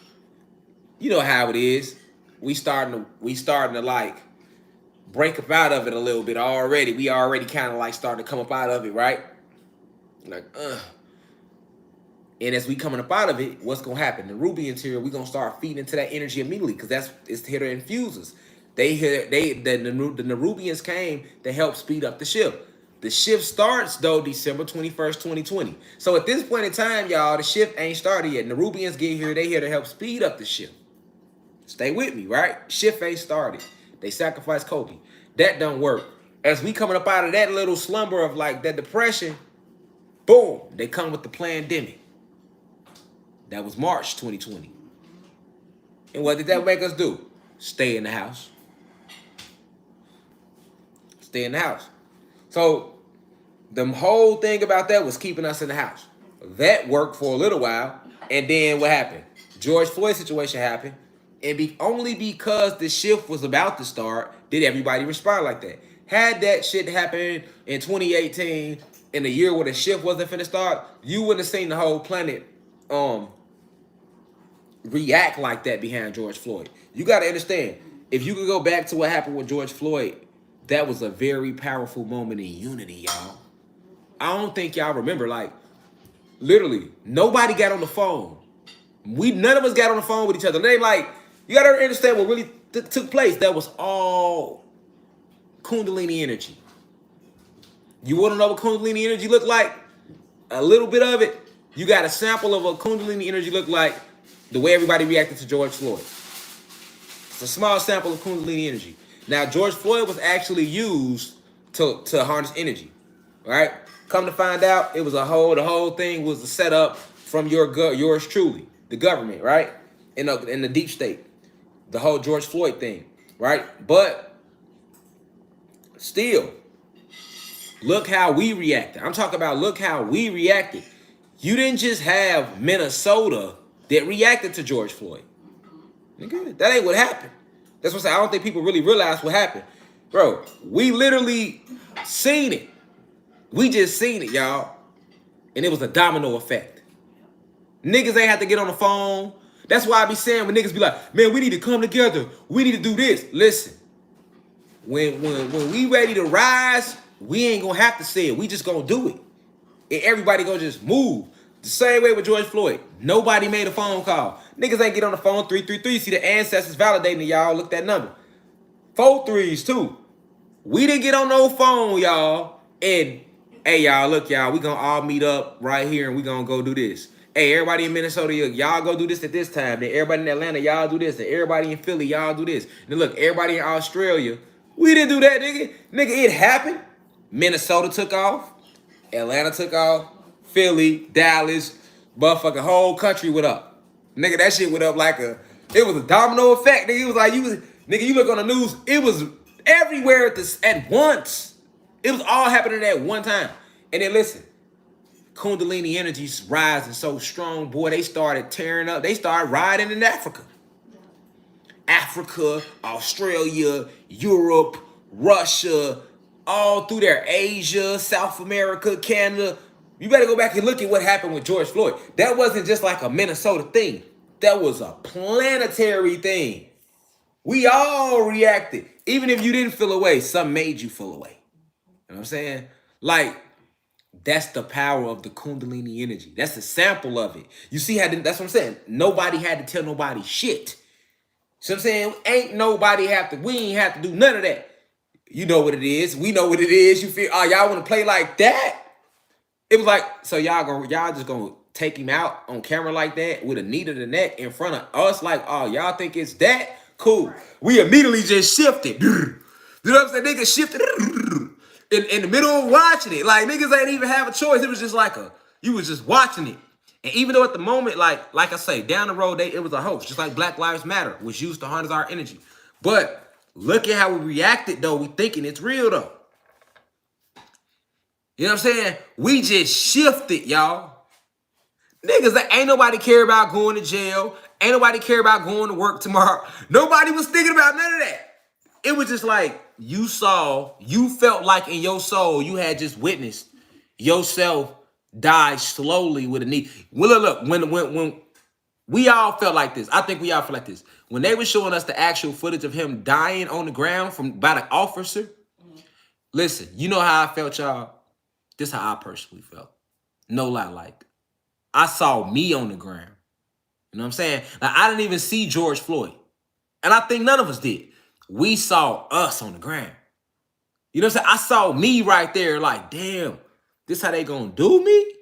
You know how it is. We starting to like break up out of it a little bit already. We already kind of like starting to come up out of it, right? Like, And as we coming up out of it, what's gonna happen? The Nubians here, we gonna start feeding into that energy immediately because it's here to infuse us. The Nubians came to help speed up the shift. The shift starts though December 21st, 2020. So at this point in time, y'all, the shift ain't started yet. The Nubians get here, they here to help speed up the shift. Stay with me, right? Shift ain't started. They sacrificed Kobe. That don't work. As we coming up out of that little slumber of like that depression, boom, they come with the pandemic. That was March 2020. And what did that make us do? Stay in the house. Stay in the house. So the whole thing about that was keeping us in the house. That worked for a little while. And then what happened? George Floyd situation happened. And only because the shift was about to start did everybody respond like that. Had that shit happened in 2018, in the year where the shift wasn't finna start, you wouldn't have seen the whole planet react like that behind George Floyd. You got to understand, if you could go back to what happened with George Floyd, that was a very powerful moment in unity, y'all. I don't think y'all remember, like, literally, nobody got on the phone. None of us got on the phone with each other. They like, you got to understand what really took place. That was all Kundalini energy. You want to know what Kundalini energy looked like? A little bit of it. You got a sample of what Kundalini energy looked like, the way everybody reacted to George Floyd. It's a small sample of Kundalini energy. Now, George Floyd was actually used to harness energy, right? Come to find out, it was the whole thing was a setup from yours truly, the government, right? In the deep state, the whole George Floyd thing, right? But still, look how we reacted. I'm talking about look how we reacted. You didn't just have Minnesota that reacted to George Floyd. Nigga, that ain't what happened. That's what I'm saying. I don't think people really realize what happened. Bro, we literally seen it. We just seen it, y'all. And it was a domino effect. Niggas ain't have to get on the phone. That's why I be saying when niggas be like, man, we need to come together. We need to do this. Listen, when we ready to rise, we ain't gonna have to say it. We just gonna do it. And everybody gonna just move. The same way with George Floyd. Nobody made a phone call. Niggas ain't get on the phone. 333. See the ancestors validating y'all. Look that number. 4 3s too. We didn't get on no phone, y'all. And hey, y'all, look, y'all, we gonna all meet up right here and we gonna go do this. Hey, everybody in Minnesota, y'all go do this at this time. Then everybody in Atlanta, y'all do this. Then everybody in Philly, y'all do this. Then look, everybody in Australia, we didn't do that, nigga. Nigga, it happened. Minnesota took off. Atlanta took off. Philly, Dallas, motherfucking whole country went up. Nigga, that shit went up like it was a domino effect. Nigga, it was like nigga, you look on the news, it was everywhere at once. It was all happening at one time. And then listen, Kundalini energy's rising so strong, boy, they started tearing up. They started riding in Africa. Africa, Australia, Europe, Russia, all through there, Asia, South America, Canada. You better go back and look at what happened with George Floyd. That wasn't just like a Minnesota thing. That was a planetary thing. We all reacted. Even if you didn't feel away, something made you feel away. You know what I'm saying? Like, that's the power of the Kundalini energy. That's a sample of it. You see how, that's what I'm saying. Nobody had to tell nobody shit. See what I'm saying? Ain't nobody we ain't have to do none of that. You know what it is. We know what it is. You feel, oh, y'all want to play like that? It was like, so y'all just gonna take him out on camera like that with a knee to the neck in front of us? Like, oh, y'all think it's that? Cool. We immediately just shifted. You know what I'm saying? Niggas shifted in the middle of watching it. Like, niggas ain't even have a choice. It was just like you was just watching it. And even though at the moment, like I say, down the road, it was a hoax. Just like Black Lives Matter was used to harness our energy. But look at how we reacted, though. We thinking it's real, though. You know what I'm saying? We just shifted, y'all. Niggas, ain't nobody care about going to jail. Ain't nobody care about going to work tomorrow. Nobody was thinking about none of that. It was just like you felt like in your soul you had just witnessed yourself die slowly with a knee. Well, look, when we all felt like this. I think we all felt like this. When they were showing us the actual footage of him dying on the ground by the officer, listen, you know how I felt, y'all? This is how I personally felt. No lie, like, I saw me on the ground. You know what I'm saying? Like, I didn't even see George Floyd. And I think none of us did. We saw us on the ground. You know what I'm saying? I saw me right there like, damn, this how they gonna do me?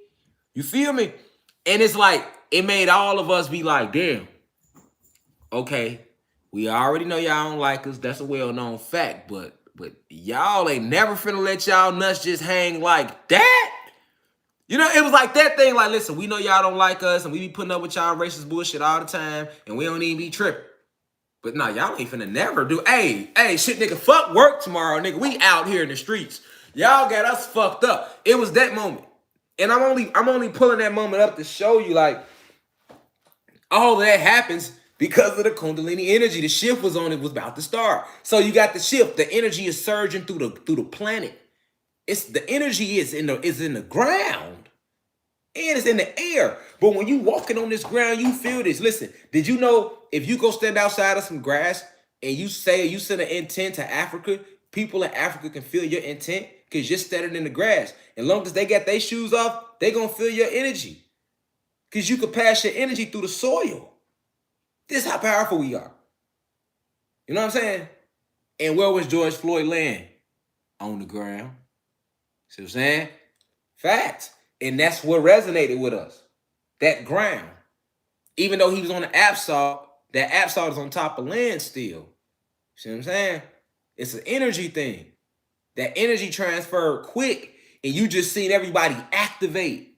You feel me? And it's like, it made all of us be like, damn, okay, we already know y'all don't like us. That's a well-known fact, but y'all ain't never finna let y'all nuts just hang like that. You know, it was like that thing, like, listen, we know y'all don't like us, and we be putting up with y'all racist bullshit all the time, and we don't even be tripping. But nah, y'all ain't finna never do, hey, shit, nigga, fuck work tomorrow, nigga. We out here in the streets. Y'all got us fucked up. It was that moment. And I'm only pulling that moment up to show you, like, all that happens because of the Kundalini energy. The shift was about to start. So you got the shift. The energy is surging through the planet. The energy is in the ground. And it's in the air. But when you walking on this ground, you feel this. Listen, did you know if you go stand outside of some grass and you send an intent to Africa, people in Africa can feel your intent because you're standing in the grass. As long as they got their shoes off, they gonna feel your energy. Because you can pass your energy through the soil. This is how powerful we are. You know what I'm saying? And where was George Floyd laying? On the ground. See what I'm saying? Facts. And that's what resonated with us. That ground. Even though he was on the Absol, that Absol is on top of land still. See what I'm saying? It's an energy thing. That energy transferred quick, and you just seen everybody activate.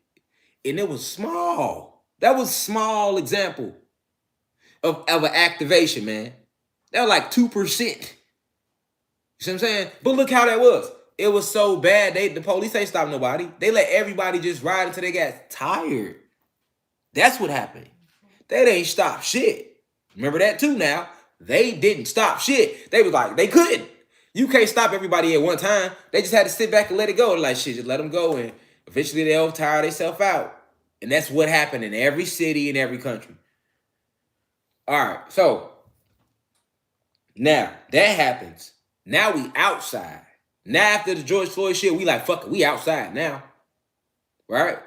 And it was small. That was a small example of an activation, man. That was like 2%. You see what I'm saying? But look how that was. It was so bad, the police ain't stopped nobody. They let everybody just ride until they got tired. That's what happened. They ain't stopped shit. Remember that too now. They didn't stop shit. They was like, they couldn't. You can't stop everybody at one time. They just had to sit back and let it go. Like, shit, just let them go. And eventually they'll tire themselves out. And that's what happened in every city, in every country. All right, so now that happens. Now we outside. Now after the George Floyd shit, we like, fuck it, we outside now. Right?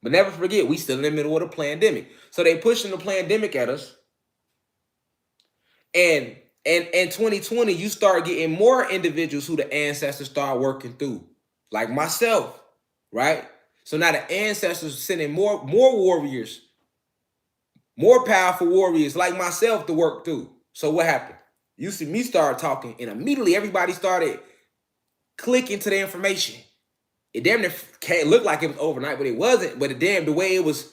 But never forget, we still in the middle of the pandemic. So they pushing the pandemic at us. And in 2020, you start getting more individuals who the ancestors start working through. Like myself, right? So now the ancestors are sending more warriors, more powerful warriors like myself to work through. So what happened? You see me start talking, and immediately everybody started clicking to the information. It damn near can't look like it was overnight, but it wasn't. But the way it was,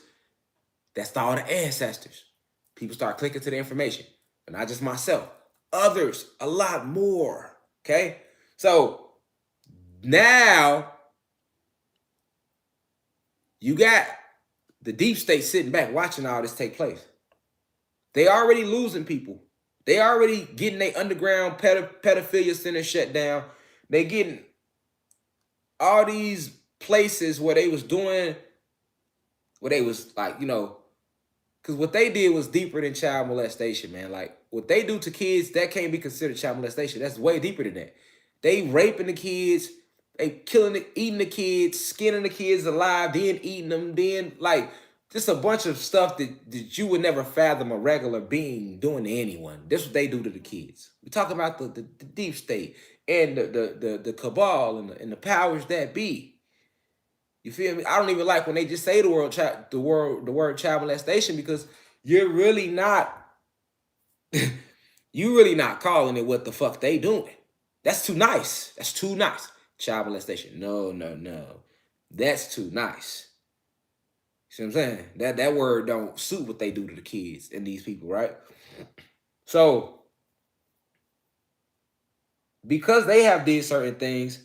that's all the ancestors. People start clicking to the information, but not just myself. Others, a lot more. Okay? So now you got the deep state sitting back watching all this take place. They already losing people. They already getting their underground pedophilia center shut down. They getting all these places where they was doing, where they was like, because what they did was deeper than child molestation, man. Like what they do to kids, that can't be considered child molestation. That's way deeper than that. They raping the kids, they killing, eating the kids, skinning the kids alive, then eating them, then like just a bunch of stuff that you would never fathom a regular being doing to anyone. That's what they do to the kids. We talk about the deep state and the cabal and the powers that be. You feel me? I don't even like when they just say the word child molestation, because you're really not you really not calling it what the fuck they doing. That's too nice. That's too nice. Child molestation. No, no, no. That's too nice. See what I'm saying? That word don't suit what they do to the kids and these people, right? So because they have did certain things,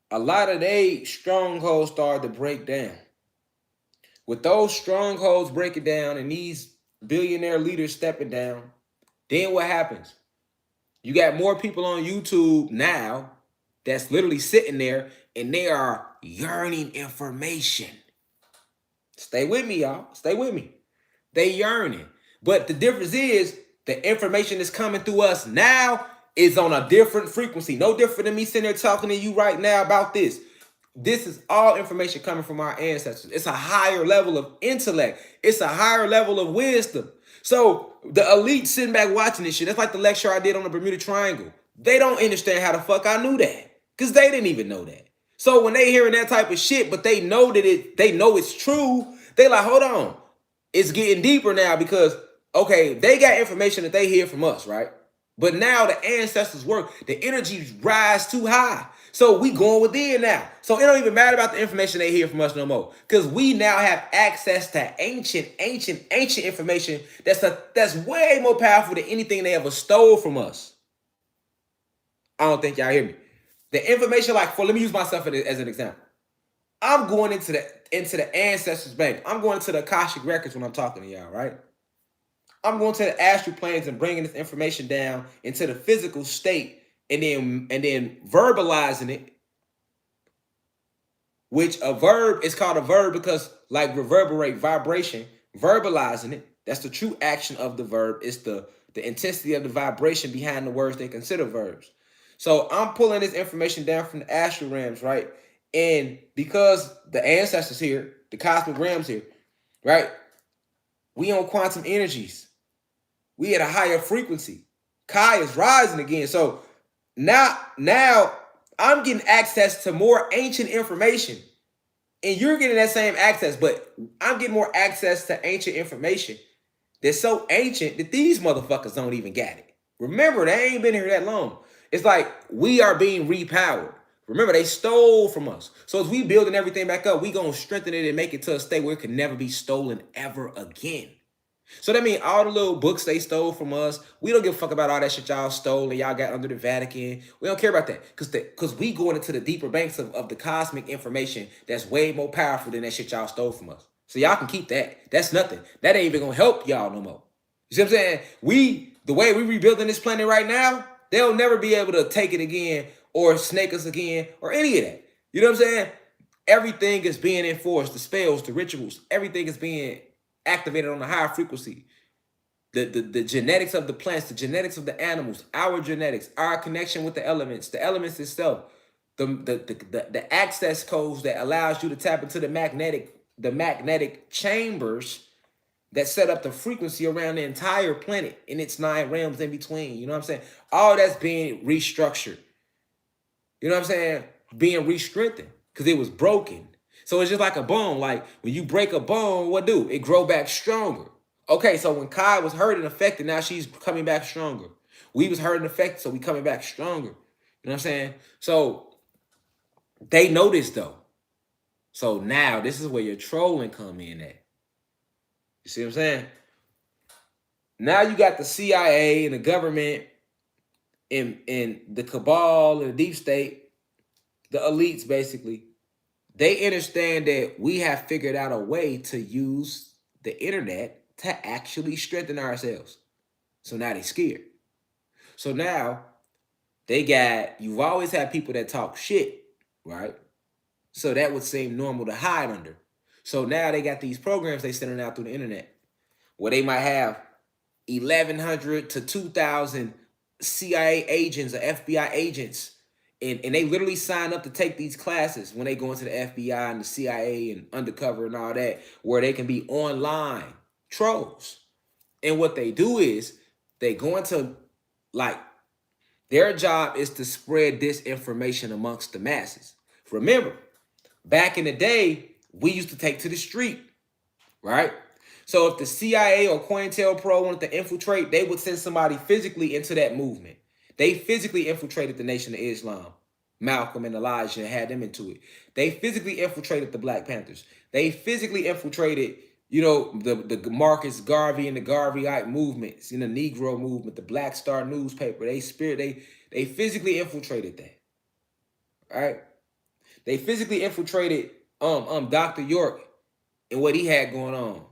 a lot of they strongholds started to break down. With those strongholds breaking down and these billionaire leaders stepping down, then what happens? You got more people on YouTube now that's literally sitting there and they are yearning information. Stay with me, y'all. Stay with me. They yearning. But the difference is the information that's coming through us now is on a different frequency. No different than me sitting there talking to you right now about this. This is all information coming from our ancestors. It's a higher level of intellect. It's a higher level of wisdom. So the elite sitting back watching this shit, that's like the lecture I did on the Bermuda Triangle. They don't understand how the fuck I knew that, because they didn't even know that. So when they hearing that type of shit, but they know that they know it's true, they like, hold on. It's getting deeper now because, okay, they got information that they hear from us, right? But now the ancestors work. The energies rise too high. So we going within now. So it don't even matter about the information they hear from us no more, because we now have access to ancient information that's way more powerful than anything they ever stole from us. I don't think y'all hear me. The information, like, let me use myself as an example. I'm going into the ancestors' bank. I'm going to the Akashic records when I'm talking to y'all, right? I'm going to the astral planes and bringing this information down into the physical state, and then verbalizing it, which a verb is called a verb because, like, reverberate, vibration, verbalizing it. That's the true action of the verb. It's the intensity of the vibration behind the words they consider verbs. So I'm pulling this information down from the astral realms, right? And because the ancestors here, the cosmic realms here, right? We on quantum energies. We at a higher frequency. Kai is rising again. So now I'm getting access to more ancient information. And you're getting that same access, but I'm getting more access to ancient information that's so ancient that these motherfuckers don't even get it. Remember, they ain't been here that long. It's like we are being repowered. Remember, they stole from us. So as we building everything back up, we gonna strengthen it and make it to a state where it can never be stolen ever again. So that means all the little books they stole from us, we don't give a fuck about all that shit y'all stole and y'all got under the Vatican. We don't care about that, because we going into the deeper banks of the cosmic information that's way more powerful than that shit y'all stole from us. So y'all can keep that. That's nothing. That ain't even gonna help y'all no more. You see what I'm saying? The way we rebuilding this planet right now, they'll never be able to take it again or snake us again or any of that. You know what I'm saying? Everything is being enforced. The spells, the rituals, everything is being activated on a higher frequency. The genetics of the plants, the genetics of the animals, our genetics, our connection with the elements itself, the access codes that allows you to tap into the magnetic chambers that set up the frequency around the entire planet in its 9 realms in between. You know what I'm saying? All that's being restructured. You know what I'm saying? Being re-strengthened because it was broken. So it's just like a bone. Like when you break a bone, what do? It grow back stronger. Okay, so when Kai was hurt and affected, now she's coming back stronger. We was hurt and affected, so we coming back stronger. You know what I'm saying? So they know this though. So now this is where your trolling come in at. You see what I'm saying? Now you got the CIA and the government in the cabal and the deep state, the elites basically, they understand that we have figured out a way to use the internet to actually strengthen ourselves. So now they scared. So now you've always had people that talk shit, right? So that would seem normal to hide under. So now they got these programs they sending out through the internet where they might have 1,100 to 2,000 CIA agents or FBI agents. And they literally sign up to take these classes when they go into the FBI and the CIA and undercover and all that, where they can be online trolls. And what they do is they go into, like, their job is to spread disinformation amongst the masses. Remember, back in the day, we used to take to the street, right? So if the CIA or COINTELPRO wanted to infiltrate, they would send somebody physically into that movement. They physically infiltrated the Nation of Islam, Malcolm and Elijah, and had them into it. They physically infiltrated the Black Panthers. They physically infiltrated, the Marcus Garvey and the Garveyite movements, the Negro movement, the Black Star newspaper. They physically infiltrated that, right? They physically infiltrated Dr. York and what he had going on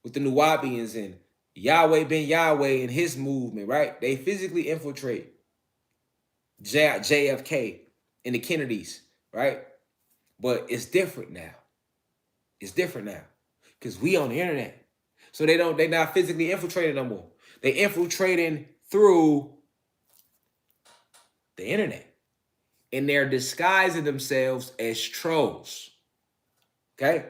with the Nuwabians and Yahweh ben Yahweh and his movement, right? They physically infiltrate JFK and the Kennedys, right? But it's different now. It's different now because we on the internet. So they not physically infiltrating no more. They infiltrating through the internet. And they're disguising themselves as trolls. Okay?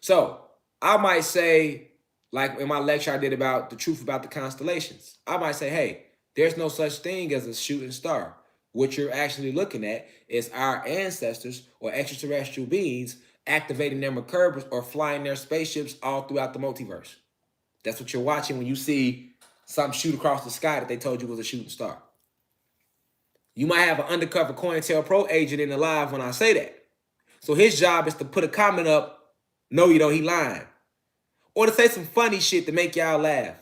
So I might say, like in my lecture I did about the truth about the constellations, I might say, hey, there's no such thing as a shooting star. What you're actually looking at is our ancestors or extraterrestrial beings activating their Merkabas or flying their spaceships all throughout the multiverse. That's what you're watching when you see something shoot across the sky that they told you was a shooting star. You might have an undercover COINTELPRO agent in the live when I say that. So his job is to put a comment up, no, you don't, he lying. Or to say some funny shit to make y'all laugh.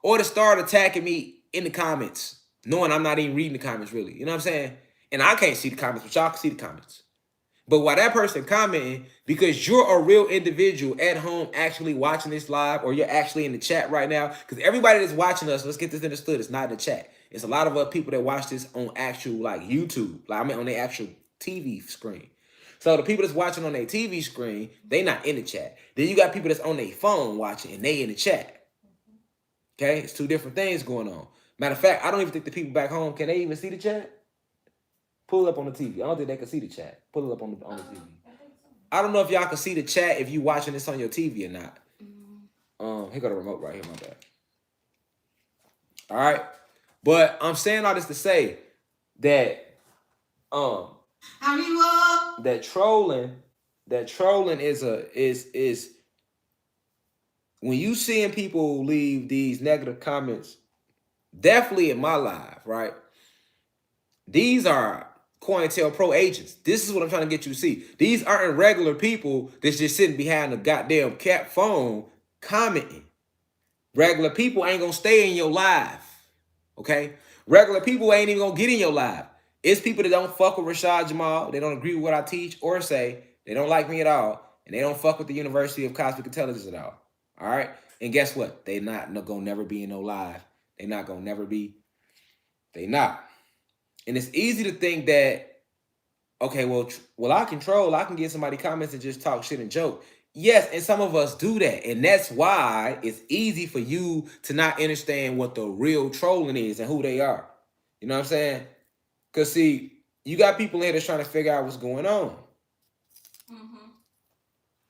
Or to start attacking me in the comments, knowing I'm not even reading the comments really. You know what I'm saying? And I can't see the comments, but y'all can see the comments. But while that person commenting, because you're a real individual at home actually watching this live, or you're actually in the chat right now, because everybody that's watching us, let's get this understood, it's not in the chat. It's a lot of other people that watch this on actual YouTube, on their actual TV screen. So the people that's watching on their TV screen, they not in the chat. Then you got people that's on their phone watching and they in the chat. Okay, it's two different things going on. Matter of fact, I don't even think the people back home, can they even see the chat? Pull it up on the TV. I don't think they can see the chat. Pull it up on the TV. I don't know if y'all can see the chat if you watching this on your TV or not. Here go the remote right here, my bad. All right. But I'm saying all this to say that that trolling is when you seeing people leave these negative comments, definitely in my life, right? These are COINTELPRO agents. This is what I'm trying to get you to see. These aren't regular people that's just sitting behind a goddamn cat phone commenting. Regular people ain't gonna stay in your live. Okay? Regular people ain't even gonna get in your live. It's people that don't fuck with Rashad Jamal. They don't agree with what I teach or say. They don't like me at all. And they don't fuck with the University of Cosmic Intelligence at all. All right? And guess what? They not gonna never be in no live. They not gonna never be. They not. And it's easy to think that, okay, well, I can get somebody comments and just talk shit and joke. Yes, and some of us do that. And that's why it's easy for you to not understand what the real trolling is and who they are. You know what I'm saying? Because, see, you got people in here that's trying to figure out what's going on.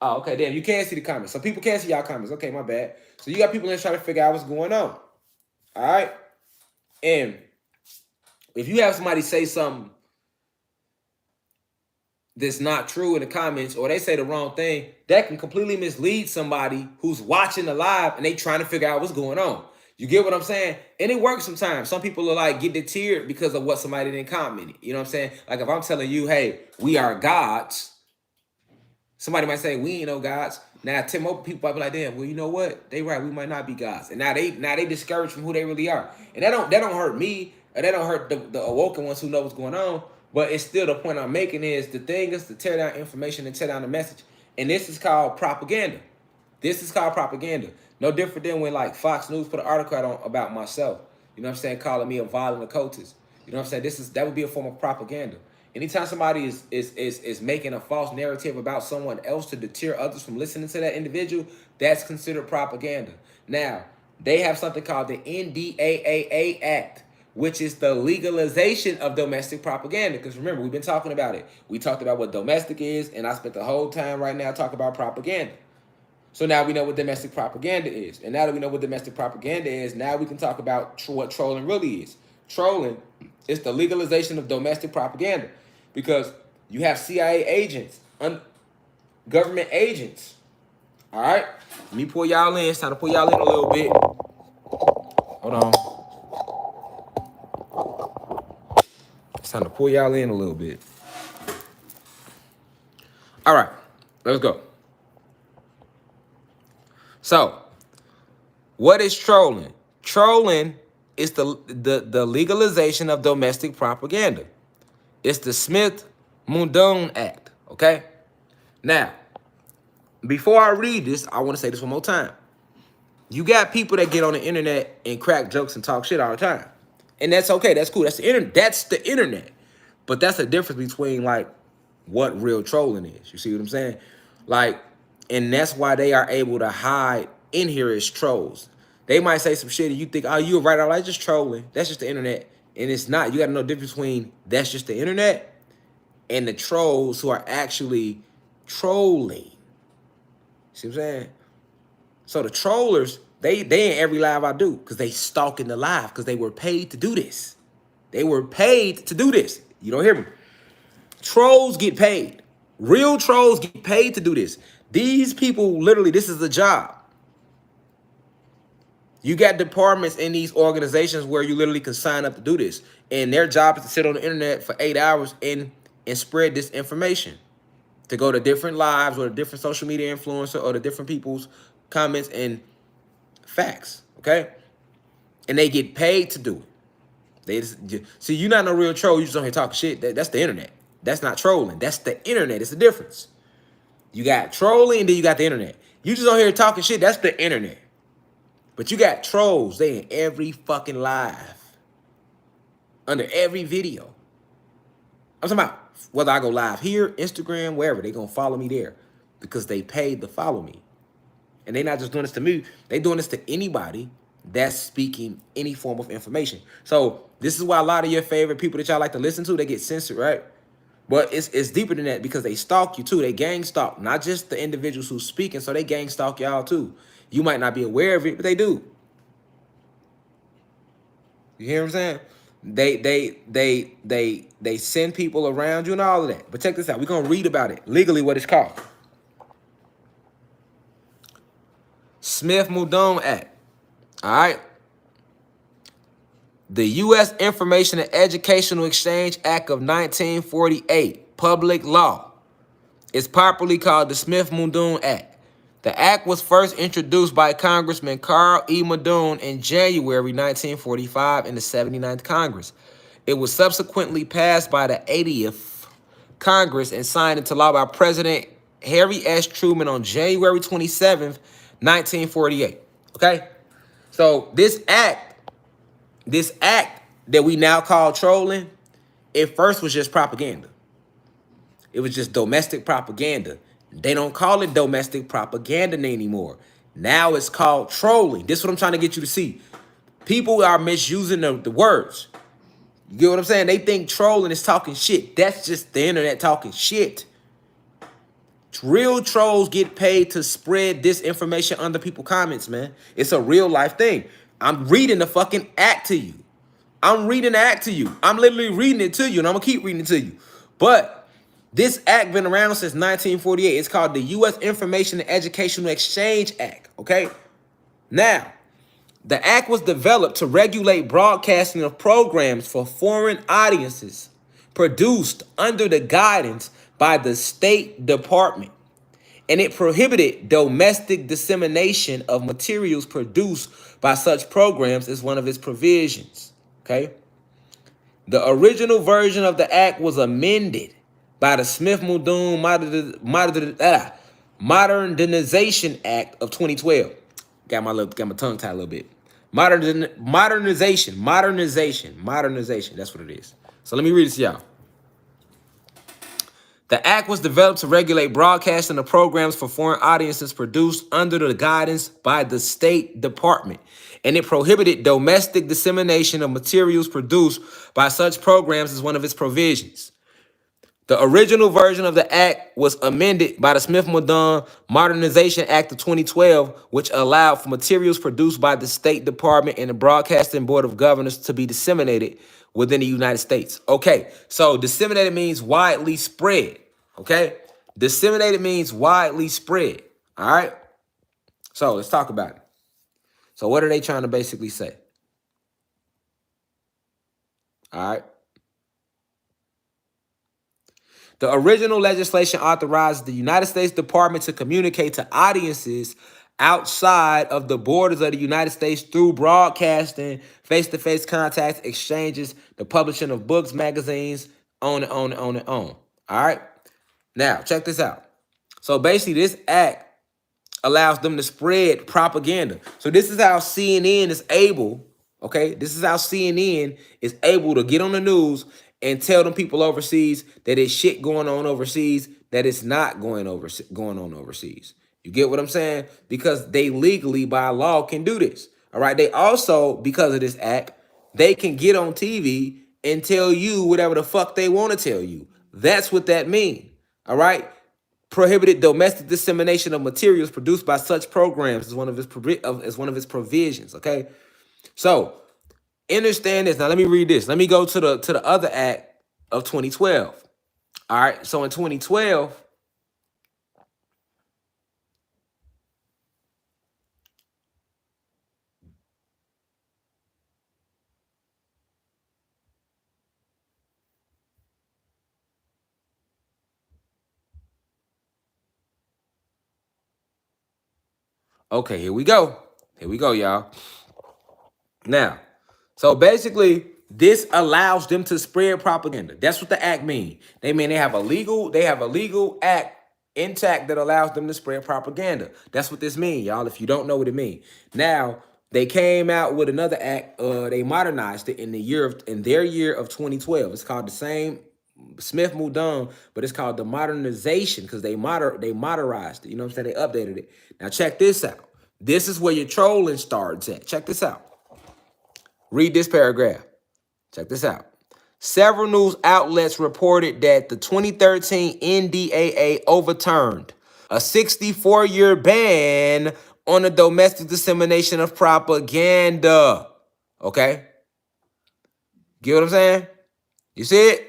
Oh, okay, damn, you can't see the comments. Some people can't see y'all comments. Okay, my bad. So you got people in here trying to figure out what's going on. All right? And if you have somebody say something that's not true in the comments, or they say the wrong thing, that can completely mislead somebody who's watching the live and they trying to figure out what's going on. You get what I'm saying? And it works sometimes. Some people are like get deterred because of what somebody didn't comment. You know what I'm saying? Like if I'm telling you, hey, we are gods, somebody might say we ain't no gods. Now people might be like, damn, well, you know what? They right, we might not be gods. And now they discouraged from who they really are. And that don't hurt me. And they don't hurt the awoken ones who know what's going on. But it's still the point I'm making is the thing is to tear down information and tear down the message. And this is called propaganda. This is called propaganda. No different than when like Fox News put an article out on about myself. You know what I'm saying? Calling me a violent occultist. You know what I'm saying? That would be a form of propaganda. Anytime somebody is making a false narrative about someone else to deter others from listening to that individual, that's considered propaganda. Now, they have something called the NDAA Act, which is the legalization of domestic propaganda. Because remember, we've been talking about it. We talked about what domestic is, and I spent the whole time right now talking about propaganda. So now we know what domestic propaganda is. And now that we know what domestic propaganda is, now we can talk about what trolling really is. Trolling is the legalization of domestic propaganda because you have CIA agents, government agents. All right? Let me pull y'all in. It's time to pull y'all in a little bit. Hold on. It's time to pull y'all in a little bit. All right. Let's go. So, what is trolling? Trolling is the legalization of domestic propaganda. It's the Smith-Mundt Act, okay? Now, before I read this, I want to say this one more time. You got people that get on the internet and crack jokes and talk shit all the time. And that's okay. That's cool. That's the internet. That's the internet. But that's the difference between, like, what real trolling is. You see what I'm saying? Like, and that's why they are able to hide in here as trolls. They might say some shit and you think, oh, you're right, all right, just trolling. That's just the internet. And it's not. You got to know the difference between that's just the internet and the trolls who are actually trolling. See what I'm saying? So the trollers, they in every live I do because they stalking the live because they were paid to do this. They were paid to do this. You don't hear me? Trolls get paid. Real trolls get paid to do this. These people, literally, this is a job. You got departments in these organizations where you literally can sign up to do this. And their job is to sit on the internet for 8 hours and spread this information. To go to different lives or different social media influencer or the different people's comments and facts, okay? And they get paid to do it. They just, see, you're not no real troll. You just on here talking shit. That's the internet. That's not trolling. That's the internet. It's the difference. You got trolling and then you got the internet. You just on here talking shit. That's the internet. But you got trolls. They in every fucking live. Under every video. I'm talking about whether I go live here, Instagram, wherever. They going to follow me there. Because they paid to follow me. And they not just doing this to me. They doing this to anybody that's speaking any form of information. So this is why a lot of your favorite people that y'all like to listen to, they get censored, right? But it's deeper than that because they stalk you too. They gang stalk, not just the individuals who's speaking. So they gang stalk y'all too. You might not be aware of it, but they do. You hear what I'm saying? They send people around you and all of that. But check this out. We're gonna read about it legally. What it's called? Smith-Mundt Act. All right. The U.S. Information and Educational Exchange Act of 1948, public law, is popularly called the Smith-Mundt Act. The act was first introduced by Congressman Carl E. Muldoon in January 1945 in the 79th Congress. It was subsequently passed by the 80th Congress and signed into law by President Harry S. Truman on January 27th, 1948. Okay? So this act that we now call trolling, it first was just propaganda. It was just domestic propaganda. They don't call it domestic propaganda anymore. Now it's called trolling. This is what I'm trying to get you to see. People are misusing the words. You get what I'm saying? They think trolling is talking shit. That's just the internet talking shit. Real trolls get paid to spread disinformation under people's comments, man. It's a real life thing. I'm reading the fucking act to you. I'm reading the act to you. I'm literally reading it to you, and I'm going to keep reading it to you. But this act been around since 1948. It's called the U.S. Information and Educational Exchange Act, okay? Now, the act was developed to regulate broadcasting of programs for foreign audiences produced under the guidance by the State Department. And it prohibited domestic dissemination of materials produced by such programs as one of its provisions, okay? The original version of the act was amended by the Smith-Mundt Modernization Act of 2012. Got my tongue tied a little bit. Modernization. That's what it is. So let me read this to y'all. The act was developed to regulate broadcasting of programs for foreign audiences produced under the guidance by the State Department, and it prohibited domestic dissemination of materials produced by such programs as one of its provisions. The original version of the act was amended by the Smith-Mundt Modernization Act of 2012, which allowed for materials produced by the State Department and the Broadcasting Board of Governors to be disseminated within the United States. Okay, so disseminated means widely spread. Okay, disseminated means widely spread. All right, so let's talk about it. So what are they trying to basically say? All right. The original legislation authorized the United States Department to communicate to audiences outside of the borders of the United States through broadcasting, face-to-face contacts, exchanges, the publishing of books, magazines, on and on and on and on. All right? Now, check this out. So basically, this act allows them to spread propaganda. So this is how CNN is able, okay? This is how CNN is able to get on the news and tell them people overseas that there's shit going on overseas that it's not going on overseas. You get what I'm saying? Because they legally, by law, can do this. All right? They also, because of this act, they can get on TV and tell you whatever the fuck they want to tell you. That's what that means. All right? Prohibited domestic dissemination of materials produced by such programs as one of its provisions. Okay, so understand this. Now let me read this. Let me go to the other act of 2012. All right, so in 2012. Okay, here we go. Here we go, y'all. Now, so basically, this allows them to spread propaganda. That's what the act mean. They have a legal act intact that allows them to spread propaganda. That's what this mean, y'all. If you don't know what it mean. Now, they came out with another act. They modernized it in their year of 2012. It's called the same Smith-Mundt, but it's called the modernization because they modernized it. You know what I'm saying? They updated it. Now check this out. This is where your trolling starts at. Check this out. Read this paragraph. Check this out. Several news outlets reported that the 2013 NDAA overturned a 64-year ban on the domestic dissemination of propaganda. Okay? Get what I'm saying? You see it?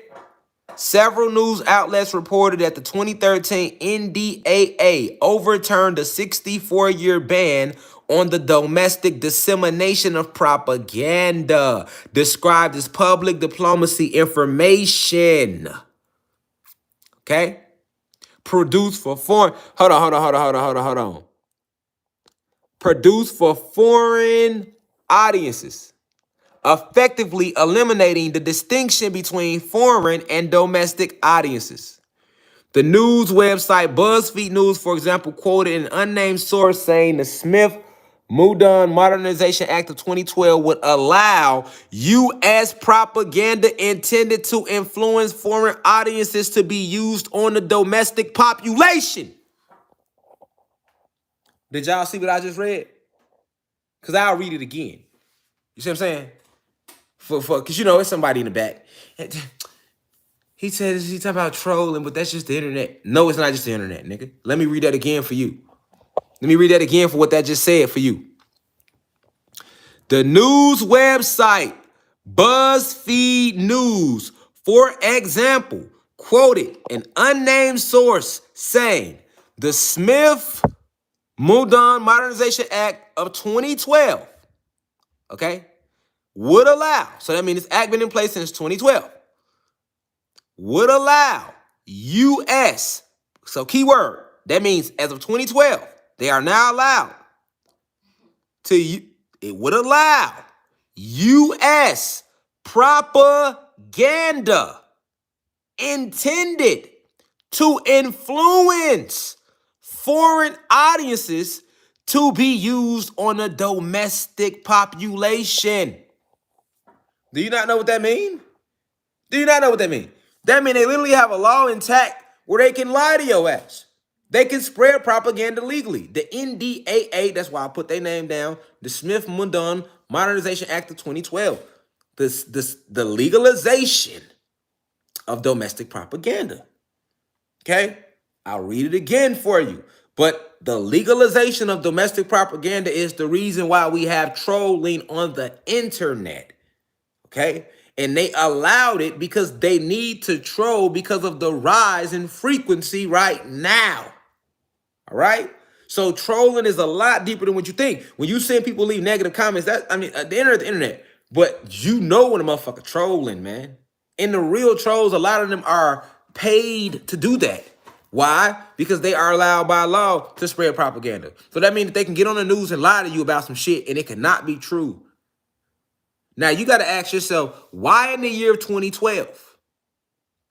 Several news outlets reported that the 2013 NDAA overturned a 64-year ban on the domestic dissemination of propaganda, described as public diplomacy information. Okay? Produced for foreign... Hold on. Produced for foreign audiences, effectively eliminating the distinction between foreign and domestic audiences. The news website BuzzFeed News, for example, quoted an unnamed source saying the Smith-Mundt Modernization Act of 2012 would allow U.S. propaganda intended to influence foreign audiences to be used on the domestic population. Did y'all see what I just read? Because I'll read it again. You see what I'm saying? Because, you know, it's somebody in the back. He said he's talking about trolling, but that's just the internet. No, it's not just the internet, nigga. Let me read that again for you. Let me read that again for what that just said for you. The news website, BuzzFeed News, for example, quoted an unnamed source saying the Smith-Mundt Modernization Act of 2012, okay, would allow, so that means this act been in place since 2012, would allow U.S., so keyword, that means as of 2012, they are now allowed to, it would allow U.S. propaganda propaganda intended to influence foreign audiences to be used on a domestic population. Do you not know what that means? Do you not know what that means? That means they literally have a law intact where they can lie to your ass. They can spread propaganda legally. The NDAA, that's why I put their name down, the Smith-Mundt Modernization Act of 2012. The legalization of domestic propaganda. Okay? I'll read it again for you. But the legalization of domestic propaganda is the reason why we have trolling on the internet. Okay? And they allowed it because they need to troll because of the rise in frequency right now. All right? So trolling is a lot deeper than what you think. When you see people leave negative comments, the internet. But you know when a motherfucker trolling, man. And the real trolls, a lot of them are paid to do that. Why? Because they are allowed by law to spread propaganda. So that means that they can get on the news and lie to you about some shit and it cannot be true. Now you got to ask yourself, why in the year of 2012?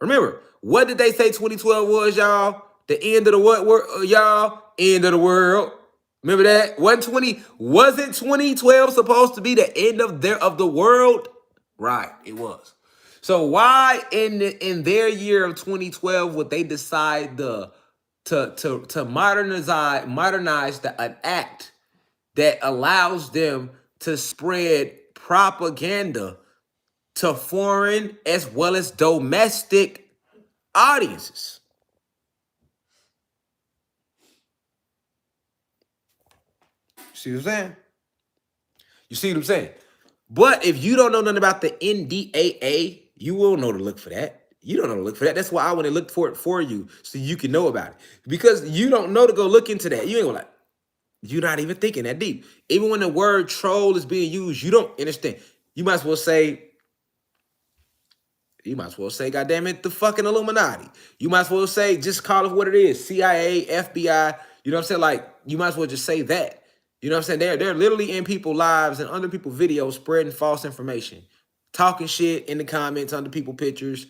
Remember, what did they say 2012 was, y'all? The end of the what, y'all? End of the world. Remember that? Wasn't 2012 supposed to be the end of the world? Right, it was. So why in their year of 2012 would they decide to modernize an act that allows them to spread propaganda to foreign as well as domestic audiences? See what I'm saying? You see what I'm saying? But if you don't know nothing about the NDAA, you will know to look for that. You don't know to look for that. That's why I want to look for it for you so you can know about it. Because you don't know to go look into that. You ain't gonna like, you're not even thinking that deep. Even when the word troll is being used, you don't understand. You might as well say, goddamn it, the fucking Illuminati. You might as well say, just call it what it is. CIA, FBI, you know what I'm saying? Like, you might as well just say that. You know what I'm saying? They're literally in people's lives and under people's videos spreading false information. Talking shit in the comments under people's pictures.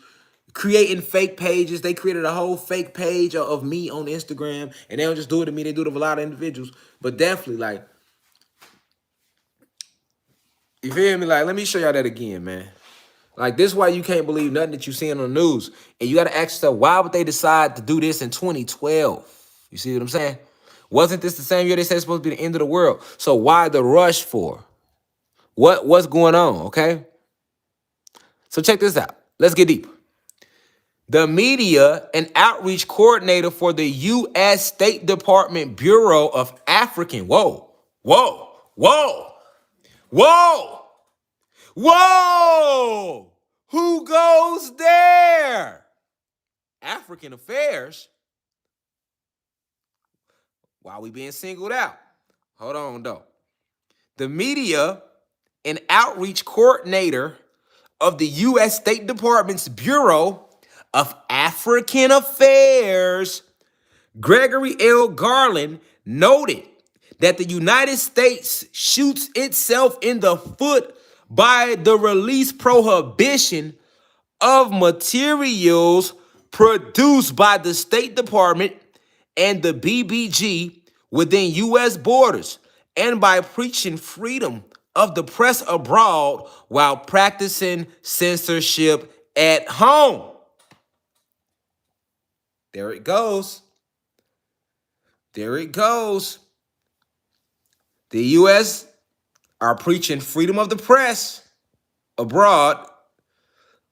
Creating fake pages. They created a whole fake page of me on Instagram. And they don't just do it to me. They do it to a lot of individuals. But definitely, like, you feel me? Like, let me show y'all that again, man. Like, this is why you can't believe nothing that you see on the news. And you got to ask yourself, why would they decide to do this in 2012? You see what I'm saying? Wasn't this the same year they said it's supposed to be the end of the world? So why the rush for? What's going on, okay? So check this out. Let's get deep. The media and outreach coordinator for the U.S. State Department Bureau of African, whoa, who goes there? African affairs? Why we being singled out? Hold on, though. The media and outreach coordinator of the U.S. State Department's Bureau of African Affairs, Gregory L. Garland, noted that the United States shoots itself in the foot by the release prohibition of materials produced by the State Department and the BBG within U.S. borders, and by preaching freedom of the press abroad while practicing censorship at home. There it goes. There it goes. The U.S. are preaching freedom of the press abroad,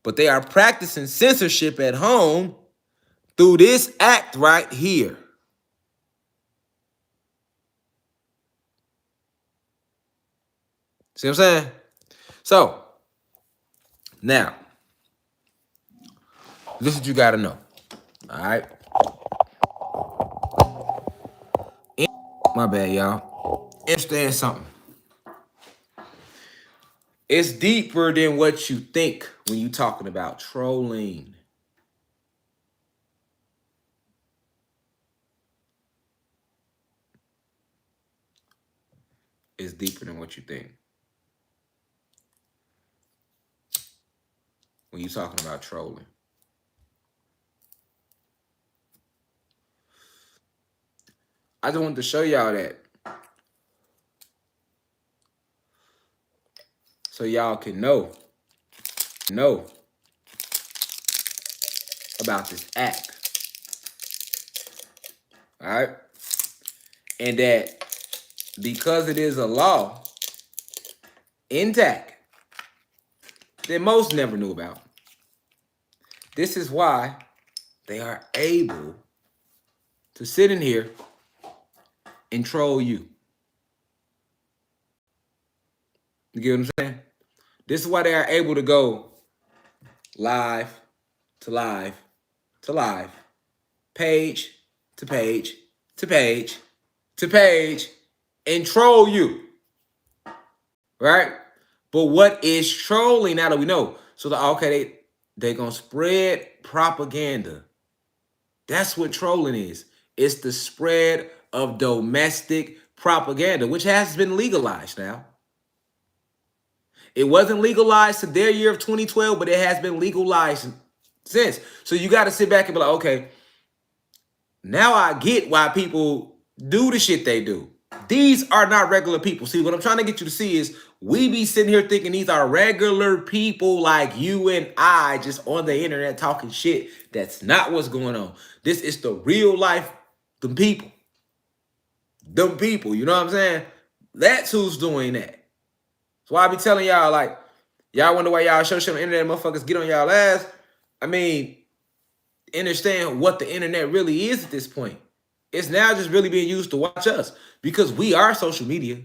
but they are practicing censorship at home through this act right here. See what I'm saying? So, now, this is what you got to know. All right? My bad, y'all. Understand something. It's deeper than what you think when you're talking about trolling. It's deeper than what you think. when you're talking about trolling. I just wanted to show y'all that, so y'all can know about this act. All right? And that because it is a law intact that most never knew about, this is why they are able to sit in here and troll you. You get what I'm saying? This is why they are able to go live to live to live, page to page to page to page, and troll you. Right? But what is trolling now that we know? So they're gonna spread propaganda. That's what trolling is. It's the spread of domestic propaganda, which has been legalized now. It wasn't legalized to their year of 2012, but it has been legalized since. So you got to sit back and be like, okay, now I get why people do the shit they do. These are not regular people. See, what I'm trying to get you to see is we be sitting here thinking these are regular people like you and I just on the internet talking shit. That's not what's going on. This is the real life, them people. Them people, you know what I'm saying? That's who's doing that. So I be telling y'all, like, y'all wonder why y'all show shit on the internet, motherfuckers get on y'all ass. I mean, understand what the internet really is at this point. It's now just really being used to watch us because we are social media.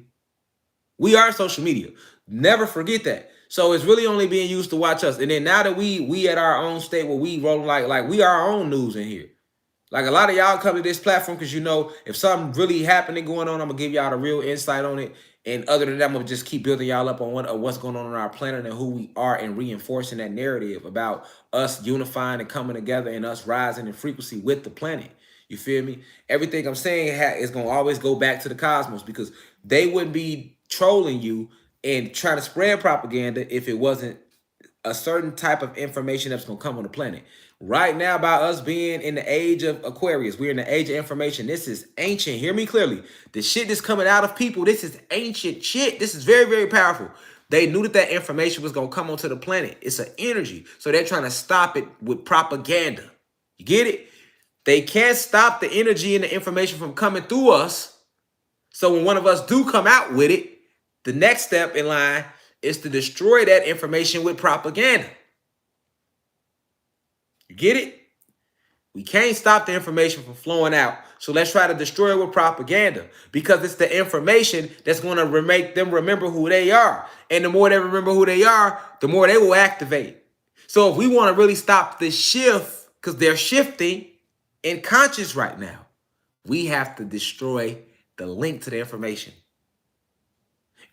We are social media. Never forget that. So it's really only being used to watch us. And then now that we at our own state where we roll like we are our own news in here. Like a lot of y'all come to this platform because you know if something really happening going on, I'm gonna give y'all the real insight on it. And other than that, I'm gonna just keep building y'all up on what's going on our planet and who we are and reinforcing that narrative about us unifying and coming together and us rising in frequency with the planet. You feel me? Everything I'm saying is gonna always go back to the cosmos because they wouldn't be trolling you and trying to spread propaganda if it wasn't a certain type of information that's going to come on the planet. Right now, by us being in the age of Aquarius, we're in the age of information. This is ancient. Hear me clearly. The shit that's coming out of people, this is ancient shit. This is very, very powerful. They knew that information was going to come onto the planet. It's an energy. So they're trying to stop it with propaganda. You get it? They can't stop the energy and the information from coming through us. So when one of us do come out with it, the next step in line is to destroy that information with propaganda. You get it? We can't stop the information from flowing out. So let's try to destroy it with propaganda because it's the information that's going to make them remember who they are. And the more they remember who they are, the more they will activate. So if we want to really stop this shift, because they're shifting in conscious right now, we have to destroy the link to the information.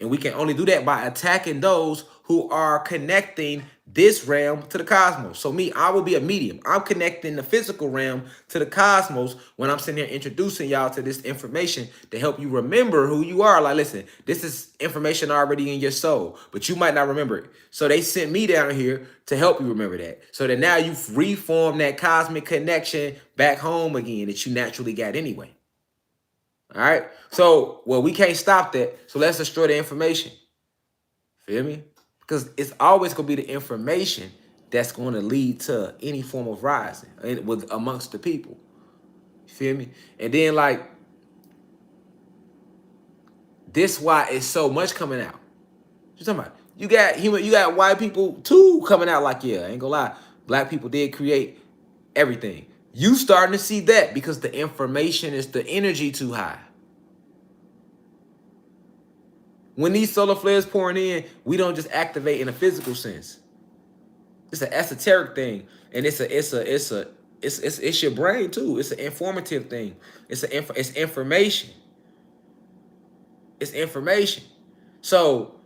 And we can only do that by attacking those who are connecting this realm to the cosmos. So me, I will be a medium. I'm connecting the physical realm to the cosmos when I'm sitting here introducing y'all to this information to help you remember who you are. Like, listen, this is information already in your soul, but you might not remember it. So they sent me down here to help you remember that. So that now you've reformed that cosmic connection back home again that you naturally got anyway. All right. So, well, we can't stop that. So let's destroy the information. Feel me? Because it's always going to be the information that's going to lead to any form of rising with amongst the people. You feel me? And then like this why it's so much coming out. What you talking about? You got white people too coming out like, yeah, I ain't gonna lie. Black people did create everything. You starting to see that because the information is the energy too high. When these solar flares pouring in, we don't just activate in a physical sense. It's an esoteric thing, and it's your brain too. It's an informative thing. It's information. It's information. So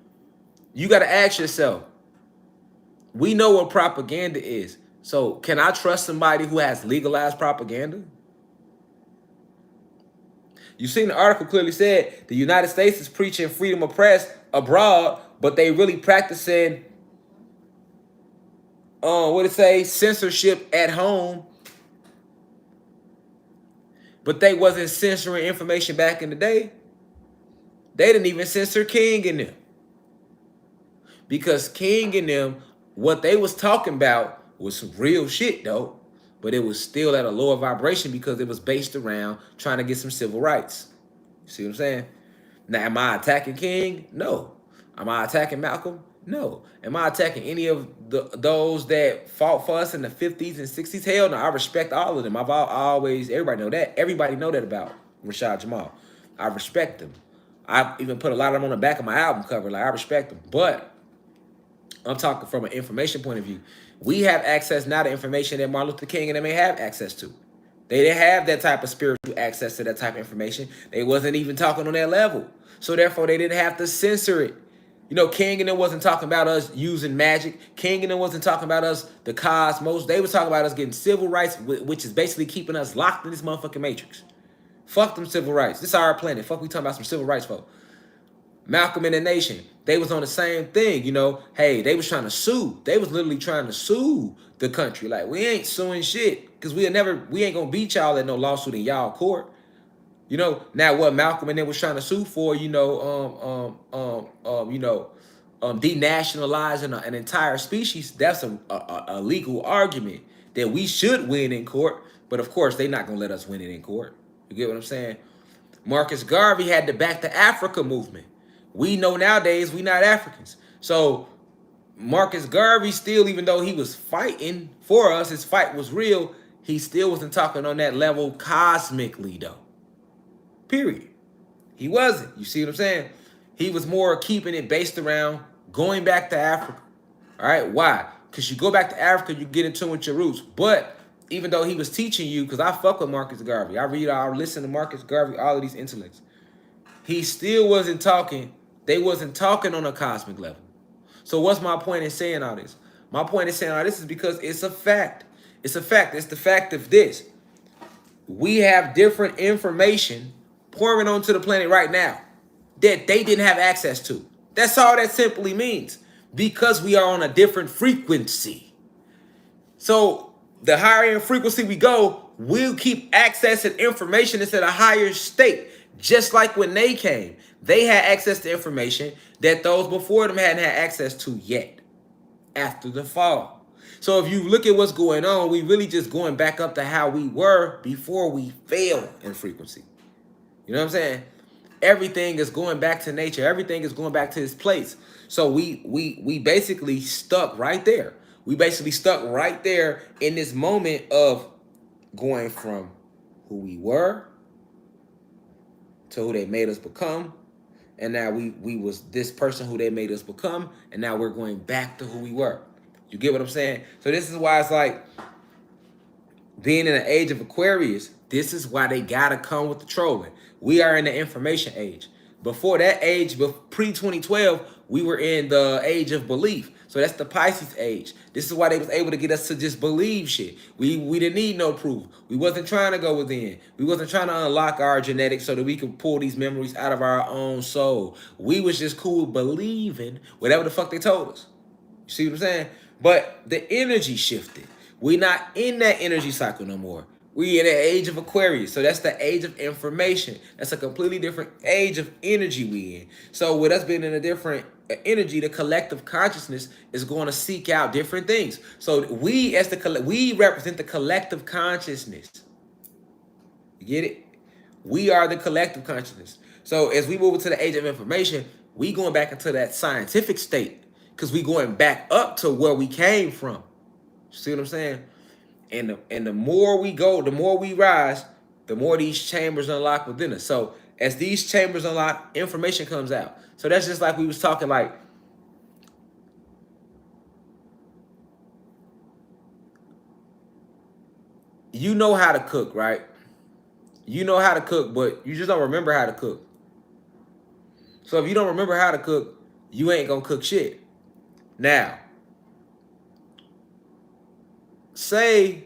you got to ask yourself. We know what propaganda is. So can I trust somebody who has legalized propaganda? You seen the article clearly said the United States is preaching freedom of press abroad, but they really practicing what it say, censorship at home, but they wasn't censoring information back in the day. They didn't even censor King and them. Because King and them, what they was talking about was some real shit though, but it was still at a lower vibration because it was based around trying to get some civil rights. See what I'm saying? Now, am I attacking King? No. Am I attacking Malcolm? No. Am I attacking any of those that fought for us in the 50s and 60s? Hell no. I respect all of them. I've always, everybody know that. Everybody know that about Rashad Jamal. I respect them. I even put a lot of them on the back of my album cover. Like, I respect them. But I'm talking from an information point of view. We have access now to information that Martin Luther King and them may have access to. They didn't have that type of spiritual access to that type of information. They wasn't even talking on that level. So therefore, they didn't have to censor it. You know, King and them wasn't talking about us using magic. King and them wasn't talking about us, the cosmos. They was talking about us getting civil rights, which is basically keeping us locked in this motherfucking matrix. Fuck them civil rights. This is our planet. Fuck we talking about some civil rights, folks. Malcolm and the Nation, they was on the same thing, you know. Hey, they was trying to sue. They was literally trying to sue the country. Like, we ain't suing shit because we ain't gonna beat y'all at no lawsuit in y'all court. You know, now what Malcolm and them was trying to sue for, denationalizing an entire species, that's a legal argument that we should win in court. But of course, they not gonna let us win it in court. You get what I'm saying? Marcus Garvey had the Back to Africa movement. We know nowadays we not Africans. So Marcus Garvey still, even though he was fighting for us, his fight was real, he still wasn't talking on that level cosmically though. Period. He wasn't. You see what I'm saying? He was more keeping it based around going back to Africa. All right? Why? Because you go back to Africa, you get in tune with your roots. But even though he was teaching you, because I fuck with Marcus Garvey. I listen to Marcus Garvey, all of these intellects. He still wasn't talking. They wasn't talking on a cosmic level. So what's my point in saying all this? My point in saying all this is because it's a fact. It's a fact. It's the fact of this. We have different information pouring onto the planet right now that they didn't have access to. That's all that simply means. Because we are on a different frequency. So the higher in frequency we go, we'll keep accessing information that's at a higher state. Just like when they came, they had access to information that those before them hadn't had access to yet after the fall. So if you look at what's going on, we really just going back up to how we were before we fell in frequency. You know what I'm saying? Everything is going back to nature. Everything is going back to its place. So we basically stuck right there. We basically stuck right there in this moment of going from who we were to who they made us become. And now we was this person who they made us become. And now we're going back to who we were. You get what I'm saying? So this is why it's like being in the age of Aquarius, this is why they gotta come with the trolling. We are in the information age. Before that age, pre-2012, we were in the age of belief. So that's the Pisces age. This is why they was able to get us to just believe shit. We didn't need no proof. We wasn't trying to go within. We wasn't trying to unlock our genetics so that we could pull these memories out of our own soul. We was just cool believing whatever the fuck they told us. You see what I'm saying? But the energy shifted. We're not in that energy cycle no more. We in the age of Aquarius. So that's the age of information. That's a completely different age of energy we in. So with us being in a different energy, the collective consciousness is going to seek out different things. So we we represent the collective consciousness. You get it? We are the collective consciousness. So as we move into the age of information, we going back into that scientific state because we going back up to where we came from. See what I'm saying? And the more we go, the more we rise, the more these chambers unlock within us. So as these chambers unlock, information comes out. So that's just like we was talking like, you know how to cook, right? You know how to cook, but you just don't remember how to cook. So if you don't remember how to cook, you ain't gonna cook shit. Now, say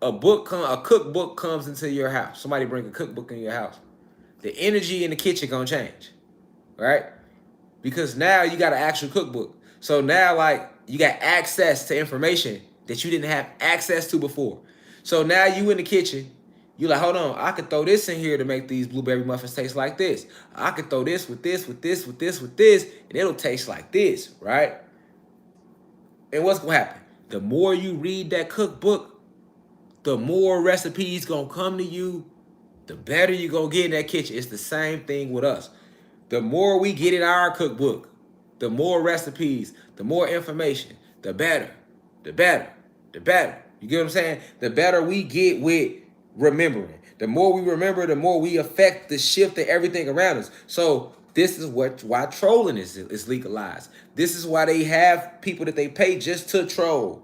a cookbook comes into your house. Somebody bring a cookbook in your house. The energy in the kitchen gonna change, right? Because now you got an actual cookbook. So now, like, You got access to information that you didn't have access to before. So now you in the kitchen, you like, hold on, I could throw this in here to make these blueberry muffins taste like this. I could throw this with this, with this, with this, with this, and it'll taste like this, right? And what's gonna happen? The more you read that cookbook, the more recipes gonna come to you, the better you gonna get in that kitchen. It's the same thing with us. The more we get in our cookbook, the more recipes, the more information, the better, the better, the better. You get what I'm saying? The better we get with remembering. The more we remember, the more we affect the shift of everything around us. So this is why trolling is legalized. This is why they have people that they pay just to troll.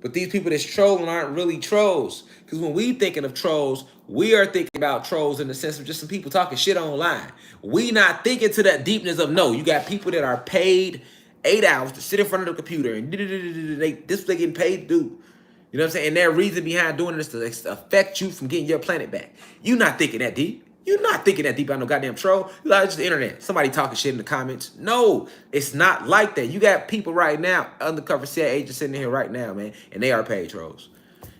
But these people that's trolling aren't really trolls. Because when we thinking of trolls, we are thinking about trolls in the sense of just some people talking shit online. We not thinking to that deepness of, no, you got people that are paid 8 hours to sit in front of the computer and this they getting paid to do. You know what I'm saying? And their reason behind doing this is to affect you from getting your planet back. You not thinking that deep. You're not thinking that deep about no goddamn troll. You like, it's just the internet. Somebody talking shit in the comments. No, it's not like that. You got people right now, undercover CIA agents sitting here right now, man, and they are paid trolls.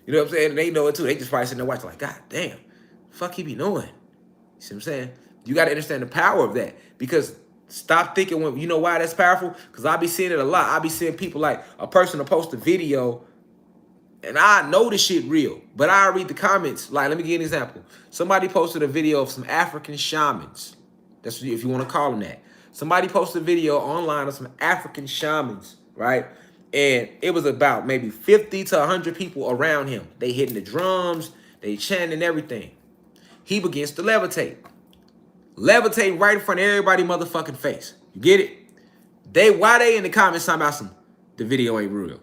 You know what I'm saying? And they know it too. They just probably sitting there watching like, God damn, fuck he be doing. You see what I'm saying? You got to understand the power of that. Because stop thinking, when you know why that's powerful? Because I be seeing it a lot. I be seeing people like a person to post a video and I know this shit real, but I read the comments. Like, let me give you an example. Somebody posted a video of some African shamans. That's if you want to call them that. Somebody posted a video online of some African shamans, right? And it was about maybe 50 to 100 people around him. They hitting the drums, they chanting everything. He begins to levitate. Levitate right in front of everybody motherfucking face. You get it? Why they in the comments talking about the video ain't real?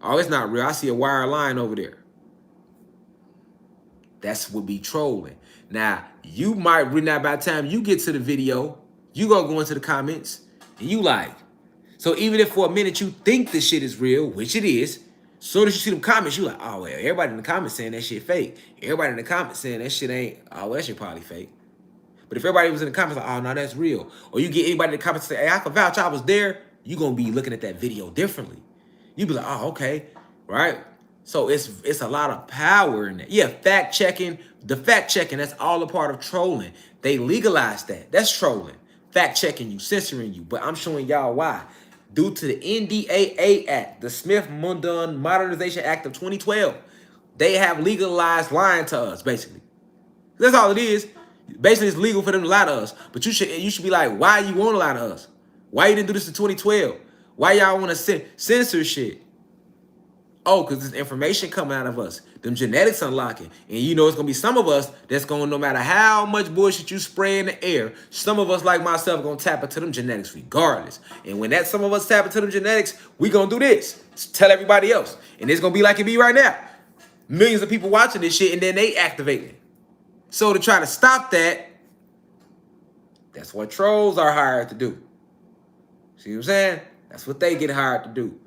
Oh, it's not real. I see a wire line over there. That's what be trolling. Now, you might read that by the time you get to the video, you gonna go into the comments and you like. So even if for a minute you think this shit is real, which it is, soon as you see them comments, you like, oh, well, everybody in the comments saying that shit fake. Everybody in the comments saying that shit ain't, oh, well, that shit probably fake. But if everybody was in the comments like, oh, no, that's real. Or you get anybody in the comments say, hey, I can vouch I was there, you gonna be looking at that video differently. You be like, oh, okay, right? So it's a lot of power in that. Yeah, fact checking, that's all a part of trolling. They legalized that. That's trolling. Fact checking you, censoring you. But I'm showing y'all why. Due to the NDAA Act, the Smith-Mundt Modernization Act of 2012, they have legalized lying to us, basically. That's all it is. Basically, it's legal for them to lie to us. But you should be like, why you want to lie to us? Why you didn't do this in 2012? Why y'all want to censor shit? Oh, because there's information coming out of us. Them genetics unlocking. And you know it's going to be some of us that's going, no matter how much bullshit you spray in the air, some of us like myself going to tap into them genetics regardless. And when that some of us tap into them genetics, we going to do this. Tell everybody else. And it's going to be like it be right now. Millions of people watching this shit and then they activate it. So to try to stop that, that's what trolls are hired to do. See what I'm saying? That's what they get hired to do.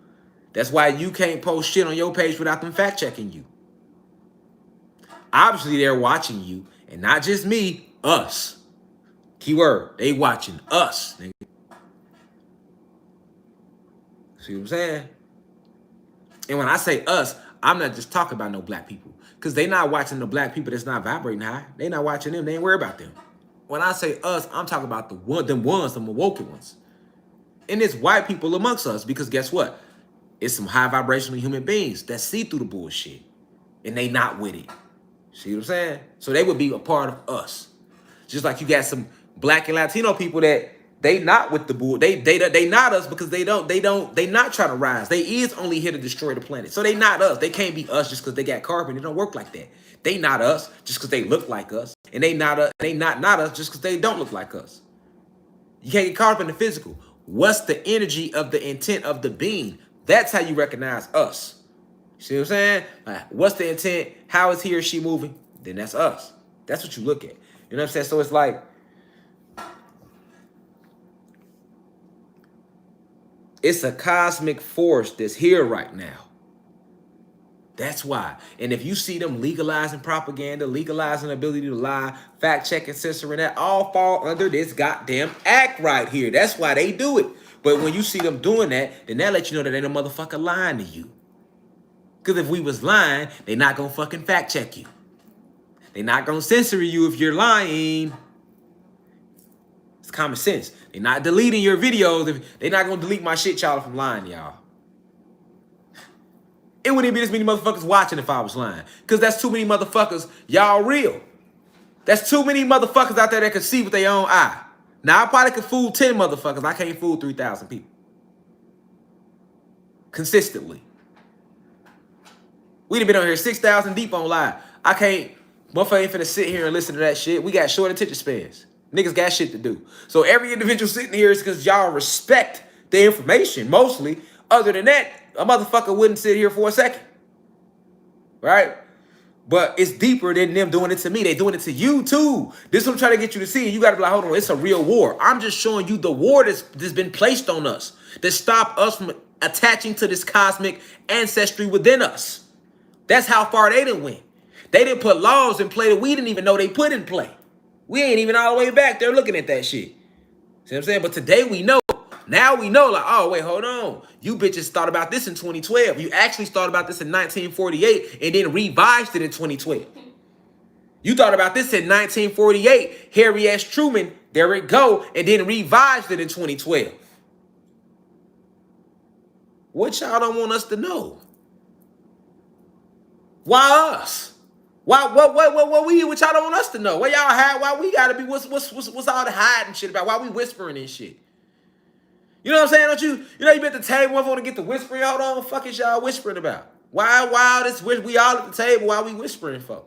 That's why you can't post shit on your page without them fact checking you. Obviously, they're watching you, and not just me, us. Keyword, they watching us. Nigga. See what I'm saying? And when I say us, I'm not just talking about no black people. Because they not watching the black people that's not vibrating high. They not watching them. They ain't worried about them. When I say us, I'm talking about them awoken ones. And it's white people amongst us because guess what? It's some high vibrational human beings that see through the bullshit. And they not with it. See what I'm saying? So they would be a part of us. Just like you got some black and Latino people that they not with the bull. They not us because they not trying to rise. They is only here to destroy the planet. So they not us. They can't be us just because they got carbon. It don't work like that. They not us just because they look like us. And they not us just because they don't look like us. You can't get caught up in the physical. What's the energy of the intent of the being? That's how you recognize us. See what I'm saying? Like, what's the intent? How is he or she moving? Then that's us. That's what you look at. You know what I'm saying? So it's like, it's a cosmic force that's here right now. That's why. And if you see them legalizing propaganda, legalizing the ability to lie, fact checking, censoring, that all fall under this goddamn act right here. That's why they do it. But when you see them doing that, then that let you know that ain't a motherfucker lying to you. Because if we was lying, they not gonna fucking fact check you. They not gonna censor you if you're lying. It's common sense. They not deleting your videos. They not gonna delete my shit, y'all, if I'm lying, y'all. It wouldn't be this many motherfuckers watching if I was lying. Because that's too many motherfuckers. Y'all real. That's too many motherfuckers out there that can see with their own eye. Now, I probably could fool 10 motherfuckers. I can't fool 3,000 people. Consistently. We'd have been on here 6,000 deep on live. I can't. Motherfucker ain't finna sit here and listen to that shit. We got short attention spans. Niggas got shit to do. So every individual sitting here is because y'all respect the information, mostly. Other than that, a motherfucker wouldn't sit here for a second. Right? But it's deeper than them doing it to me. They doing it to you, too. This is what I'm trying to get you to see. You got to be like, hold on, it's a real war. I'm just showing you the war that's been placed on us to stop us from attaching to this cosmic ancestry within us. That's how far they done went. They didn't put laws in play that we didn't even know they put in play. We ain't even all the way back there looking at that shit. See what I'm saying? But today we know. Now we know, like, oh, wait, hold on. You bitches thought about this in 2012. You actually thought about this in 1948 and then revised it in 2012. You thought about this in 1948. Harry S. Truman, there it go, and then revised it in 2012. What y'all don't want us to know? Why us? Why what y'all don't want us to know? What y'all hide? Why we gotta be what's all the hiding shit about? Why we whispering and shit? You know what I'm saying? Don't you? You know you been at the table, want to get the whispering. Hold on, what the fuck is y'all whispering about? Why all this? We all at the table. Why we whispering for?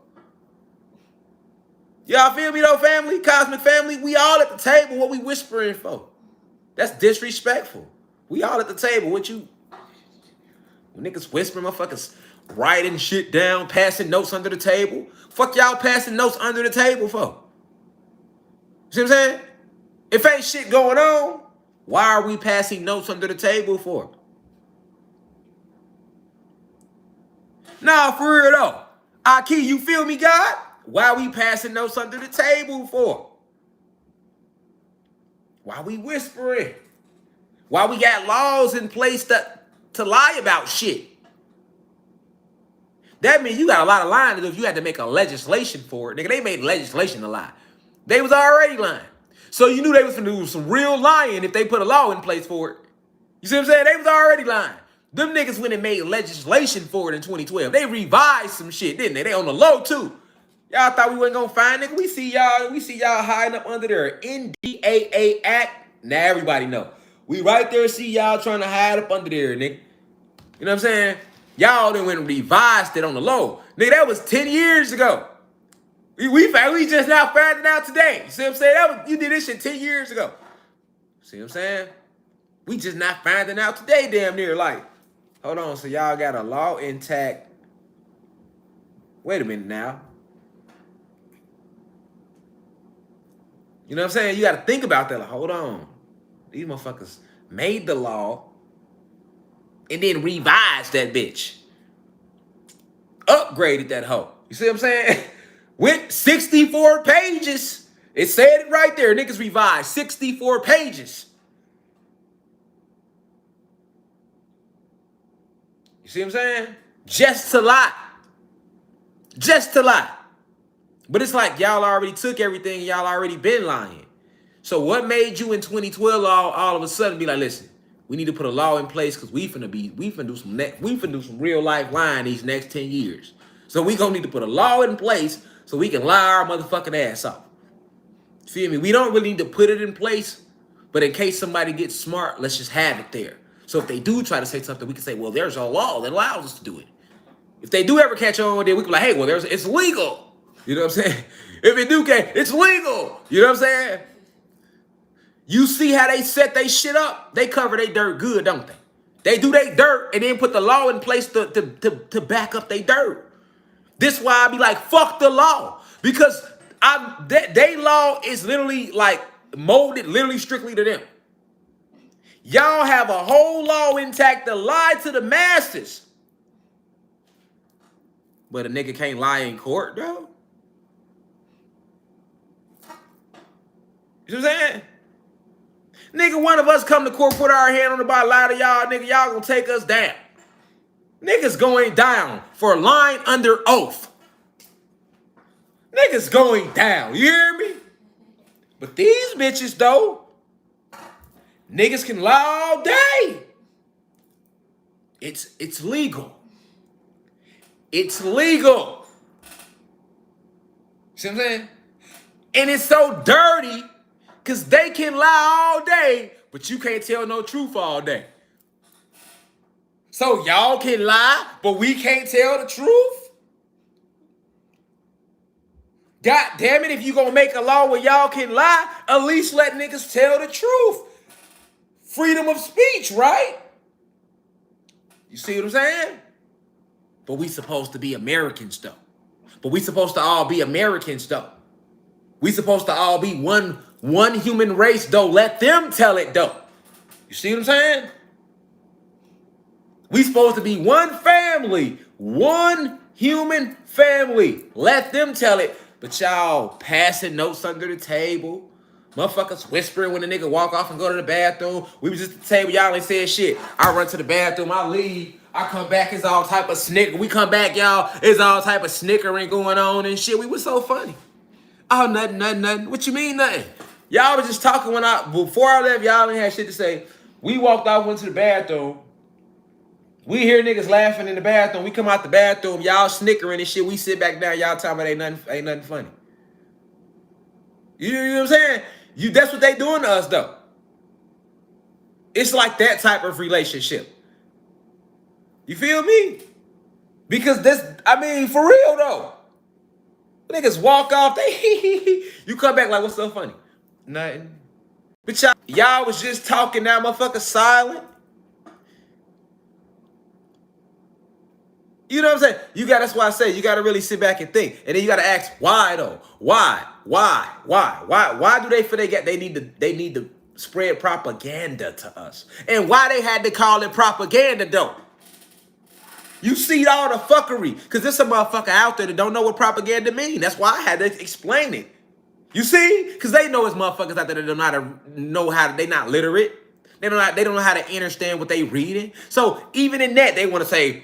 Y'all feel me though, family, cosmic family? We all at the table. What we whispering for? That's disrespectful. We all at the table. What you? Niggas whispering, motherfuckers writing shit down, passing notes under the table. Fuck y'all passing notes under the table for? See what I'm saying? If ain't shit going on, why are we passing notes under the table for? Nah, for real though. Aki, you feel me, God? Why we passing notes under the table for? Why we whispering? Why we got laws in place to lie about shit? That means you got a lot of lying to do if you had to make a legislation for it. Nigga, they made legislation to lie. They was already lying. So you knew they was going to do some real lying if they put a law in place for it. You see what I'm saying? They was already lying. Them niggas went and made legislation for it in 2012. They revised some shit, didn't they? They on the low, too. Y'all thought we wasn't going to find nigga. We see y'all hiding up under their NDAA Act. Now everybody know. We right there see y'all trying to hide up under there, nigga. You know what I'm saying? Y'all then went and revised it on the low. Nigga, that was 10 years ago. We just now found it out today. You see what I'm saying? You did this shit 10 years ago. See what I'm saying? We just not finding out today, damn near. Like, hold on. So y'all got a law intact. Wait a minute now. You know what I'm saying? You got to think about that. Like, hold on. These motherfuckers made the law and then revised that bitch. Upgraded that hoe. You see what I'm saying? Went 64 pages. It said it right there. Niggas revised 64 pages. You see what I'm saying? Just to lie. Just to lie. But it's like y'all already took everything. Y'all already been lying. So what made you in 2012 all of a sudden be like, listen, we need to put a law in place because we finna do some real life lying these next 10 years. So we gonna need to put a law in place so we can lie our motherfucking ass off. Feel me? We don't really need to put it in place, but in case somebody gets smart, let's just have it there. So if they do try to say something, we can say, well, there's a law that allows us to do it. If they do ever catch on, then we can be like, hey, well, it's legal. You know what I'm saying? If it do catch, it's legal. You know what I'm saying? You see how they set they shit up? They cover their dirt good, don't they? They do their dirt and then put the law in place to back up their dirt. This why I be like, fuck the law. Because they law is literally like molded literally strictly to them. Y'all have a whole law intact to lie to the masses. But a nigga can't lie in court, though. You know what I'm saying? Nigga, one of us come to court, put our hand on the bar, lie to y'all, nigga, y'all gonna take us down. Niggas going down for lying under oath. Niggas going down, you hear me? But these bitches, though, niggas can lie all day. It's legal. It's legal. See what I'm saying? And it's so dirty because they can lie all day, but you can't tell no truth all day. So y'all can lie, but we can't tell the truth? God damn it, if you gonna make a law where y'all can lie, at least let niggas tell the truth. Freedom of speech, right? You see what I'm saying? But we supposed to be Americans, though. But we supposed to all be Americans, though. We supposed to all be one human race, though. Let them tell it, though. You see what I'm saying? We supposed to be one family, one human family. Let them tell it. But y'all passing notes under the table. Motherfuckers whispering when the nigga walk off and go to the bathroom. We was just at the table, y'all ain't said shit. I run to the bathroom, I leave. I come back, it's all type of snicker. We come back, y'all, it's all type of snickering going on and shit. We was so funny. Oh, nothing. What you mean nothing? Y'all was just talking before I left, y'all ain't had shit to say. We walked out, went to the bathroom. We hear niggas laughing in the bathroom. We come out the bathroom, y'all snickering and shit. We sit back down, y'all talking about ain't nothing funny. You know what I'm saying? That's what they doing to us, though. It's like that type of relationship. You feel me? Because for real, though. Niggas walk off, you come back like, what's so funny? Nothing. But y'all was just talking, now motherfucker silent. You know what I'm saying? That's why I say you gotta really sit back and think. And then you gotta ask, why though? Why do they feel they need to spread propaganda to us? And why they had to call it propaganda though? You see all the fuckery. Because there's some motherfucker out there that don't know what propaganda mean. That's why I had to explain it. You see? Because they know it's motherfuckers out there that they not literate. They don't know how to understand what they reading. So even in that, they want to say,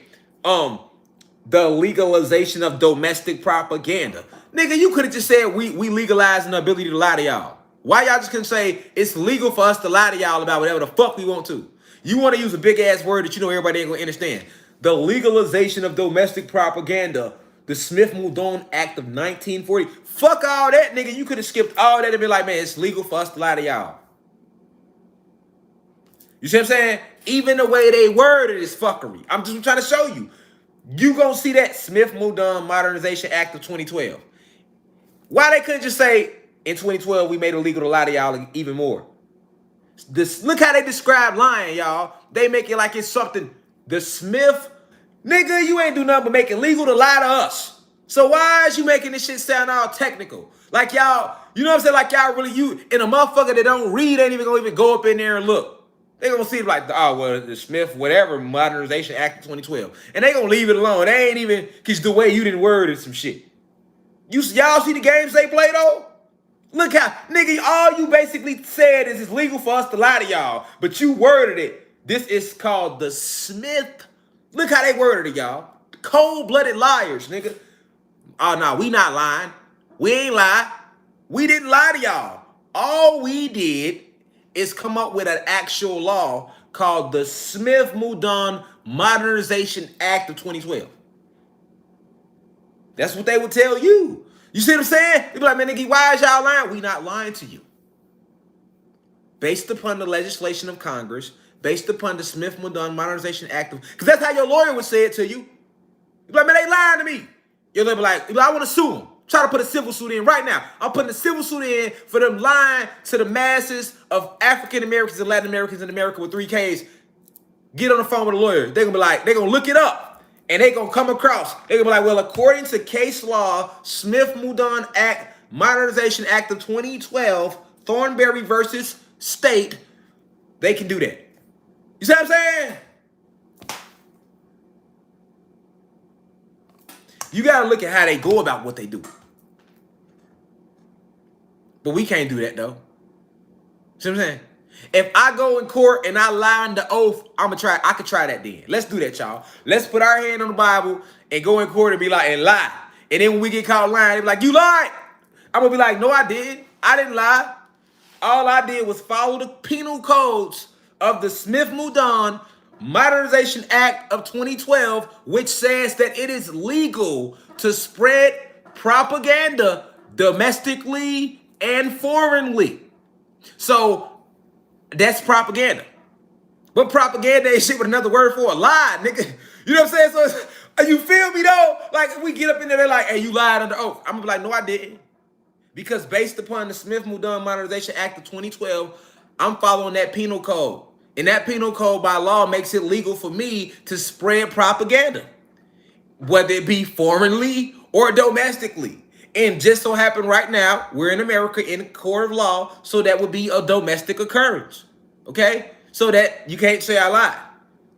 the legalization of domestic propaganda. Nigga, you could have just said we legalizing the ability to lie to y'all. Why y'all just couldn't say it's legal for us to lie to y'all about whatever the fuck we want to? You want to use a big ass word that you know everybody ain't gonna understand. The legalization of domestic propaganda, the Smith-Mundt Act of 1940. Fuck all that, nigga. You could have skipped all that and been like, man, it's legal for us to lie to y'all. You see what I'm saying? Even the way they worded is fuckery. I'm just trying to show you. You gonna see that Smith-Mundt Modernization Act of 2012. Why they couldn't just say, in 2012, we made it illegal to lie to y'all even more? Look how they describe lying, y'all. They make it like it's something. The Smith, nigga, you ain't do nothing but make it legal to lie to us. So why is you making this shit sound all technical? Like y'all, you know what I'm saying? Like y'all really, and a motherfucker that don't read ain't even gonna go up in there and look. They gonna see it like, the Smith, whatever, Modernization Act of 2012. And they gonna leave it alone. They ain't even, because the way you didn't word it some shit. Y'all see the games they play though? Look how, nigga, all you basically said is it's legal for us to lie to y'all. But you worded it. This is called the Smith. Look how they worded it, y'all. Cold-blooded liars, nigga. Oh, no, we not lying. We ain't lie. We didn't lie to y'all. All we did is come up with an actual law called the Smith-Mundt Modernization Act of 2012. That's what they would tell you. You see what I'm saying? They be like, man, nigga, why is y'all lying? We not lying to you. Based upon the legislation of Congress, based upon the Smith-Mundt Modernization Act, because that's how your lawyer would say it to you. You be like, man, they lying to me. Your lawyer be like, I want to sue them. Try to put a civil suit in right now. I'm putting a civil suit in for them lying to the masses of African Americans and Latin Americans in America with 3 Ks. Get on the phone with a lawyer. They're going to be like, they're going to look it up. And they're going to come across. They're going to be like, well, according to case law, Smith-Mundt Act, Modernization Act of 2012, Thornberry versus State, they can do that. You see what I'm saying? You got to look at how they go about what they do. But we can't do that, though. See what I'm saying? If I go in court and I lie on the oath, I could try that then. Let's do that, y'all. Let's put our hand on the Bible and go in court and be like, and lie. And then when we get caught lying, they be like, you lied. I'm gonna be like, no, I didn't. I didn't lie. All I did was follow the penal codes of the Smith-Mundt Modernization Act of 2012, which says that it is legal to spread propaganda domestically and foreignly. So that's propaganda. But propaganda ain't shit with another word for a lie, nigga. You know what I'm saying? So you feel me though? Like if we get up in there, they're like, hey, you lied under oath. I'm gonna be like, no, I didn't. Because based upon the Smith-Mundt Modernization Act of 2012, I'm following that penal code. And that penal code by law makes it legal for me to spread propaganda, whether it be foreignly or domestically. And just so happen right now, we're in America in a court of law, so that would be a domestic occurrence. Okay? So that you can't say I lied.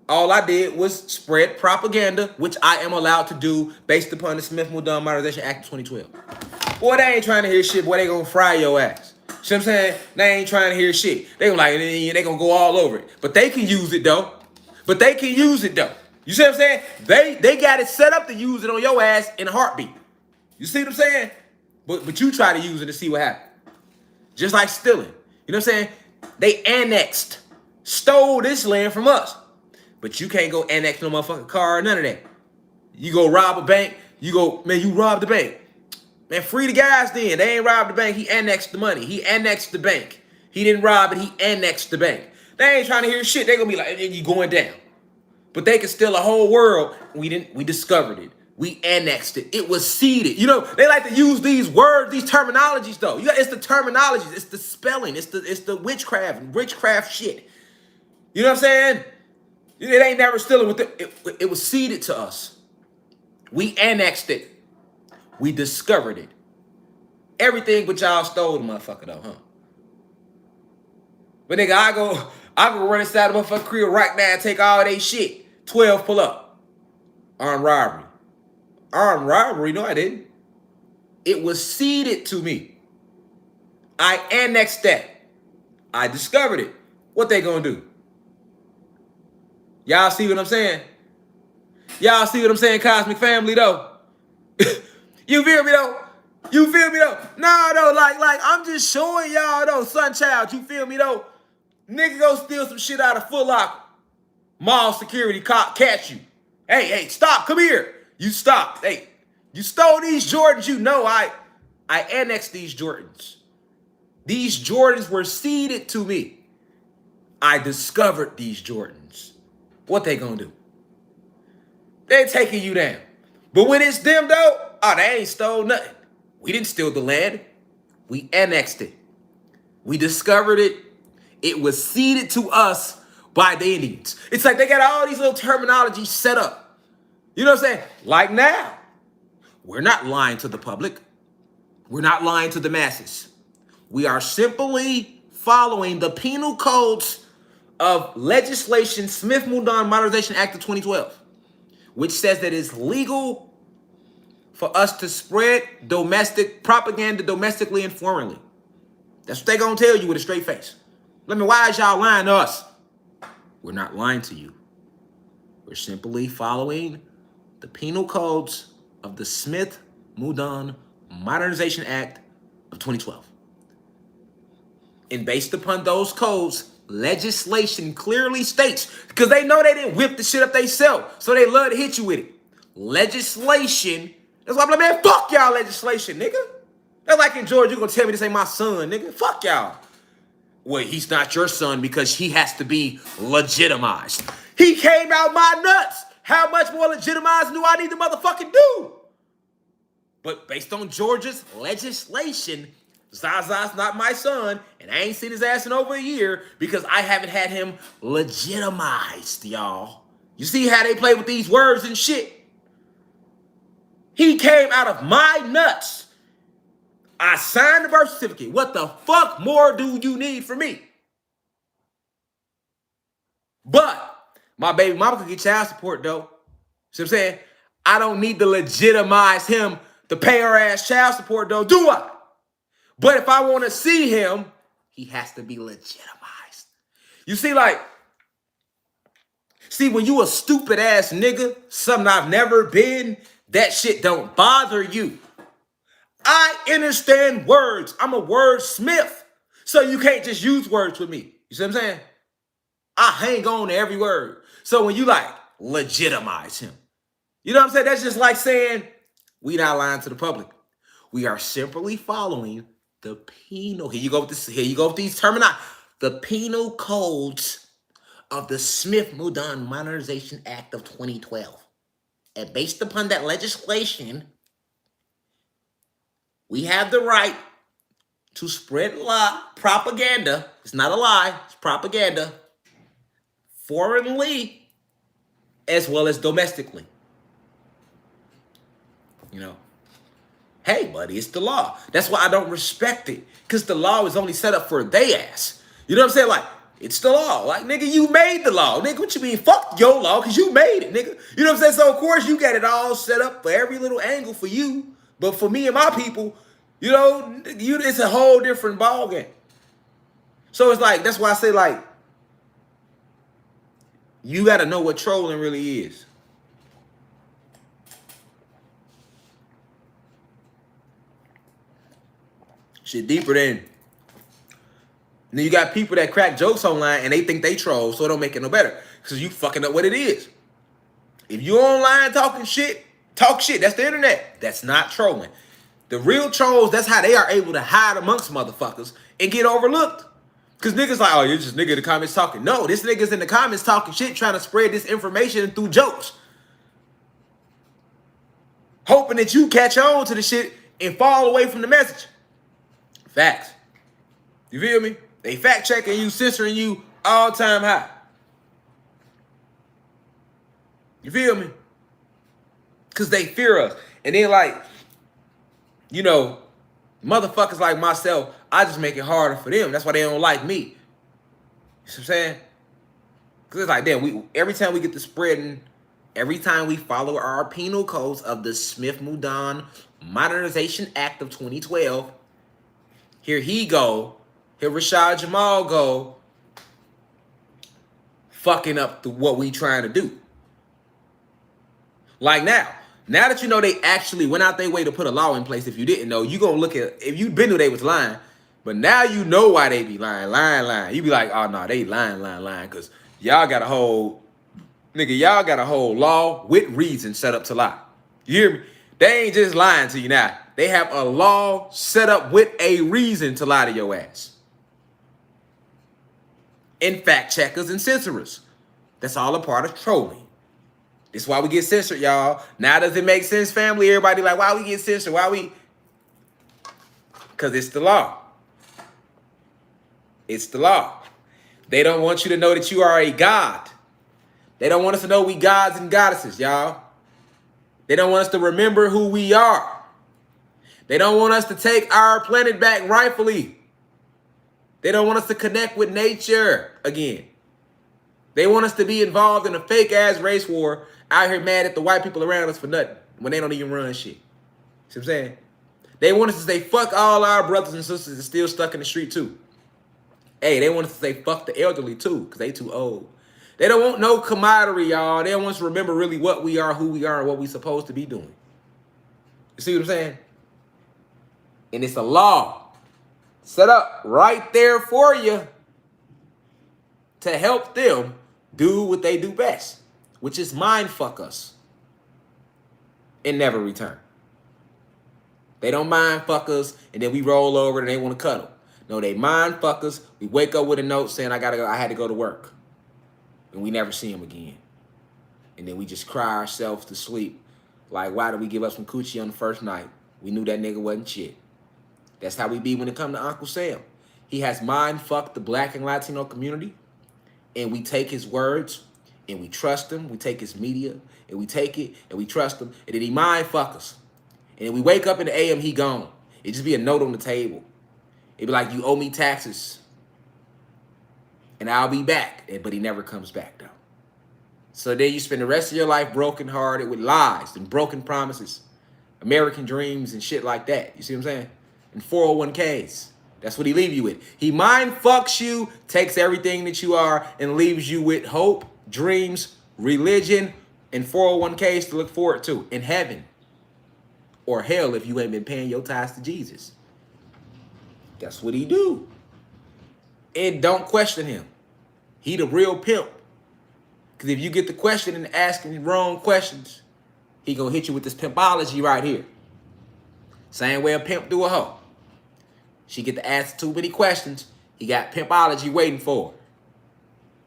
All I did was spread propaganda, which I am allowed to do based upon the Smith-Mundt Modernization Act of 2012. Boy, they ain't trying to hear shit. Boy, they gonna fry your ass. See what I'm saying? They ain't trying to hear shit. They gonna go all over it. But they can use it though. You see what I'm saying? They got it set up to use it on your ass in a heartbeat. You see what I'm saying? But you try to use it to see what happens. Just like stealing. You know what I'm saying? They stole this land from us. But you can't go annex no motherfucking car or none of that. You go rob a bank, you robbed the bank. Man, free the guys then. They ain't robbed the bank, he annexed the money. He annexed the bank. He didn't rob it, he annexed the bank. They ain't trying to hear shit. They gonna be like, you going down. But they can steal a whole world. We discovered it. We annexed it. It was seeded. You know, they like to use these words, these terminologies though. It's the terminologies, it's the spelling, it's the witchcraft shit. You know what I'm saying? It ain't never stealing with it was seeded to us. We annexed it. We discovered it. Everything but y'all stole the motherfucker though, huh? But nigga, I go run inside the motherfucking crib right now and take all they shit. 12 pull up. Armed robbery. Armed robbery? No, I didn't. It was seeded to me. I annexed that. I discovered it. What they gonna do? Y'all see what I'm saying? Y'all see what I'm saying, Cosmic Family, though? You feel me, though? You feel me, though? No, though, like, I'm just showing y'all, though, Sunchild, you feel me, though? Nigga go steal some shit out of Foot Locker. Mall security cop catch you. Hey, stop, come here. You stopped. Hey, you stole these Jordans, you know I annexed these Jordans. These Jordans were seeded to me. I discovered these Jordans. What they gonna do? They taking you down. But when it's them though, they ain't stole nothing. We didn't steal the land. We annexed it. We discovered it. It was ceded to us by the Indians. It's like they got all these little terminologies set up. You know what I'm saying? Like now, we're not lying to the public. We're not lying to the masses. We are simply following the penal codes of legislation, Smith-Mundt Modernization Act of 2012, which says that it's legal for us to spread domestic propaganda domestically and foreignly. That's what they gonna tell you with a straight face. Why is y'all lying to us? We're not lying to you. We're simply following the penal codes of the Smith-Mundt Modernization Act of 2012. And based upon those codes, legislation clearly states, because they know they didn't whip the shit up they self, so they love to hit you with it. Legislation, that's why I'm like, man, fuck y'all legislation, nigga. That's like in Georgia, you gonna tell me this ain't my son, nigga. Fuck y'all. Well, he's not your son because he has to be legitimized. He came out my nuts. How much more legitimized do I need to motherfucking do? But based on Georgia's legislation, Zaza's not my son, and I ain't seen his ass in over a year because I haven't had him legitimized, y'all. You see how they play with these words and shit? He came out of my nuts. I signed the birth certificate. What the fuck more do you need from me? But my baby mama could get child support, though. See what I'm saying? I don't need to legitimize him to pay her ass child support, though, do I? But if I want to see him, he has to be legitimized. You see, like, see, when you a stupid ass nigga, something I've never been, that shit don't bother you. I understand words. I'm a wordsmith. So you can't just use words with me. You see what I'm saying? I hang on to every word. So when you like legitimize him, you know what I'm saying? That's just like saying we not lying to the public. We are simply following the penal. Here you go with this. Here you go with these terminology. The penal codes of the Smith-Mundt Modernization Act of 2012. And based upon that legislation, we have the right to spread propaganda. It's not a lie, it's propaganda. Foreignly as well as domestically. You know, hey, buddy, it's the law. That's why I don't respect it. Because the law is only set up for they ass. You know what I'm saying? Like, it's the law. Like, nigga, you made the law. Nigga, what you mean? Fuck your law, because you made it, nigga. You know what I'm saying? So, of course, you got it all set up for every little angle for you. But for me and my people, you know, it's a whole different ballgame. So it's like, that's why I say, like, you got to know what trolling really is. Shit deeper than. And then you got people that crack jokes online and they think they troll, so it don't make it no better. Because you fucking up what it is. If you online talking shit, talk shit. That's the internet. That's not trolling. The real trolls, that's how they are able to hide amongst motherfuckers and get overlooked. Because niggas like, oh, you're just nigga in the comments talking. No, this nigga's in the comments talking shit, trying to spread this information through jokes. Hoping that you catch on to the shit and fall away from the message. Facts. You feel me? They fact checking you, censoring you all time high. You feel me? Because they fear us. And then like, you know, motherfuckers like myself, I just make it harder for them. That's why they don't like me. You see what I'm saying? Because it's like, damn, every time we get to spreading, every time we follow our penal codes of the Smith-Mundt Modernization Act of 2012, here he go, here Rashad Jamal go, fucking up what we trying to do. Like now that you know they actually went out their way to put a law in place, if you didn't know, you gonna look at, if you been knew they was lying, but now you know why they be lying. You be like, oh no, they lying, because y'all got a whole, nigga, y'all got a whole law with reason set up to lie. You hear me? They ain't just lying to you now. They have a law set up with a reason to lie to your ass. And fact checkers and censorers. That's all a part of trolling. That's why we get censored, y'all. Now does it make sense, family? Everybody like, why we get censored? Why we? Because it's the law. It's the law. They don't want you to know that you are a god. They don't want us to know we gods and goddesses, y'all. They don't want us to remember who we are. They don't want us to take our planet back rightfully. They don't want us to connect with nature again. They want us to be involved in a fake-ass race war out here mad at the white people around us for nothing when they don't even run shit. See what I'm saying? They want us to say, fuck all our brothers and sisters that's still stuck in the street too. Hey, they want us to say, fuck the elderly too, because they too old. They don't want no camaraderie, y'all. They don't want us to remember really what we are, who we are, and what we supposed to be doing. You see what I'm saying? And it's a law set up right there for you to help them do what they do best, which is mind fuck us and never return. They don't mind fuck us and then we roll over and they want to cuddle. No, they mind fuck us. We wake up with a note saying I had to go to work. And we never see them again. And then we just cry ourselves to sleep. Like, why did we give up some coochie on the first night? We knew that nigga wasn't shit. That's how we be when it come to Uncle Sam. He has mind fucked the black and Latino community. And we take his words and we trust him. We take his media and we take it and we trust him. And then he mind fuck us. And then we wake up in the AM, he gone. It just be a note on the table. It'd be like, you owe me taxes. And I'll be back. But he never comes back, though. So then you spend the rest of your life brokenhearted with lies and broken promises, American dreams and shit like that. You see what I'm saying? And 401ks That's what he leave you with. He mind fucks you, takes everything that you are, and leaves you with hope, dreams, religion, and 401ks to look forward to in heaven. Or hell if you ain't been paying your tithes to Jesus. That's what he do. And don't question him. He the real pimp. Because if you get the question and asking the wrong questions, he gonna hit you with this pimpology right here. Same way a pimp do a hoe. She get to ask too many questions. He got pimpology waiting for her.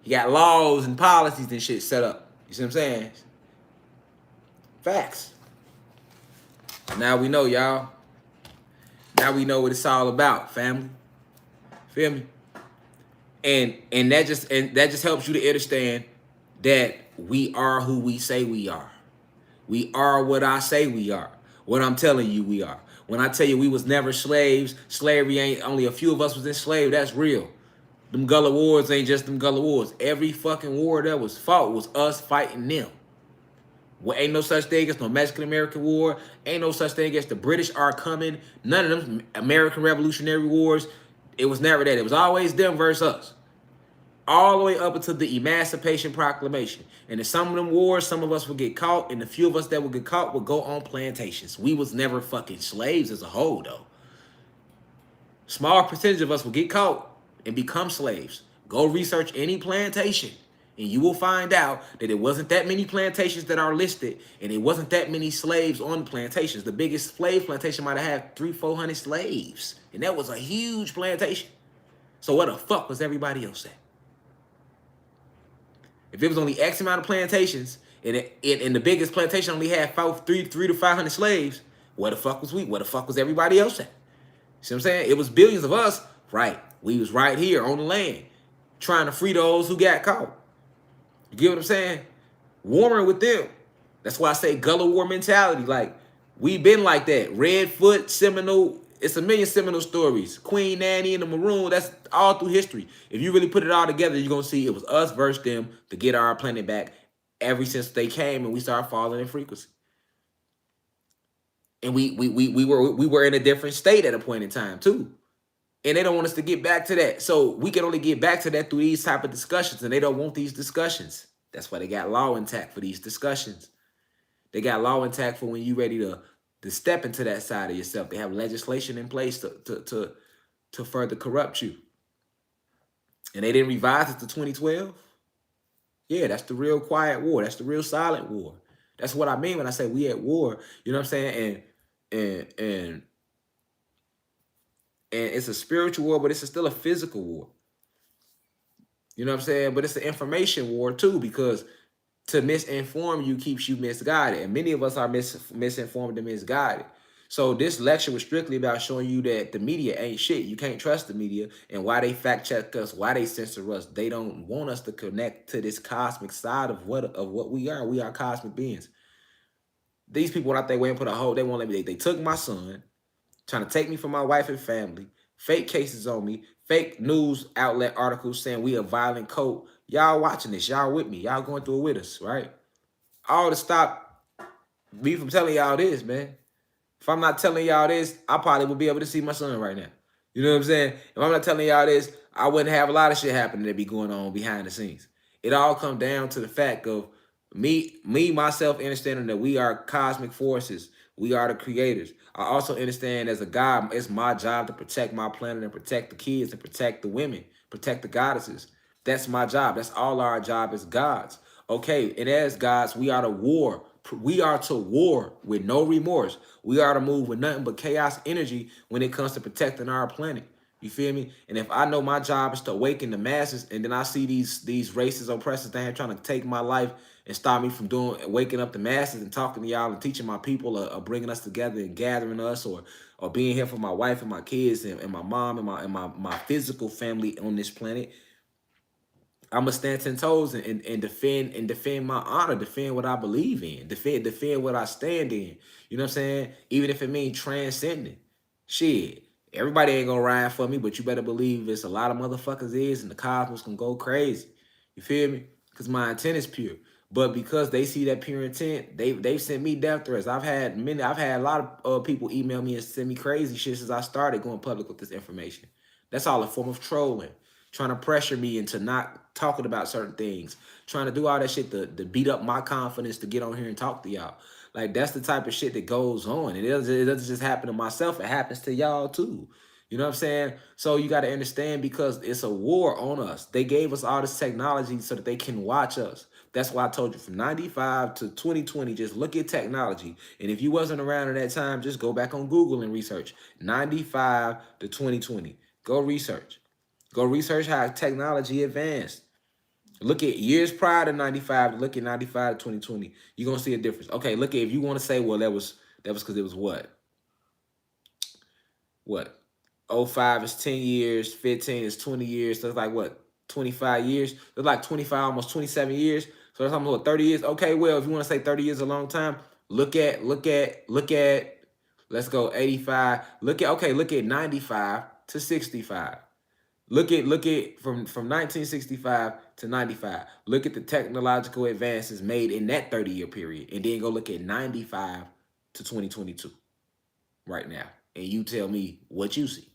He got laws and policies and shit set up. You see what I'm saying? Facts. Now we know, y'all. Now we know what it's all about, family. Feel me? And that just helps you to understand that we are who we say we are. We are what I say we are. What I'm telling you we are. When I tell you we was never slaves, slavery ain't only a few of us was enslaved, that's real. Them Gullah Wars ain't just them Gullah Wars. Every fucking war that was fought was us fighting them. Well, ain't no such thing as no Mexican-American War. Ain't no such thing as the British are coming. None of them American Revolutionary Wars. It was never that. It was always them versus us. All the way up until the Emancipation Proclamation. And in some of them wars, some of us would get caught, and the few of us that would get caught would go on plantations. We was never fucking slaves as a whole, though. Small percentage of us will get caught and become slaves. Go research any plantation, and you will find out that it wasn't that many plantations that are listed, and it wasn't that many slaves on the plantations. The biggest slave plantation might have had 300-400 slaves, and that was a huge plantation. So where the fuck was everybody else at? If it was only X amount of plantations, and the biggest plantation only had 300 to 500 slaves, where the fuck was we? Where the fuck was everybody else at? See what I'm saying? It was billions of us, right? We was right here on the land, trying to free those who got caught. You get what I'm saying? Warming with them. That's why I say Gullah War mentality. Like, we been like that. Redfoot, Seminole. It's a million Seminole stories. Queen Nanny and the Maroon. That's all through history. If you really put it all together, you're going to see it was us versus them to get our planet back ever since they came and we started falling in frequency. And we were in a different state at a point in time, too. And they don't want us to get back to that. So we can only get back to that through these type of discussions. And they don't want these discussions. That's why they got law intact for these discussions. They got law intact for when you're ready to step into that side of yourself. They have legislation in place to further corrupt you. And they didn't revise it to 2012. Yeah, that's the real quiet war. That's the real silent war. That's what I mean when I say we at war. You know what I'm saying? And it's a spiritual war, but it's still a physical war. You know what I'm saying? But it's an information war too, because to misinform you keeps you misguided. And many of us are misinformed and misguided. So this lecture was strictly about showing you that the media ain't shit. You can't trust the media, and why they fact check us, why they censor us. They don't want us to connect to this cosmic side of what we are. We are cosmic beings. These people, when I think, put a hold, they won't let me. They took my son, trying to take me from my wife and family, fake cases on me, fake news outlet articles saying we a violent cult. Y'all watching this, y'all with me, y'all going through it with us, right? All to stop me from telling y'all this, man. If I'm not telling y'all this, I probably would be able to see my son right now. You know what I'm saying? If I'm not telling y'all this, I wouldn't have a lot of shit happening that be going on behind the scenes. It all comes down to the fact of myself understanding that we are cosmic forces. We are the creators. I also understand as a God, it's my job to protect my planet and protect the kids and protect the women, protect the goddesses. That's my job. That's all our job as gods. Okay, and as gods, we are to war. We are to war with no remorse. We are to move with nothing but chaos energy when it comes to protecting our planet. You feel me? And if I know my job is to awaken the masses, and then I see these racist oppressors down here trying to take my life and stop me from waking up the masses and talking to y'all and teaching my people or bringing us together and gathering us or being here for my wife and my kids and my mom and my physical family on this planet, I'm gonna stand 10 toes and defend my honor, defend what I believe in, defend what I stand in. You know what I'm saying? Even if it means transcending. Shit, everybody ain't gonna ride for me, but you better believe it's a lot of motherfuckers is, and the cosmos can go crazy. You feel me? Because my intent is pure. But because they see that pure intent, they've sent me death threats. I've had a lot of people email me and send me crazy shit since I started going public with this information. That's all a form of trolling, trying to pressure me into not talking about certain things, trying to do all that shit to beat up my confidence to get on here and talk to y'all. Like that's the type of shit that goes on. It doesn't just happen to myself. It happens to y'all too. You know what I'm saying? So you got to understand because it's a war on us. They gave us all this technology so that they can watch us. That's why I told you from 95 to 2020, just look at technology. And if you wasn't around at that time, just go back on Google and research 95 to 2020. Go research. Go research how technology advanced. Look at years prior to 95, look at 95 to 2020. You're going to see a difference. Okay, look at if you want to say, well, that was because it was what? What? '05 is 10 years, 15 is 20 years. So it's like what? 25 years? It's like 25, almost 27 years. So that's almost what, 30 years. Okay, well, if you want to say 30 years is a long time, look at, let's go 85. Look at 95 to 65. Look at from 1965 to 95. Look at the technological advances made in that 30-year period. And then go look at 95 to 2022 right now. And you tell me what you see.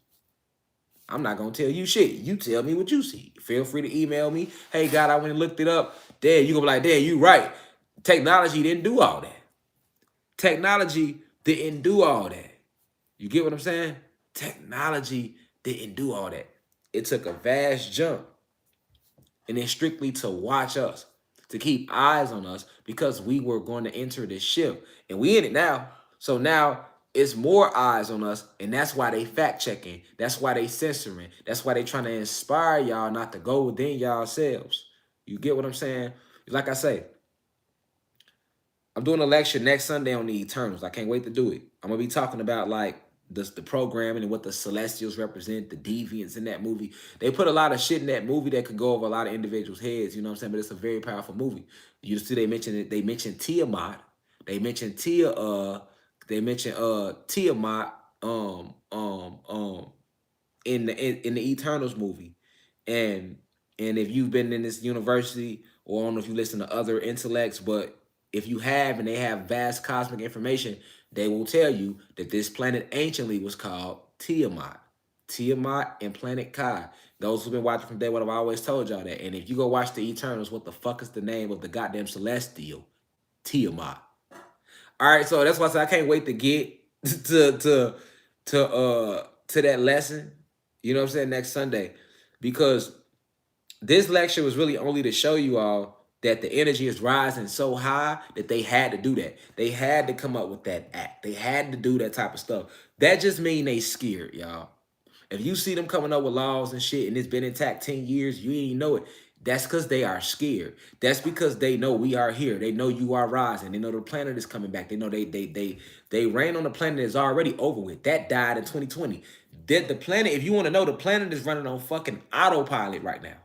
I'm not gonna tell you shit. You tell me what you see. Feel free to email me. Hey God, I went and looked it up. Dad, you gonna be like, Dad, you right. Technology didn't do all that. Technology didn't do all that. You get what I'm saying? Technology didn't do all that. It took a vast jump. And then strictly to watch us, to keep eyes on us because we were going to enter this ship. And we in it now. So now it's more eyes on us. And that's why they fact checking. That's why they censoring. That's why they trying to inspire y'all not to go within yourselves. You get what I'm saying? Like I say, I'm doing a lecture next Sunday on the Eternals. I can't wait to do it. I'm going to be talking about like the programming and what the Celestials represent, the deviants in that movie. They put a lot of shit in that movie that could go over a lot of individuals' heads, you know what I'm saying? But it's a very powerful movie. You see they mentioned it, they mentioned Tiamat. They mentioned Tiamat in the Eternals movie. And if you've been in this university, or I don't know if you listen to other intellects, but if you have and they have vast cosmic information, they will tell you that this planet anciently was called Tiamat. Tiamat and Planet Kai. Those who've been watching from day one, I've always told y'all that. And if you go watch the Eternals, what the fuck is the name of the goddamn Celestial? Tiamat. All right, so that's why I said I can't wait to get to that lesson. You know what I'm saying? Next Sunday, because this lecture was really only to show you all that the energy is rising so high that they had to do that. They had to come up with that act. They had to do that type of stuff. That just mean they scared, y'all. If you see them coming up with laws and shit and it's been intact 10 years, you ain't know it. That's because they are scared. That's because they know we are here. They know you are rising. They know the planet is coming back. They know they reign on the planet that's already over with. That died in 2020. The planet, if you want to know, the planet is running on fucking autopilot right now.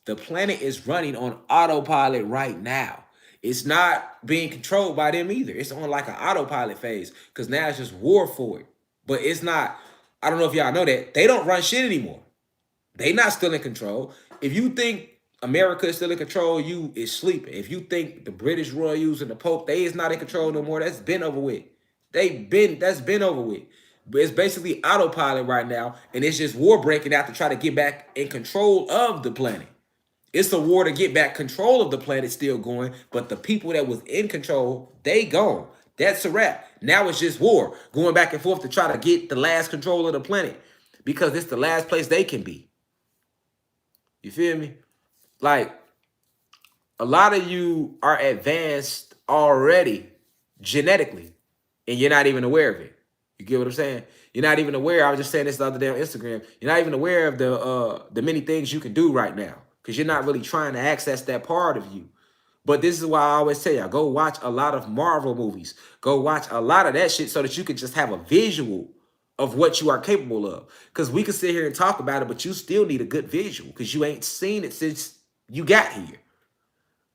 The planet is running on autopilot right now. It's not being controlled by them either. It's on like an autopilot phase because now it's just war for it. But it's not, I don't know if y'all know that, they don't run shit anymore. They not still in control. If you think America is still in control, you is sleeping. If you think the British royals and the Pope, they is not in control no more, that's been over with. That's been over with. But it's basically autopilot right now, and it's just war breaking out to try to get back in control of the planet. It's a war to get back control of the planet still going, but the people that was in control, they gone. That's a wrap. Now it's just war, going back and forth to try to get the last control of the planet because it's the last place they can be. You feel me? Like, a lot of you are advanced already genetically, and you're not even aware of it. You get what I'm saying? You're not even aware. I was just saying this the other day on Instagram. You're not even aware of the many things you can do right now because you're not really trying to access that part of you. But this is why I always tell y'all, go watch a lot of Marvel movies. Go watch a lot of that shit so that you can just have a visual of what you are capable of. Because we can sit here and talk about it, but you still need a good visual because you ain't seen it since you got here.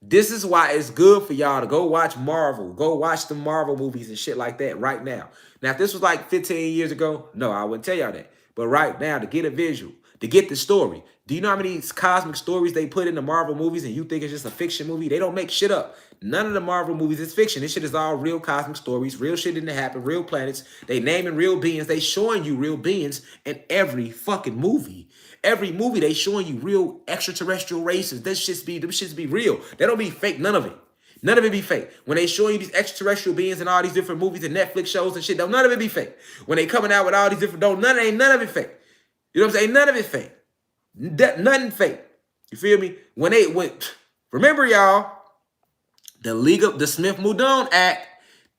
This is why it's good for y'all to go watch Marvel. Go watch the Marvel movies and shit like that right now. Now, if this was like 15 years ago, no, I wouldn't tell y'all that. But right now, to get a visual, to get the story. Do you know how many cosmic stories they put in the Marvel movies and you think it's just a fiction movie? They don't make shit up. None of the Marvel movies is fiction. This shit is all real cosmic stories. Real shit didn't happen. Real planets. They naming real beings. They showing you real beings in every fucking movie. Every movie they showing you real extraterrestrial races. Them shits be real. They don't be fake. None of it. None of it be fake. When they show you these extraterrestrial beings in all these different movies and Netflix shows and shit, don't none of it be fake. When they coming out with all these different, none of it fake. You know what I'm saying? None of it fake. Nothing fake. You feel me? When they went, remember y'all, the Smith-Mundt Act,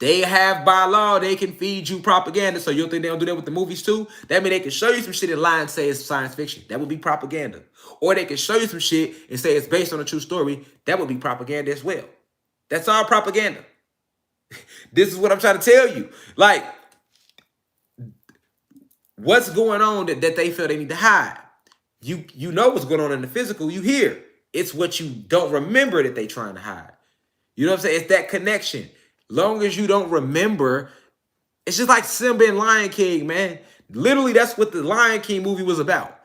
they have by law, they can feed you propaganda. So you don't think they don't do that with the movies too? That means they can show you some shit and lie and say it's science fiction. That would be propaganda. Or they can show you some shit and say it's based on a true story. That would be propaganda as well. That's all propaganda. This is what I'm trying to tell you. Like, what's going on that they feel they need to hide? You know what's going on in the physical. You hear. It's what you don't remember that they trying to hide. You know what I'm saying? It's that connection. Long as you don't remember, it's just like Simba and Lion King, man. Literally, that's what the Lion King movie was about.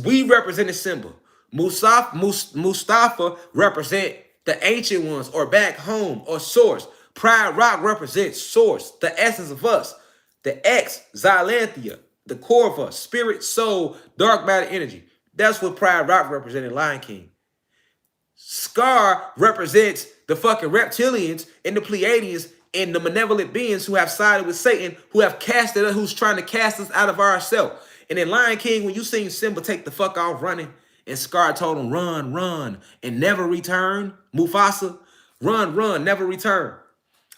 We represented Simba. Mustafa represent the ancient ones, or back home, or source. Pride Rock represents source, the essence of us. The X, Xylanthia, the core of us, spirit, soul, dark matter, energy. That's what Pride Rock represented, Lion King. Scar represents the fucking reptilians and the Pleiadians and the malevolent beings who have sided with Satan, who have casted us, who's trying to cast us out of ourselves. And in Lion King, when you seen Simba take the fuck off running, and Scar told him, run, run, and never return. Mufasa, run, run, never return.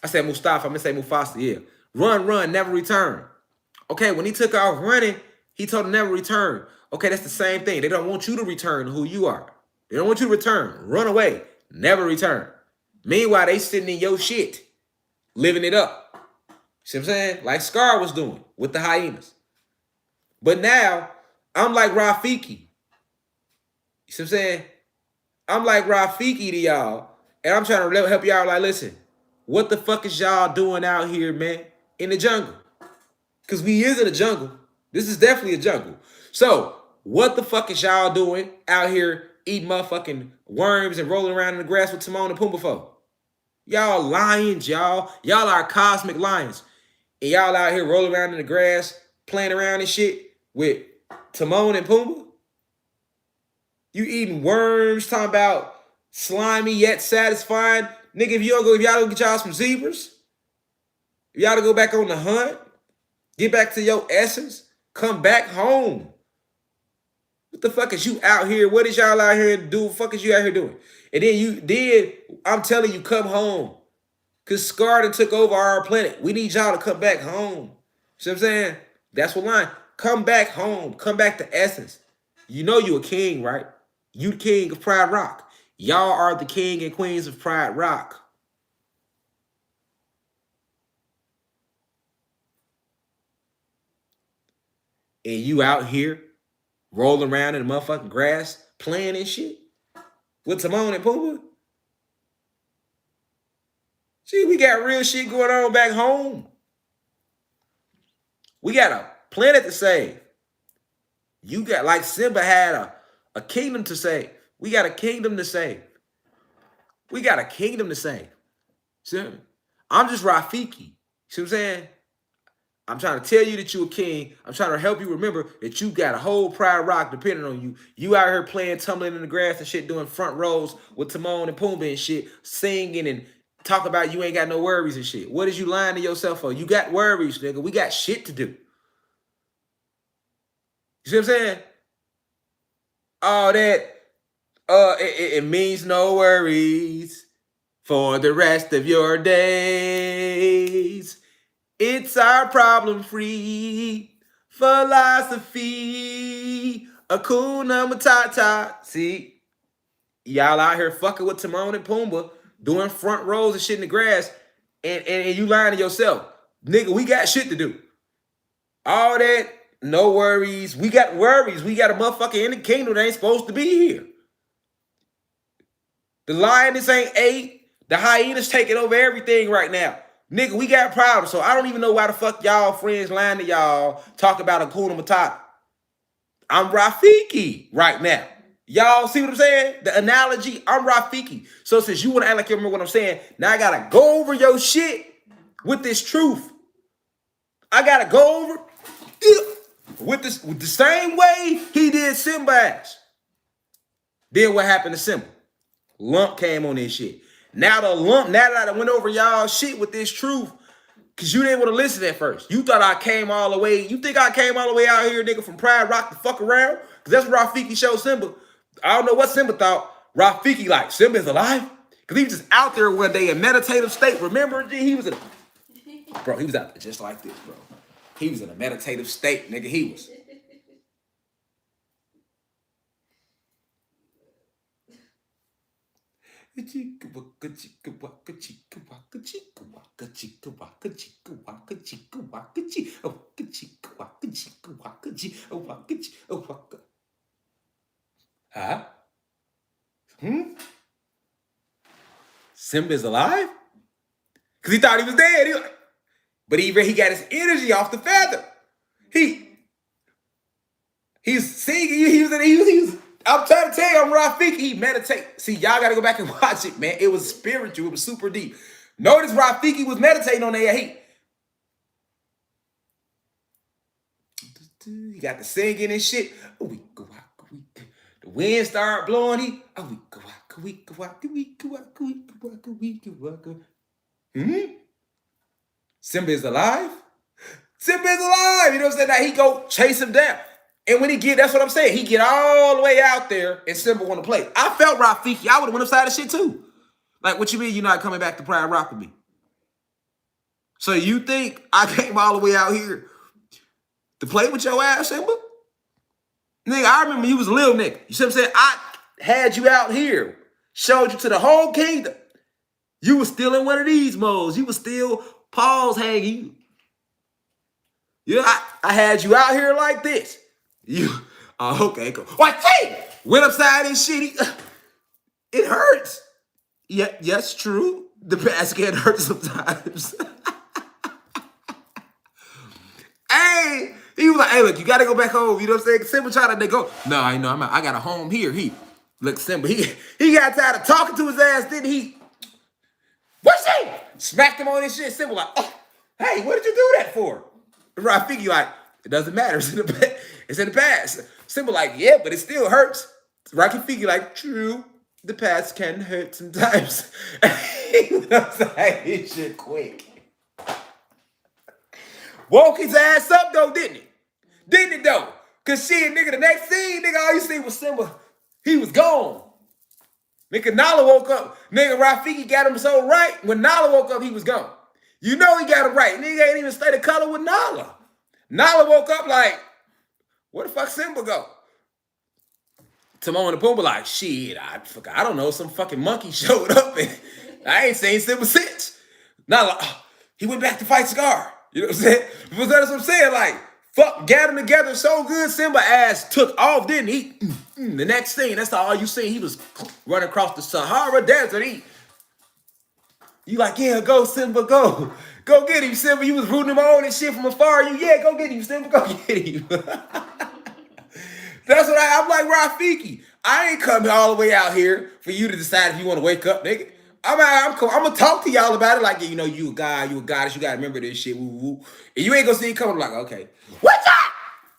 I said Mustafa, I'm gonna say Mufasa, yeah. Run, run, never return. Okay, when he took off running, he told him never return. Okay, that's the same thing. They don't want you to return to who you are. They don't want you to return. Run away, never return. Meanwhile, they sitting in your shit, living it up. See what I'm saying? Like Scar was doing with the hyenas. But now, I'm like Rafiki. You see what I'm saying? I'm like Rafiki to y'all, and I'm trying to help y'all. Like, listen, what the fuck is y'all doing out here, man, in the jungle? Because we is in the jungle. This is definitely a jungle. So, what the fuck is y'all doing out here eating motherfucking worms and rolling around in the grass with Timon and Pumbaa for? Y'all lions, y'all. Y'all are cosmic lions. And y'all out here rolling around in the grass, playing around and shit with Timon and Pumbaa? You eating worms, talking about slimy yet satisfying. Nigga, if y'all don't get y'all some zebras, if y'all to go back on the hunt, get back to your essence, come back home. What the fuck is you out here? What is y'all out here do? What the fuck is you out here doing? And then I'm telling you, come home. Cause Scar done took over our planet. We need y'all to come back home. See what I'm saying? That's what line. Come back home. Come back to essence. You know you a king, right? You the king of Pride Rock. Y'all are the king and queens of Pride Rock. And you out here rolling around in the motherfucking grass, playing and shit with Timon and Pumbaa. See, we got real shit going on back home. We got a planet to save. You got, like Simba had a kingdom to save. We got a kingdom to save. We got a kingdom to save. See? I'm just Rafiki. See what I'm saying? I'm trying to tell you that you a king. I'm trying to help you remember that you got a whole Pride Rock depending on you. You out here playing, tumbling in the grass and shit, doing front rows with Timon and Pumbaa and shit, singing and talk about you ain't got no worries and shit. What is you lying to yourself for? You got worries, nigga. We got shit to do. You see what I'm saying? All that, it means no worries for the rest of your days. It's our problem-free philosophy. Hakuna Matata. See? Y'all out here fucking with Timon and Pumbaa, doing front rows and shit in the grass, and you lying to yourself. Nigga, we got shit to do. All that, no worries. We got worries. We got a motherfucker in the kingdom that ain't supposed to be here. The lioness ain't ate. The hyenas taking over everything right now. Nigga, we got problems, so I don't even know why the fuck y'all friends lying to y'all talk about Hakuna Matata. I'm Rafiki right now. Y'all see what I'm saying? The analogy, I'm Rafiki. So since you want to act like you remember what I'm saying, now I gotta go over your shit with this truth. I gotta go over with the same way he did Simba ass. Then what happened to Simba? Lump came on this shit. Now that I went over y'all shit with this truth, cause you didn't want to listen at first. You thought I came all the way. You think I came all the way out here, nigga, from Pride Rock to fuck around? Cause that's what Rafiki showed Simba. I don't know what Simba thought. Rafiki like, Simba's alive? Cause he was just out there one day in meditative state. Remember, he was in bro, he was out there just like this, bro. He was in a meditative state, nigga. He was. Huh? Simba's alive? Because he thought he was dead. But he got his energy off the feather. He's singing. He was I'm trying to tell you, I'm Rafiki. He meditate. See, y'all got to go back and watch it, man. It was spiritual. It was super deep. Notice Rafiki was meditating on that heat. He got the singing and shit. The wind started blowing. Simba is alive? Simba is alive. You know what I'm saying? Now he go chase him down. And when he get, that's what I'm saying. He get all the way out there and Simba want to play. I felt Rafiki. I would have went upside the shit too. Like, what you mean you're not coming back to Pride Rock with me? So you think I came all the way out here to play with your ass, Simba? Nigga, I remember you was a little nigga. You see what I'm saying? I had you out here, showed you to the whole kingdom. You was still in one of these modes. You was still paws hanging. Yeah, I had you out here like this. Okay, cool. What? Went upside and shit. It hurts. Yeah, yes, true. The past can hurt sometimes. Hey, he was like, hey, look, you gotta go back home. You know what I'm saying? Simba tried to go. No, I know, I got a home here. Look, Simba, he got tired of talking to his ass, didn't he? What's that? Smacked him on his shit. Simba like, oh, hey, what did you do that for? Rafiki like, it doesn't matter. It's in the past. Simba like, yeah, but it still hurts. Rafiki like, true. The past can hurt sometimes. He was like, this shit quick. Woke his ass up though, didn't it? Didn't it though? Cause shit, nigga, the next scene, nigga, all you see was Simba. He was gone. Nigga, Nala woke up. Nigga, Rafiki got him so right. When Nala woke up, he was gone. You know he got it right. Nigga ain't even stay the color with Nala. Nala woke up like, where the fuck Simba go? Timon and Pumbaa like, shit, I don't know, some fucking monkey showed up and I ain't seen Simba since. Nala, he went back to fight Scar. You know what I'm saying? But that's what I'm saying, like, fuck, got them together so good, Simba ass took off, didn't he? The next thing, that's all you see, he was running across the Sahara Desert. You like, yeah, go, Simba, go. Go get him, Simba. You was rooting him on and shit from afar. Yeah, go get him, Simba, go get him. That's what I'm like, Rafiki. I ain't coming all the way out here for you to decide if you want to wake up, nigga. I'm gonna talk to y'all about it like, you know, you a guy, you a goddess, you gotta remember this shit, woo woo. And you ain't gonna see it coming like, okay, what's up?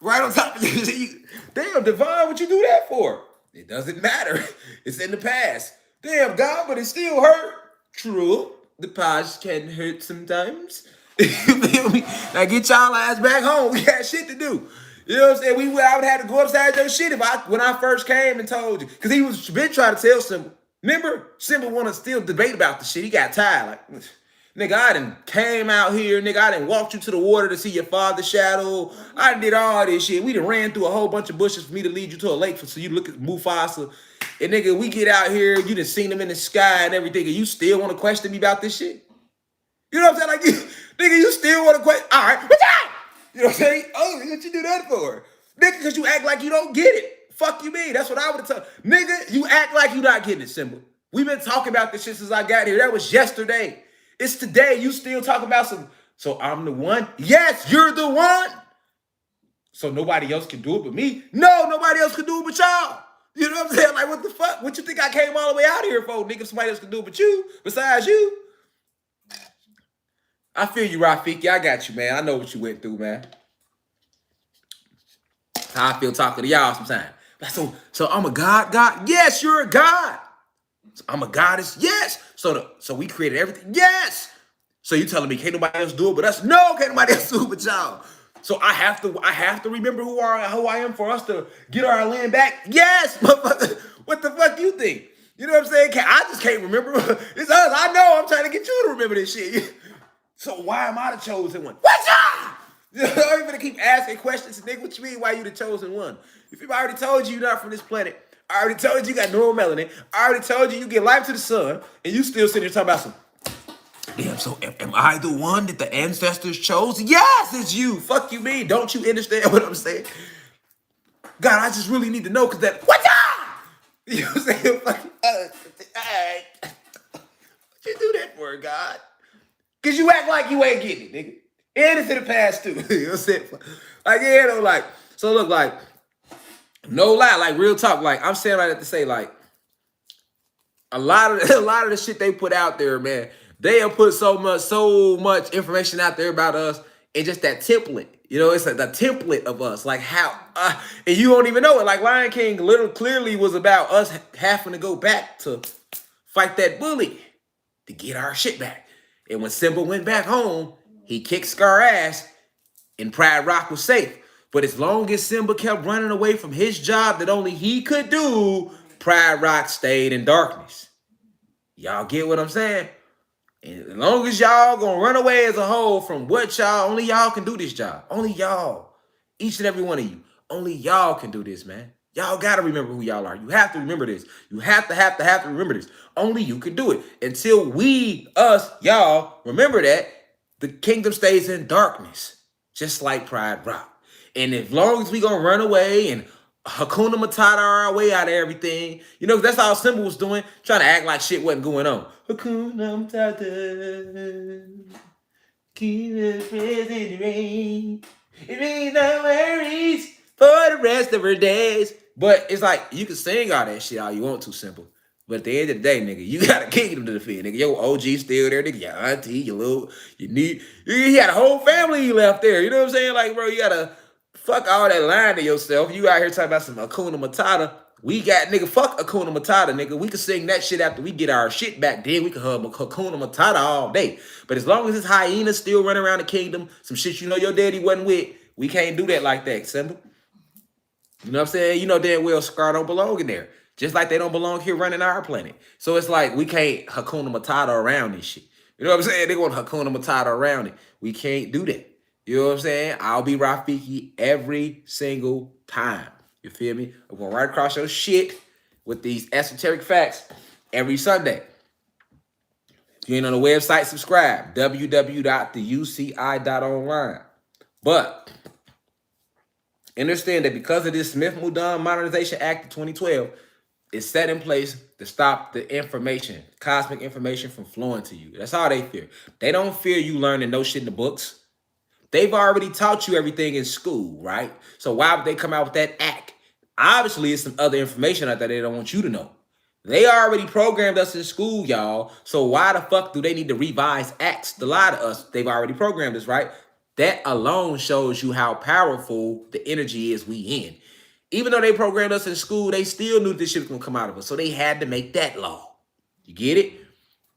Right on top of you. Damn, Devon, what you do that for? It doesn't matter. It's in the past. Damn, God, but it still hurt. True. The past can hurt sometimes. You feel me? Now get y'all ass back home. We got shit to do. You know what I'm saying? I would have to go upside your shit when I first came and told you. Because he was been trying to tell Simba. Remember? Simba want to still debate about the shit. He got tired. Like, nigga, I done came out here. Nigga, I done walked you to the water to see your father's shadow. I done did all this shit. We done ran through a whole bunch of bushes for me to lead you to a lake so you look at Mufasa. And nigga, we get out here. You done seen him in the sky and everything. And you still want to question me about this shit? You know what I'm saying? Like, nigga, you still want to question? All right, what's up? You know what I'm saying? Oh, what you do that for? Nigga, because you act like you don't get it. Fuck you mean? That's what I would have told. Nigga, you act like you not getting it, Simba. We've been talking about this shit since I got here. That was yesterday. It's today. You still talking about some, so I'm the one? Yes, you're the one. so nobody else can do it but me. No, nobody else can do it but y'all. You know what I'm saying? Like, what the fuck? What you think I came all the way out here for, nigga? If somebody else can do it but you, besides you. I feel you, Rafiki. I got you, man. I know what you went through, man. How I feel talking to y'all sometimes. So I'm a god? Yes, you're a god. So I'm a goddess? Yes. So we created everything? Yes. So you telling me can't nobody else do it but us? No, can't nobody else do it but y'all. So I have to remember who I am for us to get our land back? Yes. What the fuck you think? You know what I'm saying? I just can't remember. It's us. I know. I'm trying to get you to remember this shit. So why am I the chosen one? What's up? I'm gonna keep asking questions, nigga. What you mean? Why you the chosen one? If I already told you you're not from this planet, I already told you you got normal melanin. I already told you you get life to the sun, and you still sitting here talking about some. Damn. So am I the one that the ancestors chose? Yes, it's you. Fuck you, mean? Don't you understand what I'm saying? God, I just really need to know because that. What's up? You know what I'm saying? What you do that for, God? Because you act like you ain't getting it, nigga. And it's in the past, too. You know what I'm saying? Like, yeah, no, like, so look, like, no lie, like, real talk, like, I'm saying right to say, like, a lot of the shit they put out there, man, they have put so much information out there about us in just that template. You know, it's like the template of us, like how, and you don't even know it. Like, Lion King clearly was about us having to go back to fight that bully to get our shit back. And when Simba went back home, he kicked Scar ass and Pride Rock was safe. But as long as Simba kept running away from his job that only he could do, Pride Rock stayed in darkness. Y'all get what I'm saying? And as long as y'all gonna run away as a whole from what only y'all can do this job. Only y'all. Each and every one of you. Only y'all can do this, man. Y'all gotta remember who y'all are. You have to remember this. You have to remember this. Only you can do it. Until y'all, remember that, the kingdom stays in darkness. Just like Pride Rock. And as long as we gonna run away and Hakuna Matata our way out of everything, you know, that's all Simba was doing, trying to act like shit wasn't going on. Hakuna Matata, keep the present in the rain. It means no worries for the rest of her days. But it's like, you can sing all that shit all you want to, Simple. But at the end of the day, nigga, you got a kingdom to defend, nigga. Your OG still there, nigga. Your auntie, you had a whole family you left there. You know what I'm saying? Like, bro, you gotta fuck all that lying to yourself. You out here talking about some Hakuna Matata. We got, nigga, fuck Hakuna Matata, nigga. We can sing that shit after we get our shit back. Then we can hug Hakuna Matata all day. But as long as this hyena still running around the kingdom, some shit you know your daddy wasn't with, we can't do that like that, Simple. You know what I'm saying? You know damn well Scar don't belong in there. Just like they don't belong here running our planet. So it's like we can't Hakuna Matata around this shit. You know what I'm saying? They want Hakuna Matata around it. We can't do that. You know what I'm saying? I'll be Rafiki every single time. You feel me? I'm going right across your shit with these esoteric facts every Sunday. If you ain't on the website, subscribe. www.theuci.online. But understand that because of this Smith-Mundt Modernization Act of 2012, it's set in place to stop the information, cosmic information from flowing to you. That's all they fear. They don't fear you learning no shit in the books. They've already taught you everything in school, right? So why would they come out with that act? Obviously, it's some other information out there they don't want you to know. They already programmed us in school, y'all. So why the fuck do they need to revise acts to lie to us? They've already programmed us, right? That alone shows you how powerful the energy is we in. Even though they programmed us in school, they still knew this shit was gonna come out of us. So they had to make that law. You get it?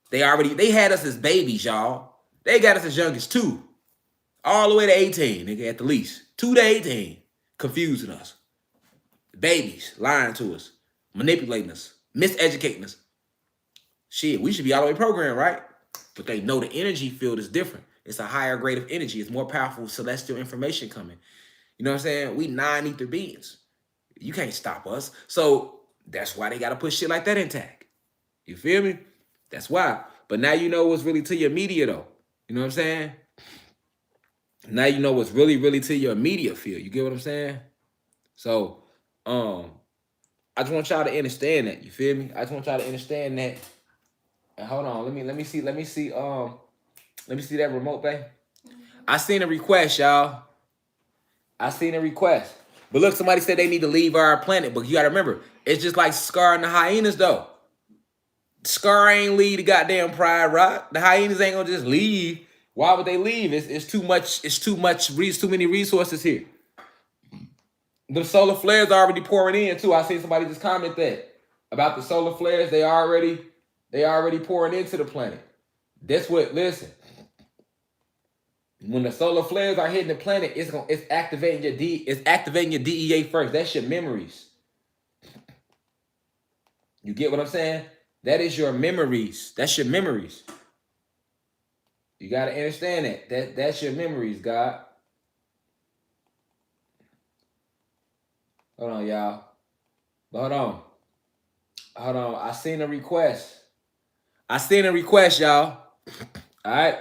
They had us as babies, y'all. They got us as young as 2. All the way to 18, nigga, at the least. 2 to 18. Confusing us. Babies, lying to us. Manipulating us. Miseducating us. Shit, we should be all the way programmed, right? But they know the energy field is different. It's a higher grade of energy. It's more powerful celestial information coming. You know what I'm saying? We non-ether beings. You can't stop us. So that's why they got to put shit like that intact. You feel me? That's why. But now you know what's really to your media, though. You know what I'm saying? Now you know what's really, really to your immediate field. You get what I'm saying? So, I just want y'all to understand that. You feel me? I just want y'all to understand that. And hold on, let me see that remote, babe. I seen a request, y'all. I seen a request. But look, somebody said they need to leave our planet. But you gotta remember, it's just like Scar and the hyenas, though. Scar ain't leave the goddamn Pride Rock. The hyenas ain't gonna just leave. Why would they leave? It's too much. It's too many resources here. The solar flares are already pouring in too. I seen somebody just comment that about the solar flares. They already pouring into the planet. That's what. Listen, when the solar flares are hitting the planet, it's activating your DEA first. That's your memories. You get what I'm saying? That is your memories. That's your memories. You gotta understand that. That's your memories, God. Hold on, y'all. Hold on. I seen a request, y'all. All right.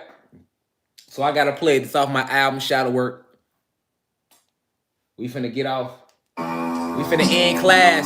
So I gotta play this off my album, Shadow Work. We finna get off. We finna end class.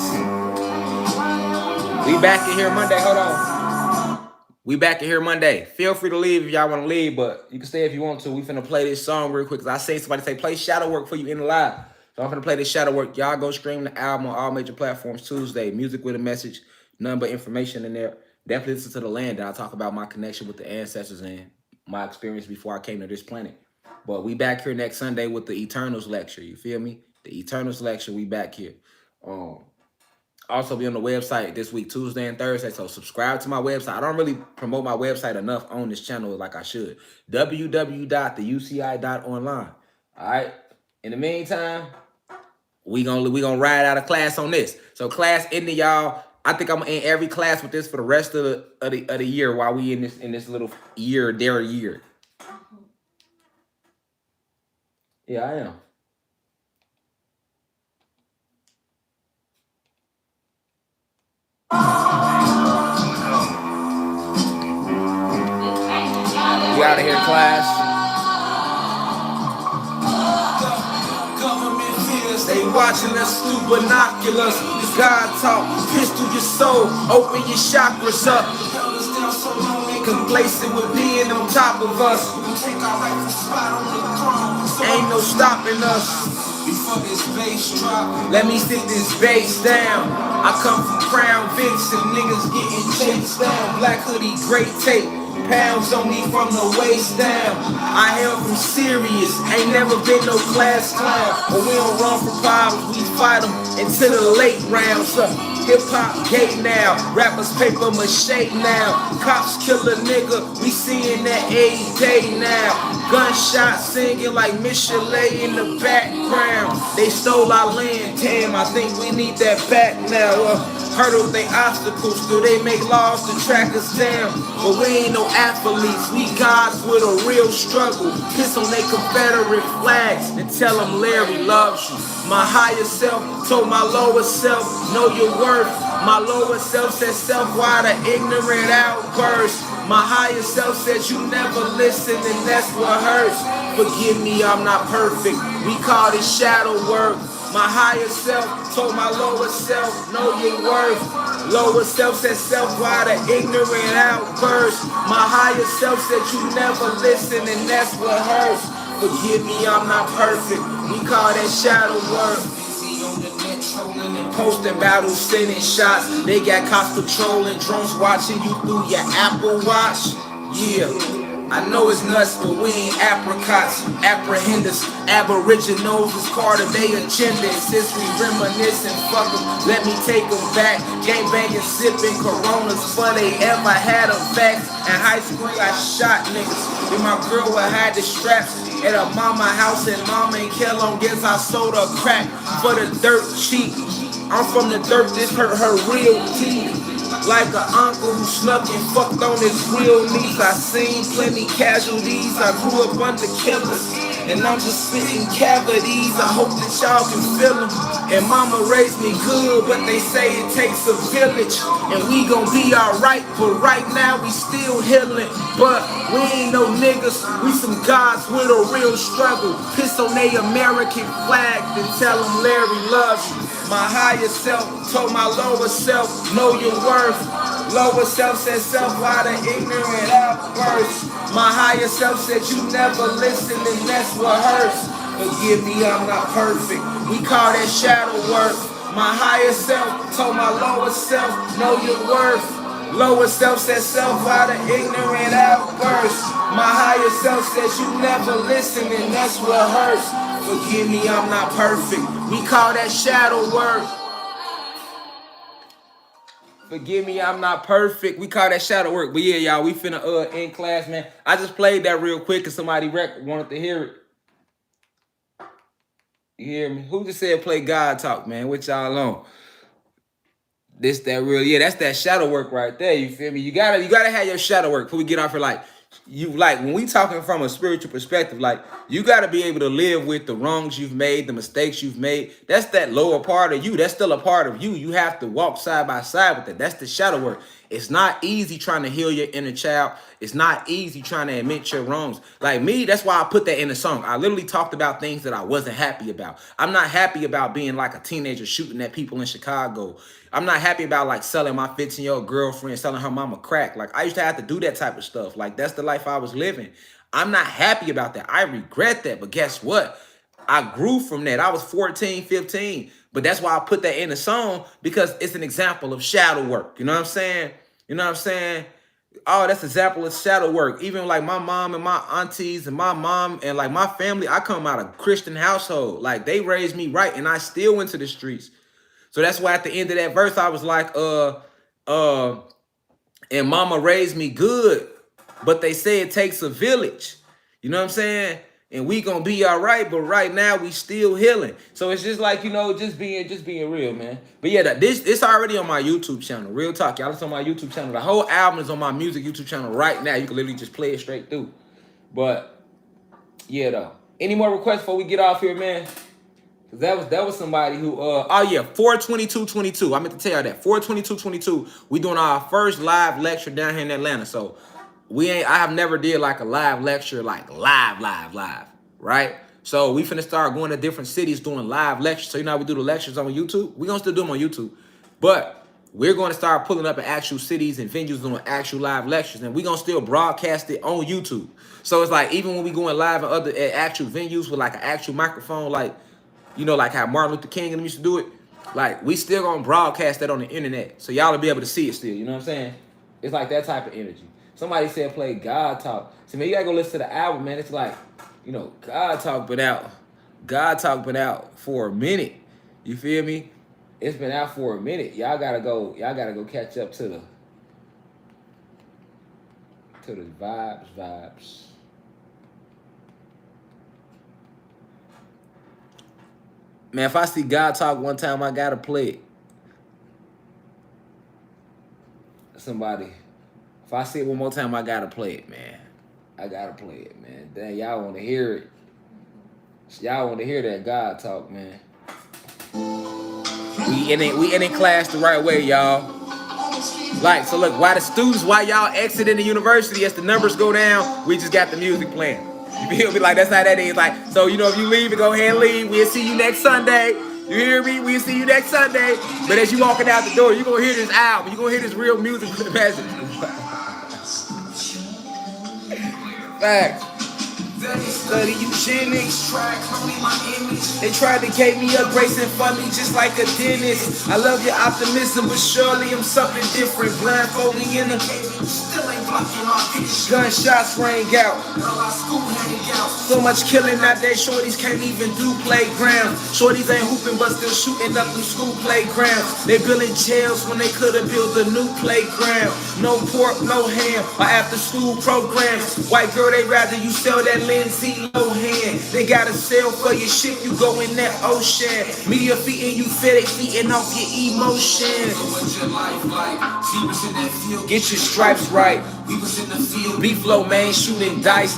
We back in here Monday. Hold on. We back in here Monday. Feel free to leave if y'all want to leave, but you can stay if you want to. We finna play this song real quick. Cause I say somebody say play Shadow Work for you in the live. So I'm finna play this Shadow Work. Y'all go stream the album on all major platforms Tuesday. Music with a message, none but information in there. Definitely listen to the land. And I talk about my connection with the ancestors and my experience before I came to this planet. But we back here next Sunday with the Eternals lecture. You feel me? The Eternals lecture. We back here. Also be on the website this week, Tuesday and Thursday. So subscribe to my website. I don't really promote my website enough on this channel like I should. www.theuci.online. All right. In the meantime, we gonna ride out of class on this. So class ending, y'all. I think I'm gonna end every class with this for the rest of the year while we in this little year. Yeah, I am. We out of here, class. They watching us through binoculars. God talk, pierce through your soul, open your chakras up. Complacent with being on top of us. Ain't no stopping us. Let me stick this bass down. I come from Crown Vics and niggas getting chased down. Black hoodie, great tape. Pounds on me from the waist down. I hail from serious, ain't never been no class clown. But we don't run from problems, we fight them into the late rounds. Hip hop gay now, rappers paper mache now. Cops kill a nigga, we seeing that every day now. Gunshots singing like Michelet in the background. They stole our land, damn, I think we need that back now. Hurdle they obstacles, do they make laws to track us down? But we ain't no athletes, we gods with a real struggle. Piss on they Confederate flags and tell them Larry loves you. My higher self told my lower self, know your worth. My lower self said self, why the ignorant outburst? My higher self said you never listen and that's what hurts. Forgive me, I'm not perfect, we call this shadow work. My higher self told my lower self, know your worth. Lower self said self, why the ignorant outburst? My higher self said you never listen and that's what hurts. Forgive me, I'm not perfect, we call that shadow work. Posting battles, sending shots. They got cops patrolling, drones watching you through your Apple Watch. Yeah, I know it's nuts, but we ain't apricots. Apprehenders, aboriginals is part of their agenda. Since we reminiscing, fuck them, let me take them back. Gangbanging, sipping Coronas before they ever had a fact. In high school, I shot niggas. Then my girl would hide the straps at her mama house, and mama and kill on guess I sold her crack for the dirt cheap. I'm from the dirt, this hurt her real teeth. Like an uncle who snuck and fucked on his real niece. I seen plenty casualties, I grew up under killers. And I'm just spitting cavities, I hope that y'all can feel them. And mama raised me good, but they say it takes a village. And we gon' be alright, but right now we still healing. But we ain't no niggas, we some gods with a real struggle. Piss on they American flag, then tell them Larry loves you. My higher self told my lower self, know your worth. Lower self said self, why the ignorant outbursts? My higher self said you never listen and that's what hurts. Forgive me, I'm not perfect. We call that shadow work. My higher self told my lower self, know your worth. Lower self said self out of ignorant outbursts. My higher self says you never listen and that's what hurts. Forgive me, I'm not perfect. We call that shadow work. Forgive me, I'm not perfect. We call that shadow work. But yeah, y'all, we finna end class, man. I just played that real quick because somebody wanted to hear it. You hear me? Who just said play God talk, man? What y'all on? This, that real, yeah, that's that shadow work right there. You feel me? You gotta have your shadow work before we get off here. Like, you like when we talking from a spiritual perspective, like you gotta be able to live with the wrongs you've made, the mistakes you've made. That's that lower part of you. That's still a part of you. You have to walk side by side with it. That's the shadow work. It's not easy trying to heal your inner child. It's not easy trying to admit your wrongs. Like me, that's why I put that in the song. I literally talked about things that I wasn't happy about. I'm not happy about being like a teenager shooting at people in Chicago. I'm not happy about like selling my 15-year-old girlfriend, selling her mama crack. Like I used to have to do that type of stuff. Like that's the life I was living. I'm not happy about that. I regret that. But guess what? I grew from that. I was 14, 15. But that's why I put that in the song, because it's an example of shadow work. You know what I'm saying? You know what I'm saying? Oh, that's an example of shadow work. Even like my mom and my aunties and my mom and like my family, I come out of a Christian household. Like they raised me right and I still went to the streets. So that's why at the end of that verse, I was like, and mama raised me good, but they say it takes a village. You know what I'm saying? And we gonna be all right, but right now we still healing. So it's just like, you know, just being real, man. But yeah, this already on my YouTube channel. Real talk, y'all. It's on my YouTube channel. The whole album is on my music YouTube channel right now. You can literally just play it straight through. But yeah, though. Any more requests before we get off here, man? Cause that was somebody who 4/22/22. I meant to tell you that 4/22/22. We doing our first live lecture down here in Atlanta. So I have never did like a live lecture, like live, right? So we finna start going to different cities doing live lectures. So you know how we do the lectures on YouTube? We gonna still do them on YouTube, but we're going to start pulling up in actual cities and venues doing actual live lectures, and we're gonna still broadcast it on YouTube. So it's like even when we going live at actual venues with like an actual microphone, like, you know, like how Martin Luther King and them used to do it, like we still gonna broadcast that on the internet, so y'all will be able to see it still. You know what I'm saying? It's like that type of energy. Somebody said play God talk. So man, you gotta go listen to the album, man. It's like, you know, God talk been out for a minute. You feel me? It's been out for a minute. Y'all gotta go catch up to the vibes. Man, if I see God talk one time, I gotta play it. Somebody, if I see it one more time, I gotta play it, man. I gotta play it, man. Dang, y'all wanna hear it. Y'all wanna hear that God talk, man. We in class the right way, y'all. Like, so look, while y'all exiting the university, as the numbers go down, we just got the music playing. You feel me? Like, that's how that is. Like, so, you know, if you leave, go ahead and leave. We'll see you next Sunday. You hear me? We'll see you next Sunday. But as you walking out the door, you're going to hear this album. You're going to hear this real music with the message. Facts. Study eugenics, they tried to gave me up grace and fund me just like a dentist. I love your optimism, but surely I'm something different. Blindfolding in the still ain't blocking my vision. Gunshots rang out. So much killing nowadays, shorties can't even do playground. Shorties ain't hooping, but still shooting up them school playgrounds. They building jails when they could have built a new playground. No pork, no ham, or after school programs. White girl, they rather you sell that Lindsay Lohan. They got a sale for your shit, you go in that ocean. Media feeding you, FedEx feeding off your emotion. What's your life like? See what's in that field. Get your stripes right. We was in the field. B-Flow, man, shooting dice.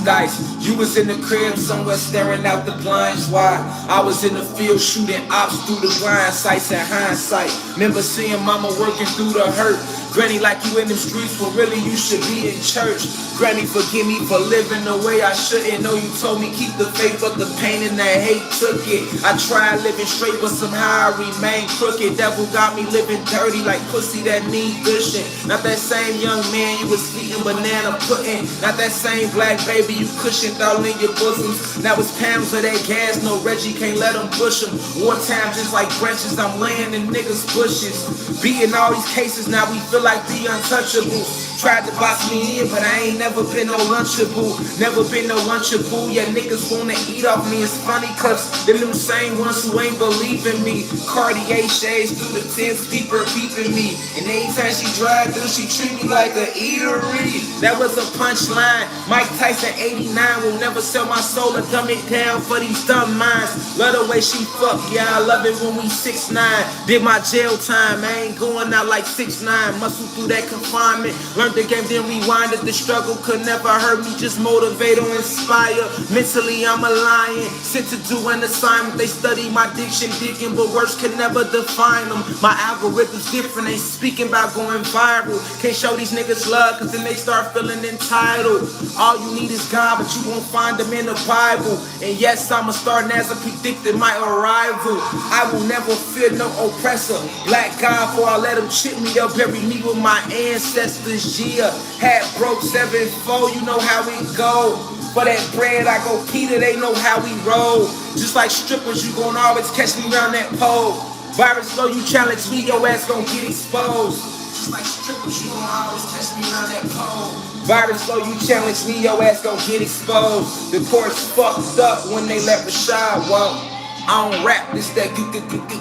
You was in the crib somewhere staring out the blinds. Why? I was in the field shooting ops through the blind sights in hindsight. Remember seeing mama working through the hurt. Granny, like you in them streets, but really you should be in church. Granny, forgive me for living the way I shouldn't. Know you told me keep the faith, but the pain and that hate took it. I tried living straight, but somehow I remain crooked. Devil got me living dirty like pussy that need gushing. Not that same young man you was eating banana pudding. Not that same black baby you cushioned all in your bosoms. Now it's pounds of that gas, no Reggie can't let them push them. Wartime just like branches, I'm laying in niggas' bushes. Beating all these cases, now we feel like the untouchables. Tried to box me in, but I ain't never been no lunchable. Never been no lunchable. Yeah, niggas wanna eat off me. It's funny cause them same ones who ain't believe in me. Cartier shades through the tents, people peeping me. And anytime she drive through, she treat me like a eatery. That was a punchline. Mike Tyson 89 will never sell my soul or dumb it down for these dumb minds. Love the way she fuck, yeah, I love it when we 6'9". Did my jail time, I ain't going out like 6'9". Muscle through that confinement. Learned the game, then rewinded. The struggle could never hurt me, just motivate or inspire. Mentally, I'm a lion, sent to do an assignment. They study my diction, digging, but words can never define them. My algorithm's different, ain't speaking about going viral. Can't show these niggas love, cause then they start feeling entitled. All you need is God, but you won't find them in the Bible. And yes, I'm a star, as I predicted my arrival. I will never fear no oppressor. Black God, for I let them chip me, they'll bury me with my ancestors. Yeah, hat broke 7-4, you know how we go. For that bread, I go Peter, they know how we roll. Just like strippers, you gon' always catch me around that pole. Virus flow, you challenge me, your ass gon' get exposed. Just like strippers, you gon' always catch me around that pole. Virus flow, you challenge me, your ass gon' get exposed. The court's fucked up when they let Rashad walk. I don't rap, this that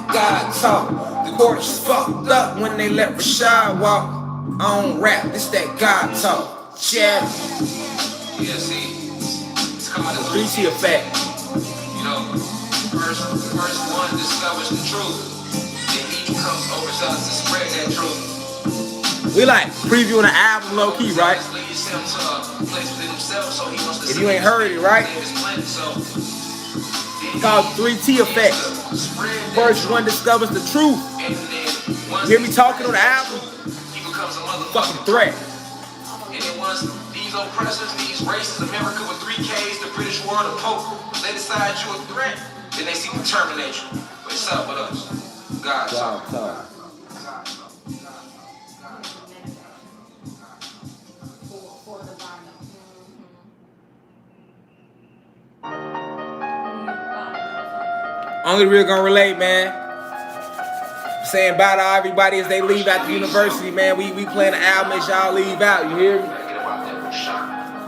God talk. The court's fucked up when they let Rashad walk. I don't rap, this that God talk. Yeah. Yeah, see, it's called the 3T effect. You know, first one discovers the truth, then he comes over to us to spread that truth. We like previewing an album low key, right? If you ain't heard it, right? It's called 3T effect. First one discovers the truth. You hear me talking on the album? Fucking threat. And then once these oppressors, these races, America with 3 Ks, the British world, the Pope, they decide you a threat, then they seek to terminate you. But it's up with us. God talk. Only real gonna relate, man. Saying bye to everybody as they leave out the university, man. We playing the album as y'all leave out, you hear me?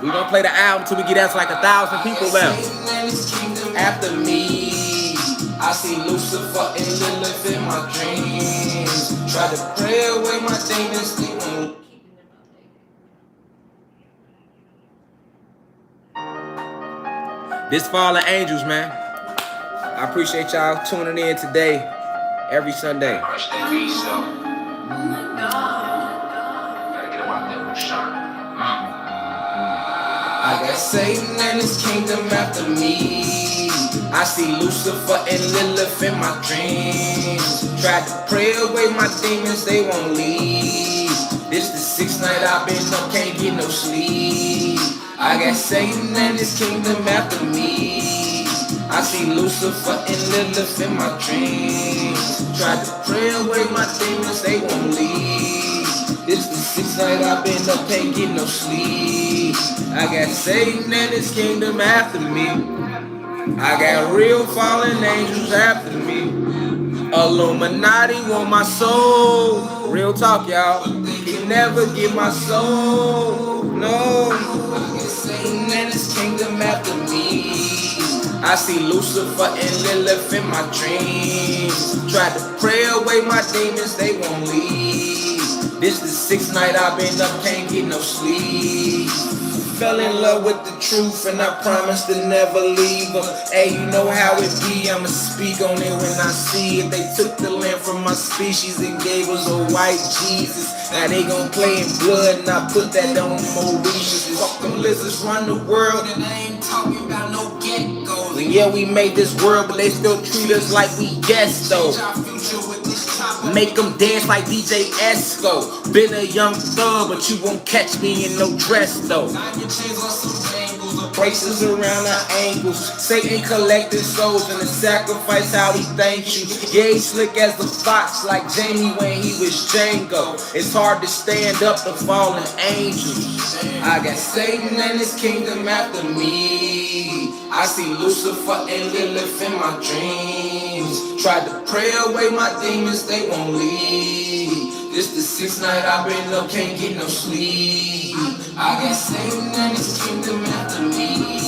We gonna play the album till we get out to like 1,000 people left. After me, I see Lucifer and Lilith in my dreams. Try to pray away my demons, they won't. This Fallen Angels, man. I appreciate y'all tuning in today, every Sunday. Crush that beast, though. Gotta get about that shot. I got Satan and his kingdom after me. I see Lucifer and Lilith in my dreams. Tried to pray away my demons, they won't leave. This the 6th night I've been up, can't get no sleep. I got Satan and his kingdom after me. I see Lucifer and Lilith in my dreams. Tried to pray away my demons, they won't leave. This the 6th night I've been up, can't get no sleep. I got Satan and his kingdom after me. I got real fallen angels after me. Illuminati want my soul. Real talk, y'all. He never get my soul. No. I got Satan and his kingdom after me. I see Lucifer and Lilith in my dreams. Tried to pray away my demons, they won't leave. This the 6th night I've been up, can't get no sleep. Fell in love with the truth and I promised to never leave them. Hey, you know how it be, I'ma speak on it when I see it. They took the land from my species and gave us a white Jesus. Now they gon' play in blood and I put that on Mauritius. Fuck them lizards run the world and I ain't talking about no geckos. And yeah, we made this world, but they still treat us like we guests though. Make them dance like DJ Esco. Been a young thug, but you won't catch me in no dress though. Braces around the ankles. Satan collected souls and the sacrifice how he thanks you. Yeah, he slick as the fox like Jamie when he was Django. It's hard to stand up to fallen angels. I got Satan and his kingdom after me. I see Lucifer and Lilith in my dreams. Tried to pray away my demons, they won't leave. This the 6th night I've been up, can't get no sleep. I got Satan and his kingdom after me.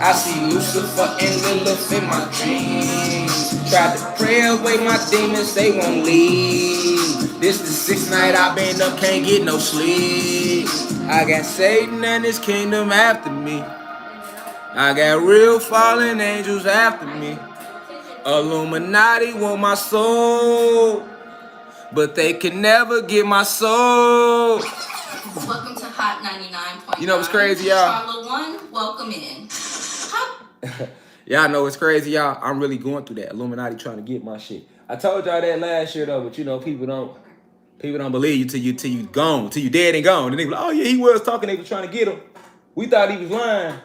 I see Lucifer and Lilith in my dreams. Tried to pray away my demons, they won't leave. This the 6th night I've been up, can't get no sleep. I got Satan and his kingdom after me. I got real fallen angels after me. Illuminati want my soul, but they can never get my soul. Welcome to Hot 99.9. You know what's crazy, y'all? Charlotte 1, welcome in. Hot. Y'all know what's crazy, y'all? I'm really going through that. Illuminati trying to get my shit. I told y'all that last year though, but you know, people don't believe you till you gone, till you dead and gone. And they be like, oh yeah, he was talking, they was trying to get him. We thought he was lying.